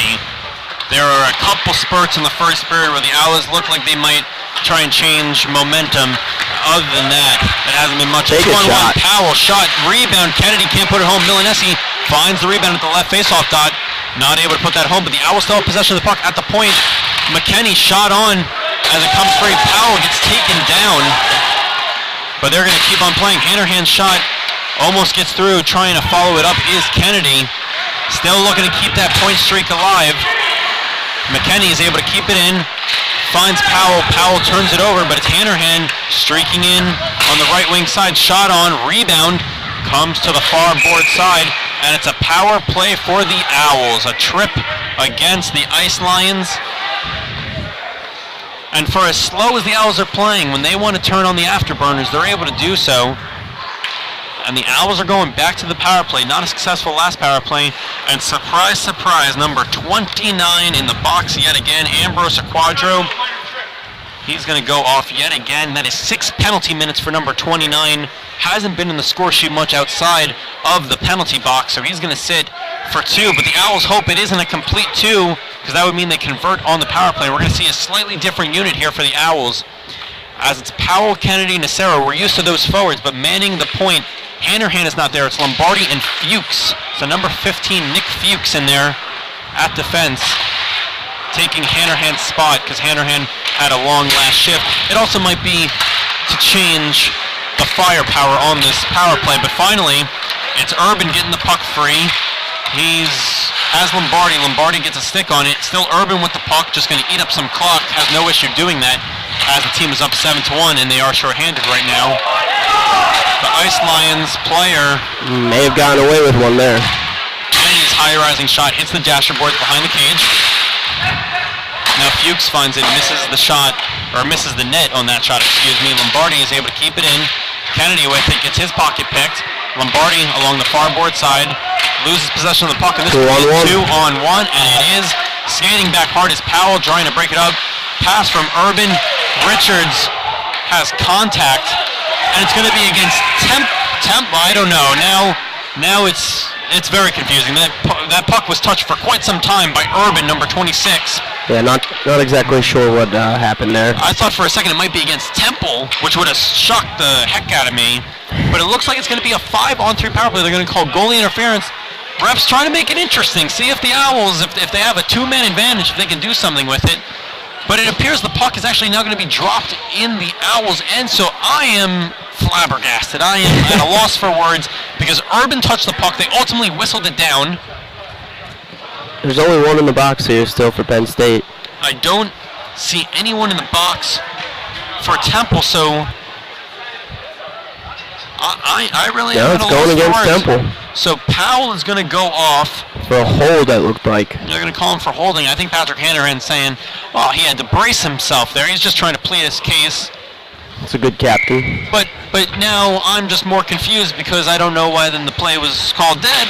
There are a couple spurts in the first period where the Owls look like they might try and change momentum. Other than that, it hasn't been much. Take a shot. Powell shot, rebound. Kennedy can't put it home. Milanesi finds the rebound at the left faceoff dot. Not able to put that home, but the Owls still have possession of the puck at the point. McKenney shot on as it comes free. Powell gets taken down, but they're going to keep on playing. Hanrahan's shot almost gets through. Trying to follow it up is Kennedy. Still looking to keep that point streak alive. McKenney is able to keep it in. Finds Powell. Powell turns it over, but it's Hanrahan streaking in on the right wing side. Shot on, rebound, comes to the far board side, and it's a power play for the Owls. A trip against the Ice Lions. And for as slow as the Owls are playing, when they want to turn on the afterburners, they're able to do so. And the Owls are going back to the power play. Not a successful last power play. And surprise, surprise, number 29 in the box yet again, Ambrose Quadro. He's going to go off yet again. That is 6 penalty minutes for number 29. Hasn't been in the score sheet much outside of the penalty box, so he's going to sit for 2. But the Owls hope it isn't a complete 2, because that would mean they convert on the power play. We're going to see a slightly different unit here for the Owls, as it's Powell, Kennedy, Nacero. We're used to those forwards, but manning the point, Hanrahan is not there. It's Lombardi and Fuchs. So number 15, Nick Fuchs, in there at defense, taking Hanrahan's spot because Hanrahan had a long last shift. It also might be to change the firepower on this power play, but finally, it's Urban getting the puck free. Has Lombardi. Lombardi gets a stick on it. Still Urban with the puck, just going to eat up some clock. Has no issue doing that as the team is up 7-1, and they are shorthanded right now. The Ice Lions player may have gotten away with one there. Kennedy's high rising shot hits the dasher board behind the cage. Now Fuchs finds it, misses the net on that shot, Lombardi is able to keep it in. Kennedy with it, gets his pocket picked. Lombardi along the far board side, loses possession of the puck, and this is 2-on-1, and it is. Skating back hard is Powell, trying to break it up. Pass from Urban. Richards has contact, and it's going to be against Temp. I don't know. Now it's very confusing. That puck was touched for quite some time by Urban, number 26. Yeah, not exactly sure what happened there. I thought for a second it might be against Temple, which would have shocked the heck out of me. But it looks like it's going to be a 5-on-3 power play. They're going to call goalie interference. Refs trying to make it interesting. See if the Owls, if they have a 2-man advantage, if they can do something with it. But it appears the puck is actually now going to be dropped in the Owls' end, so I am flabbergasted. I am at a loss for words because Urban touched the puck. They ultimately whistled it down. There's only one in the box here still for Penn State. I don't see anyone in the box for Temple, so I really am at a it's loss going for against words. Temple. So Powell is going to go off. For a hold, that looked like. They're going to call him for holding. I think Patrick Hanrahan's saying, well, he had to brace himself there. He's just trying to plead his case. It's a good captain. But now I'm just more confused because I don't know why then the play was called dead.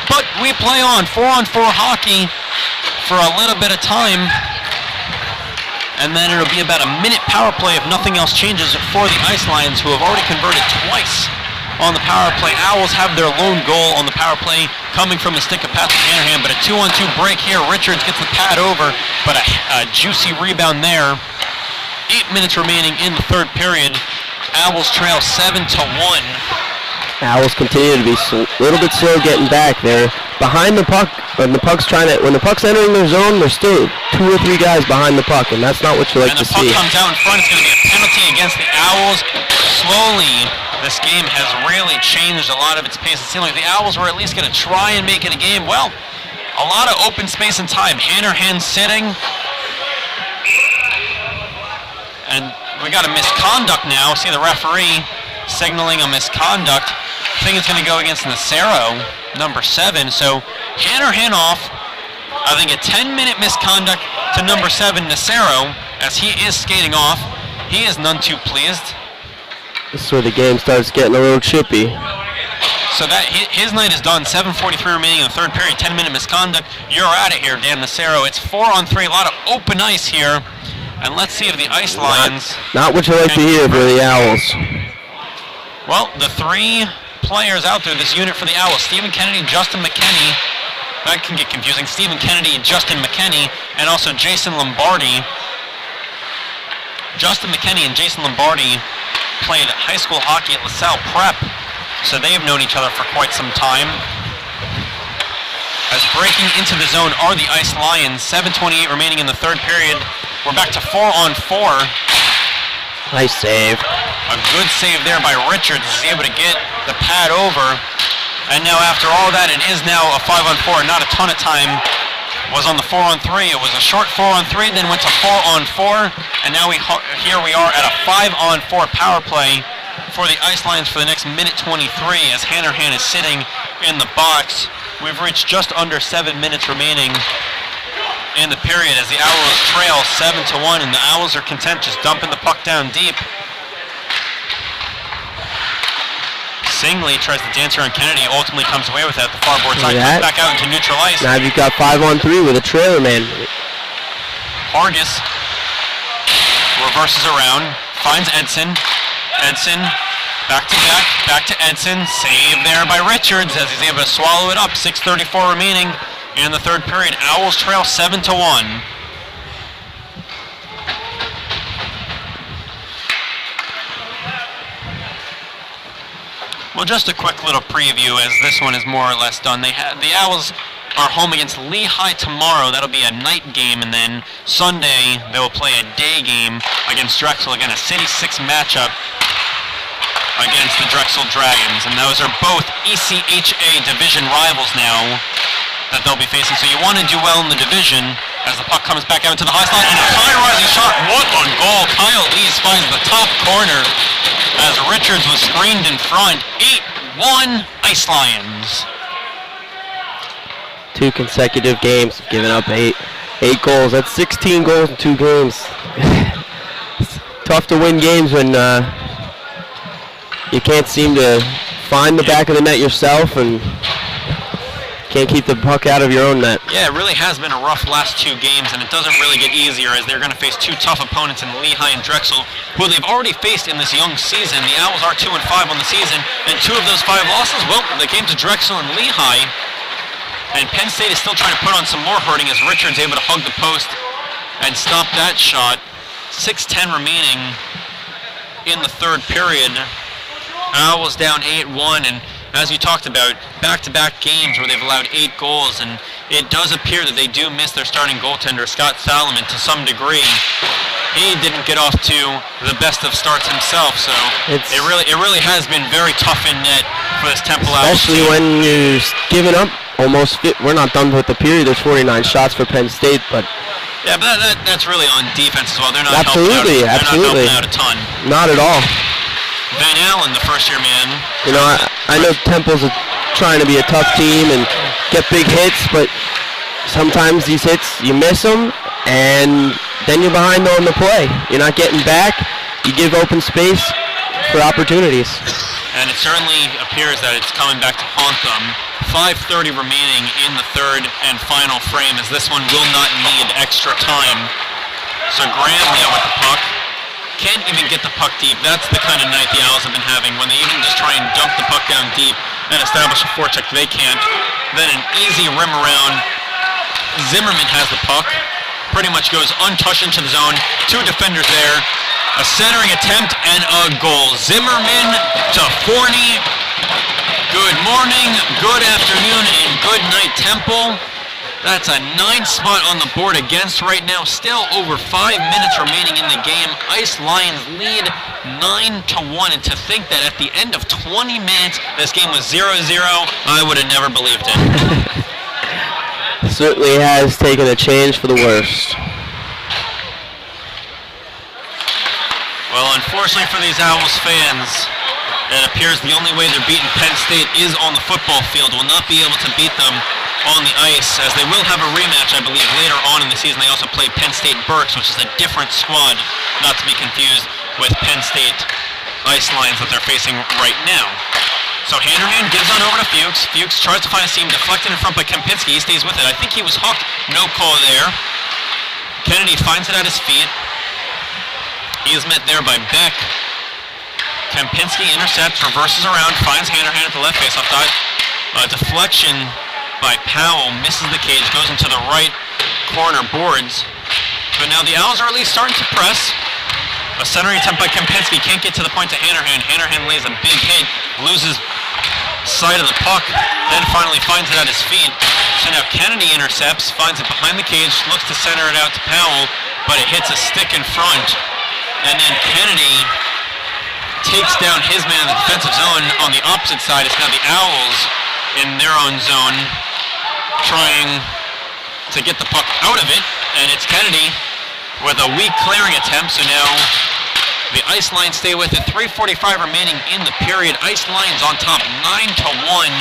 But we play on 4-on-4 hockey for a little bit of time. And then it'll be about a minute power play if nothing else changes for the Ice Lions, who have already converted twice on the power play. Owls have their lone goal on the power play coming from the stick of Patrick Hanrahan, but a 2-on-2 break here. Richards gets the pad over, but a juicy rebound there. 8 minutes remaining in the third period. Owls trail 7-1. Owls continue to be a little bit slow getting back. They're behind the puck. When the puck's entering their zone, there's still 2 or 3 guys behind the puck, and that's not what you like to see. And the puck comes out in front. It's going to be a penalty against the Owls. Slowly, this game has really changed a lot of its pace. It seemed like the Owls were at least going to try and make it a game. Well, a lot of open space and time. Hanrahan sitting. And we got a misconduct now. See the referee signaling a misconduct. I think it's going to go against Nacero, number 7. So Hanrahan off. I think a 10-minute misconduct to number 7, Nacero, as he is skating off. He is none too pleased. This is where the game starts getting a little chippy. So that his night is done. 7:43 remaining in the third period. 10-minute misconduct. You're out of here, Dan Nacero. It's 4-on-3. A lot of open ice here. And let's see if the Ice Lions... Not what you like to hear for the Owls. Well, the 3 players out there, this unit for the Owls, Stephen Kennedy, Justin McKenney. That can get confusing. Stephen Kennedy, Justin McKenney, and also Jason Lombardi. Justin McKenney and Jason Lombardi played high school hockey at LaSalle Prep, so they've known each other for quite some time. As breaking into the zone are the Ice Lions. 7:28 remaining in the third period. We're back to 4-on-4. Nice save. A good save there by Richards. He's able to get the pad over. And now after all that, it is now a 5-on-4. Not a ton of time was on the 4-on-3. It was a short 4-on-3, then went to 4-on-4. And now here we are at a 5-on-4 power play for the Ice Lions for the next minute 23 as Hanrahan is sitting in the box. We've reached just under 7 minutes remaining in the period as the Owls trail 7-1, and the Owls are content just dumping the puck down deep. Singley tries to dance around Kennedy, ultimately comes away with that. The far board side comes back out into neutral ice. Now you've got 5-on-3 with a trailer man. Hargis reverses around, finds Edson. Edson back to Edson. Save there by Richards as he's able to swallow it up. 6:34 remaining in the third period. Owls trail 7-1. Well, just a quick little preview as this one is more or less done. The Owls are home against Lehigh tomorrow. That'll be a night game, and then Sunday they will play a day game against Drexel. Again, a City 6 matchup against the Drexel Dragons, and those are both ECHA division rivals now that they'll be facing. So you want to do well in the division as the puck comes back out into the high slot, and a high rising shot. What on goal? Kyle Lees finds the top corner as Richards was screened in front. 8-1 Ice Lions. 2 consecutive games, giving up 8 goals. That's 16 goals in 2 games. It's tough to win games when you can't seem to find the back of the net yourself and can't keep the puck out of your own net. Yeah, it really has been a rough last 2 games, and it doesn't really get easier as they're going to face 2 tough opponents in Lehigh and Drexel, who they've already faced in this young season. The Owls are 2-5 on the season, and 2 of those 5 losses, well, they came to Drexel and Lehigh. And Penn State is still trying to put on some more hurting as Richards able to hug the post and stop that shot. 6:10 remaining in the third period. Owls down 8-1, and as you talked about, back-to-back games where they've allowed 8 goals, and it does appear that they do miss their starting goaltender, Scott Salomon, to some degree. He didn't get off to the best of starts himself, so it really has been very tough in net for this Temple Owls. Especially when you're giving up almost. We're not done with the period. There's 49 shots for Penn State, but yeah, but that's really on defense as well. They're not absolutely. They're not helping out a ton. Not at all. Van Allen, the first-year man. You know, I know Temple's trying to be a tough team and get big hits, but sometimes these hits, you miss them, and then you're behind on the play. You're not getting back. You give open space for opportunities. And it certainly appears that it's coming back to haunt them. 5:30 remaining in the third and final frame, as this one will not need extra time. So Graham now with the puck. Can't even get the puck deep. That's the kind of night the Owls have been having. When they even just try and dump the puck down deep and establish a forecheck, they can't. Then an easy rim around. Zimmerman has the puck. Pretty much goes untouched into the zone. 2 defenders there. A centering attempt and a goal. Zimmerman to Forney. Good morning, good afternoon, and good night, Temple. That's a 9 spot on the board against right now. Still over 5 minutes remaining in the game. Ice Lions lead 9-1. And to think that at the end of 20 minutes, this game was 0-0, I would have never believed it. Certainly has taken a change for the worst. Well, unfortunately for these Owls fans, it appears the only way they're beating Penn State is on the football field. Will not be able to beat them on the ice, as they will have a rematch, I believe, later on in the season. They also play Penn State Berks, which is a different squad, not to be confused with Penn State Ice Lions that they're facing right now. So Hanrahan gives on over to Fuchs. Fuchs tries to find a seam, deflected in front by Kempinski. He stays with it. I think he was hooked. No call there. Kennedy finds it at his feet. He is met there by Beck. Kempinski intercepts, reverses around, finds Hanrahan at the left faceoff dot. A deflection by Powell, misses the cage, goes into the right corner boards. But now the Owls are at least starting to press. A centering attempt by Kempinski, can't get to the point to Hanrahan. Hanrahan lays a big hit, loses sight of the puck, then finally finds it at his feet. So now Kennedy intercepts, finds it behind the cage, looks to center it out to Powell, but it hits a stick in front. And then Kennedy takes down his man in the defensive zone. On the opposite side, it's now the Owls in their own zone, trying to get the puck out of it, and it's Kennedy with a weak clearing attempt. So now the Ice Lions stay with it. 3:45 remaining in the period. Ice Lions on top, 9-1.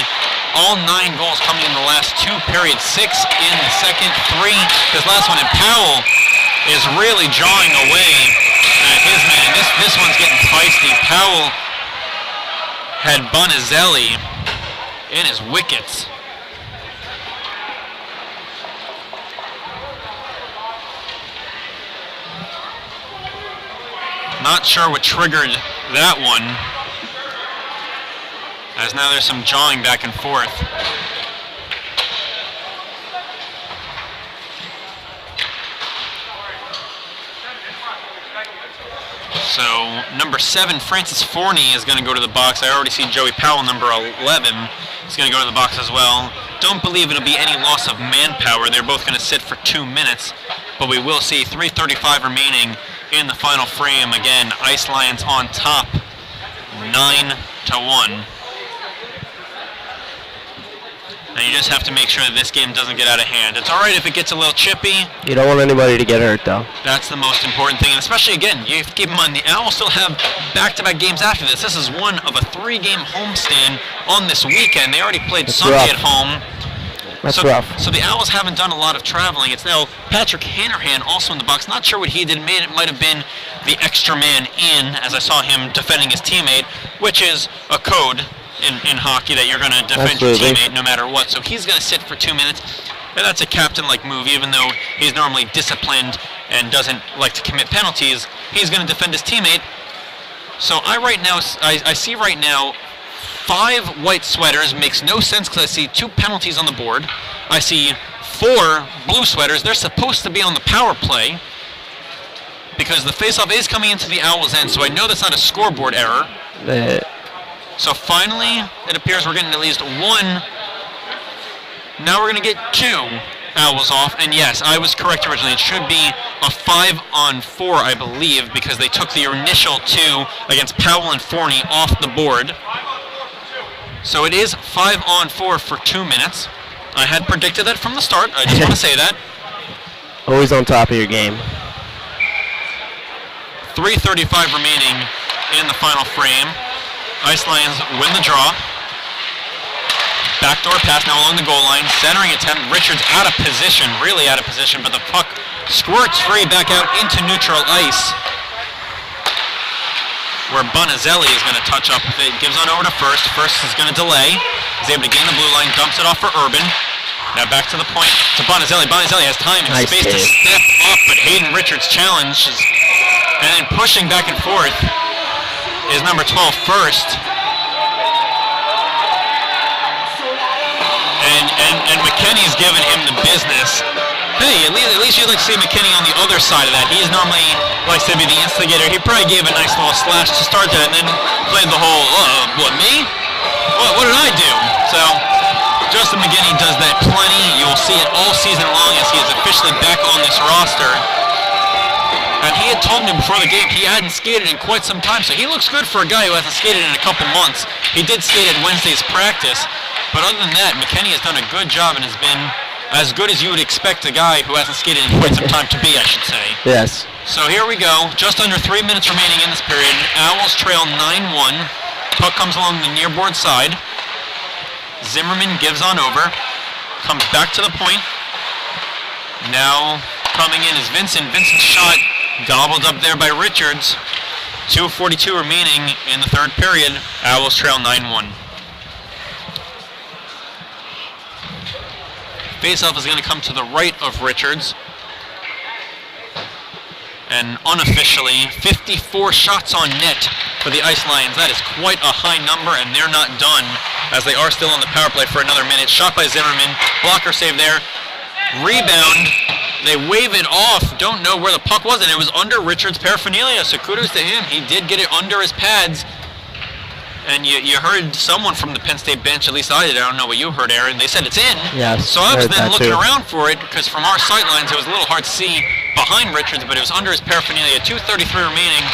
All 9 goals coming in the last 2 periods. 6 in the second, 3 this last one. And Powell is really jawing away at his man. This one's getting feisty. Powell had Bonazelli in his wickets. Not sure what triggered that one, as now there's some jawing back and forth. So number 7, Francis Forney, is going to go to the box. I already see Joey Powell, number 11, is going to go to the box as well. Don't believe it'll be any loss of manpower. They're both going to sit for 2 minutes, but we will see. 3:35 remaining in the final frame. Again, Ice Lions on top, 9-1. And you just have to make sure that this game doesn't get out of hand. It's all right if it gets a little chippy. You don't want anybody to get hurt, though. That's the most important thing. And especially, again, you have to keep in mind, the Owls still have back-to-back games after this. This is one of a 3-game homestand on this weekend. They already played Sunday at home. That's rough. So the Owls haven't done a lot of traveling. It's now Patrick Hanrahan also in the box. Not sure what he did. It might have been the extra man in, as I saw him defending his teammate, which is a code in hockey that you're going to defend your teammate no matter what. So he's going to sit for 2 minutes. And that's a captain-like move, even though he's normally disciplined and doesn't like to commit penalties. He's going to defend his teammate. So I see right now 5 white sweaters. Makes no sense because I see 2 penalties on the board. I see 4 blue sweaters. They're supposed to be on the power play because the faceoff is coming into the Owls' end, so I know that's not a scoreboard error. So finally, it appears we're getting at least 1. Now we're going to get 2 Owls off, and yes, I was correct originally. It should be a 5-on-4, I believe, because they took the initial 2 against Powell and Forney off the board. So it is 5-on-4 for 2 minutes. I had predicted that from the start. I just want to say that. Always on top of your game. 3:35 remaining in the final frame. Ice Lions win the draw. Backdoor pass now along the goal line. Centering attempt. Richards out of position, really out of position, but the puck squirts free back out into neutral ice, where Bonazelli is going to touch up with it. Gives on over to First. First is going to delay. He's able to gain the blue line. Dumps it off for Urban. Now back to the point to Bonazelli. Bonazelli has time and space to step up, but Hayden Richards challenges. And then pushing back and forth is number 12, First. And McKinney's giving him the business. Hey, at least you'd like to see McKinney on the other side of that. He's normally likes to be the instigator. He probably gave a nice little slash to start that and then played the whole, what, me? What did I do? So, Justin McKinney does that plenty. You'll see it all season long as he is officially back on this roster. And he had told me before the game he hadn't skated in quite some time, so he looks good for a guy who hasn't skated in a couple months. He did skate at Wednesday's practice, but other than that, McKinney has done a good job and has been as good as you would expect a guy who hasn't skated in quite some time to be, I should say. Yes. So here we go, just under 3 minutes remaining in this period. Owls trail 9-1. Puck comes along the near board side. Zimmerman gives on over, comes back to the point. Now coming in is Vincent. Vincent's shot gobbled up there by Richards. 2:42 remaining in the third period. Owls trail 9-1. Faceoff is going to come to the right of Richards. And unofficially, 54 shots on net for the Ice Lions. That is quite a high number, and they're not done, as they are still on the power play for another minute. Shot by Zimmerman. Blocker save there. Rebound. They wave it off. Don't know where the puck was, and it was under Richards' paraphernalia, so kudos to him. He did get it under his pads. And you heard someone from the Penn State bench, at least I did. I don't know what you heard, Aaron. They said it's in. Yes. So I was then looking around for it, because from our sight lines, it was a little hard to see behind Richards, but it was under his paraphernalia. 2:33 remaining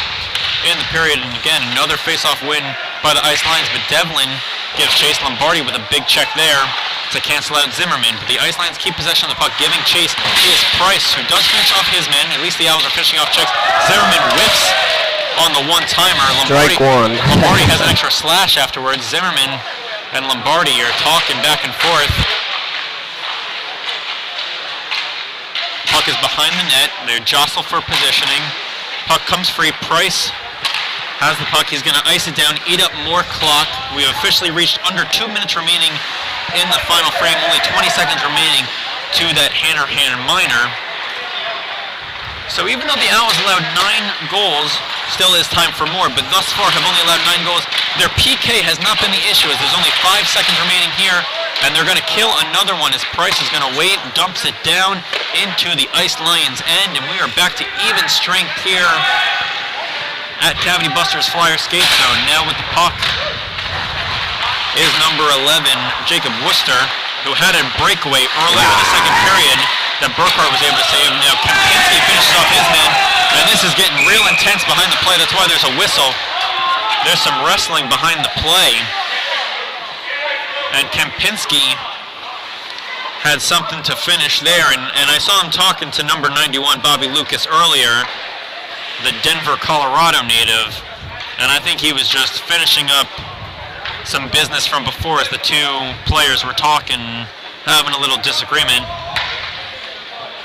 in the period. And again, another face-off win by the Ice Lions, but Devlin gives Chase Lombardi with a big check there to cancel out Zimmerman. But the Ice Lions keep possession of the puck, giving chase is Price, who does finish off his men. At least the Owls are finishing off checks. Zimmerman whiffs on the one-timer. Strike one. Lombardi has an extra slash afterwards. Zimmerman and Lombardi are talking back and forth. Puck is behind the net. They jostle for positioning. Puck comes free. Price has the puck. He's going to ice it down, eat up more clock. We have officially reached under 2 minutes remaining in the final frame. Only 20 seconds remaining to that Hanner minor. So even though the Owls allowed 9 goals, still is time for more, but thus far have only allowed 9 goals. Their PK has not been the issue, as there's only 5 seconds remaining here, and they're going to kill another one as Price is going to wait, dumps it down into the Ice Lions' end, and we are back to even strength here at Cavity Busters Flyer Skate Zone. Now with the puck is number 11, Jacob Worcester, who had a breakaway earlier in the second period that Burkhart was able to save. Now Kempinski finishes off his man, and this is getting real intense behind the play. That's why there's a whistle. There's some wrestling behind the play. And Kempinski had something to finish there, and I saw him talking to number 91, Bobby Lucas, earlier, the Denver, Colorado native, and I think he was just finishing up some business from before as the two players were talking, having a little disagreement.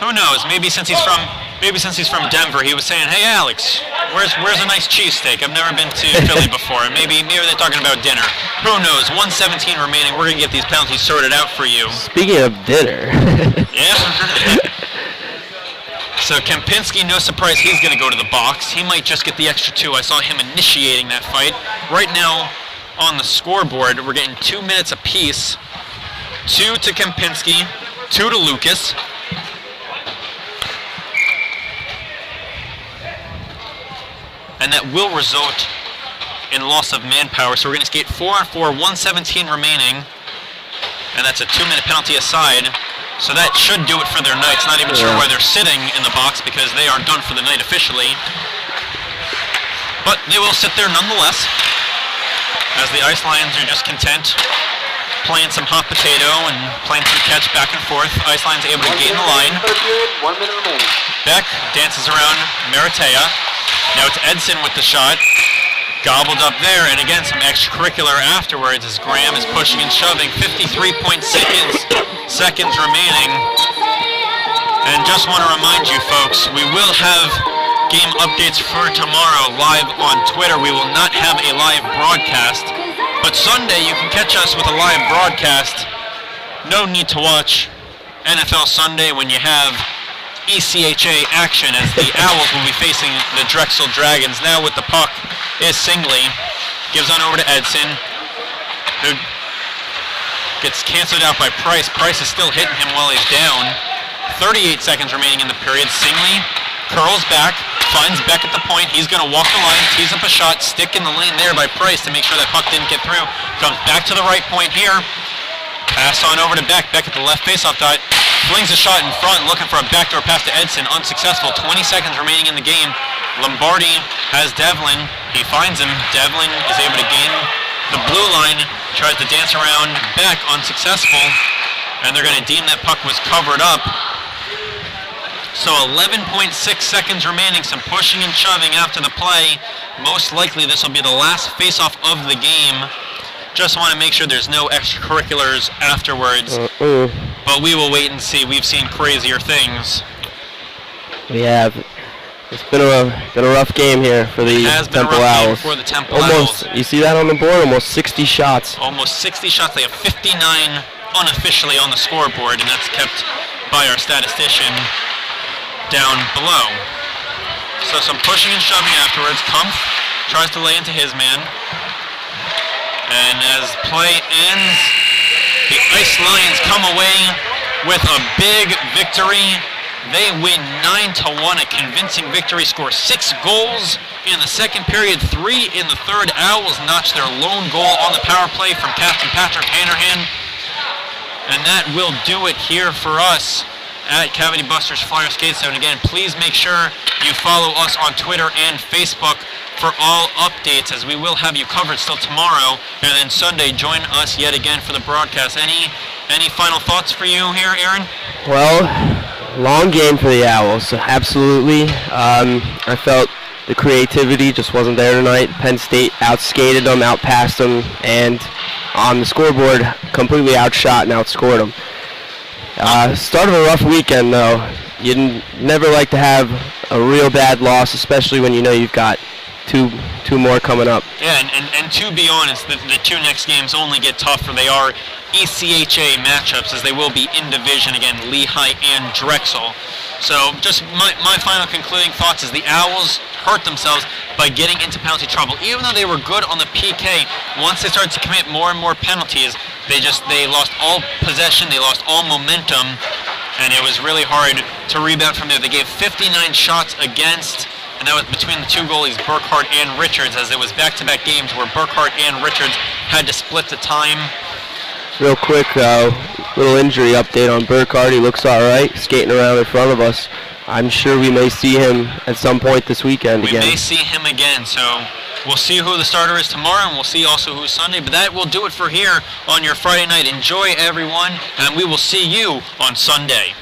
Who knows? Maybe since he's from Denver, he was saying, "Hey Alex, where's a nice cheesesteak? I've never been to Philly before." And maybe they're talking about dinner. Who knows? 1:17 remaining. We're gonna get these penalties sorted out for you. Speaking of dinner. Yeah. So Kempinski, no surprise, he's gonna go to the box. He might just get the extra 2. I saw him initiating that fight. Right now, on the scoreboard, we're getting 2 minutes apiece. 2 to Kempinski, 2 to Lucas. And that will result in loss of manpower. So we're going to skate 4-on-4, 1:17 remaining. And that's a 2-minute penalty aside. So that should do it for their night. Not even sure why they're sitting in the box because they are done for the night officially. But they will sit there nonetheless, as the Ice Lions are just content playing some hot potato and playing some catch back and forth. Ice Lions able to gain the line. 1 minute remaining. Beck dances around Maratea. Now it's Edson with the shot. Gobbled up there, and again some extracurricular afterwards as Graham is pushing and shoving. 53.6 seconds remaining. And just want to remind you folks, we will have game updates for tomorrow live on Twitter. We will not have a live broadcast, but Sunday you can catch us with a live broadcast. No need to watch NFL Sunday when you have ECHA action, as the Owls will be facing the Drexel Dragons. Now with the puck is Singley. Gives on over to Edson, who gets canceled out by Price. Price is still hitting him while he's down. 38 seconds remaining in the period. Singley curls back, finds Beck at the point. He's going to walk the line, tees up a shot, stick in the lane there by Price to make sure that puck didn't get through. Comes back to the right point here. Pass on over to Beck. Beck at the left faceoff dot. Flings a shot in front, looking for a backdoor pass to Edson. Unsuccessful. 20 seconds remaining in the game. Lombardi has Devlin. He finds him. Devlin is able to gain the blue line. Tries to dance around Beck. Unsuccessful. And they're going to deem that puck was covered up. So 11.6 seconds remaining. Some pushing and shoving after the play. Most likely this will be the last face-off of the game. Just want to make sure there's no extracurriculars afterwards. But we will wait and see. We've seen crazier things. We have. It's been a rough game here for the Temple Owls. For the Temple Owls. You see that on the board? Almost 60 shots. Almost 60 shots. They have 59 unofficially on the scoreboard, and that's kept by our statistician down below. So some pushing and shoving afterwards. Kumpf tries to lay into his man. And as play ends, the Ice Lions come away with a big victory. They win 9-1, a convincing victory. Score 6 goals in the second period, 3 in the third. Owls notch their lone goal on the power play from Captain Patrick Hanrahan. And that will do it here for us at Cavity Busters Flyer Skate Zone. Again, please make sure you follow us on Twitter and Facebook for all updates, as we will have you covered still tomorrow, and then Sunday join us yet again for the broadcast. Any final thoughts for you here, Aaron? Well, long game for the Owls, absolutely. I felt the creativity just wasn't there tonight. Penn State outskated them, outpassed them, and on the scoreboard completely outshot and outscored them. Start of a rough weekend though. You'd never like to have a real bad loss, especially when you know you've got two more coming up. Yeah, and to be honest, the 2 next games only get tougher. They are ECHA matchups, as they will be in division again, Lehigh and Drexel. So just my final concluding thoughts is the Owls hurt themselves by getting into penalty trouble. Even though they were good on the PK, once they started to commit more and more penalties, they lost all possession, they lost all momentum, and it was really hard to rebound from there. They gave 59 shots against, and that was between the 2 goalies, Burkhart and Richards, as it was back-to-back games where Burkhart and Richards had to split the time. Real quick, little injury update on Burkhart. He looks all right, skating around in front of us. I'm sure we may see him at some point this weekend again. We may see him again, so we'll see who the starter is tomorrow, and we'll see also who's Sunday. But that will do it for here on your Friday night. Enjoy, everyone, and we will see you on Sunday.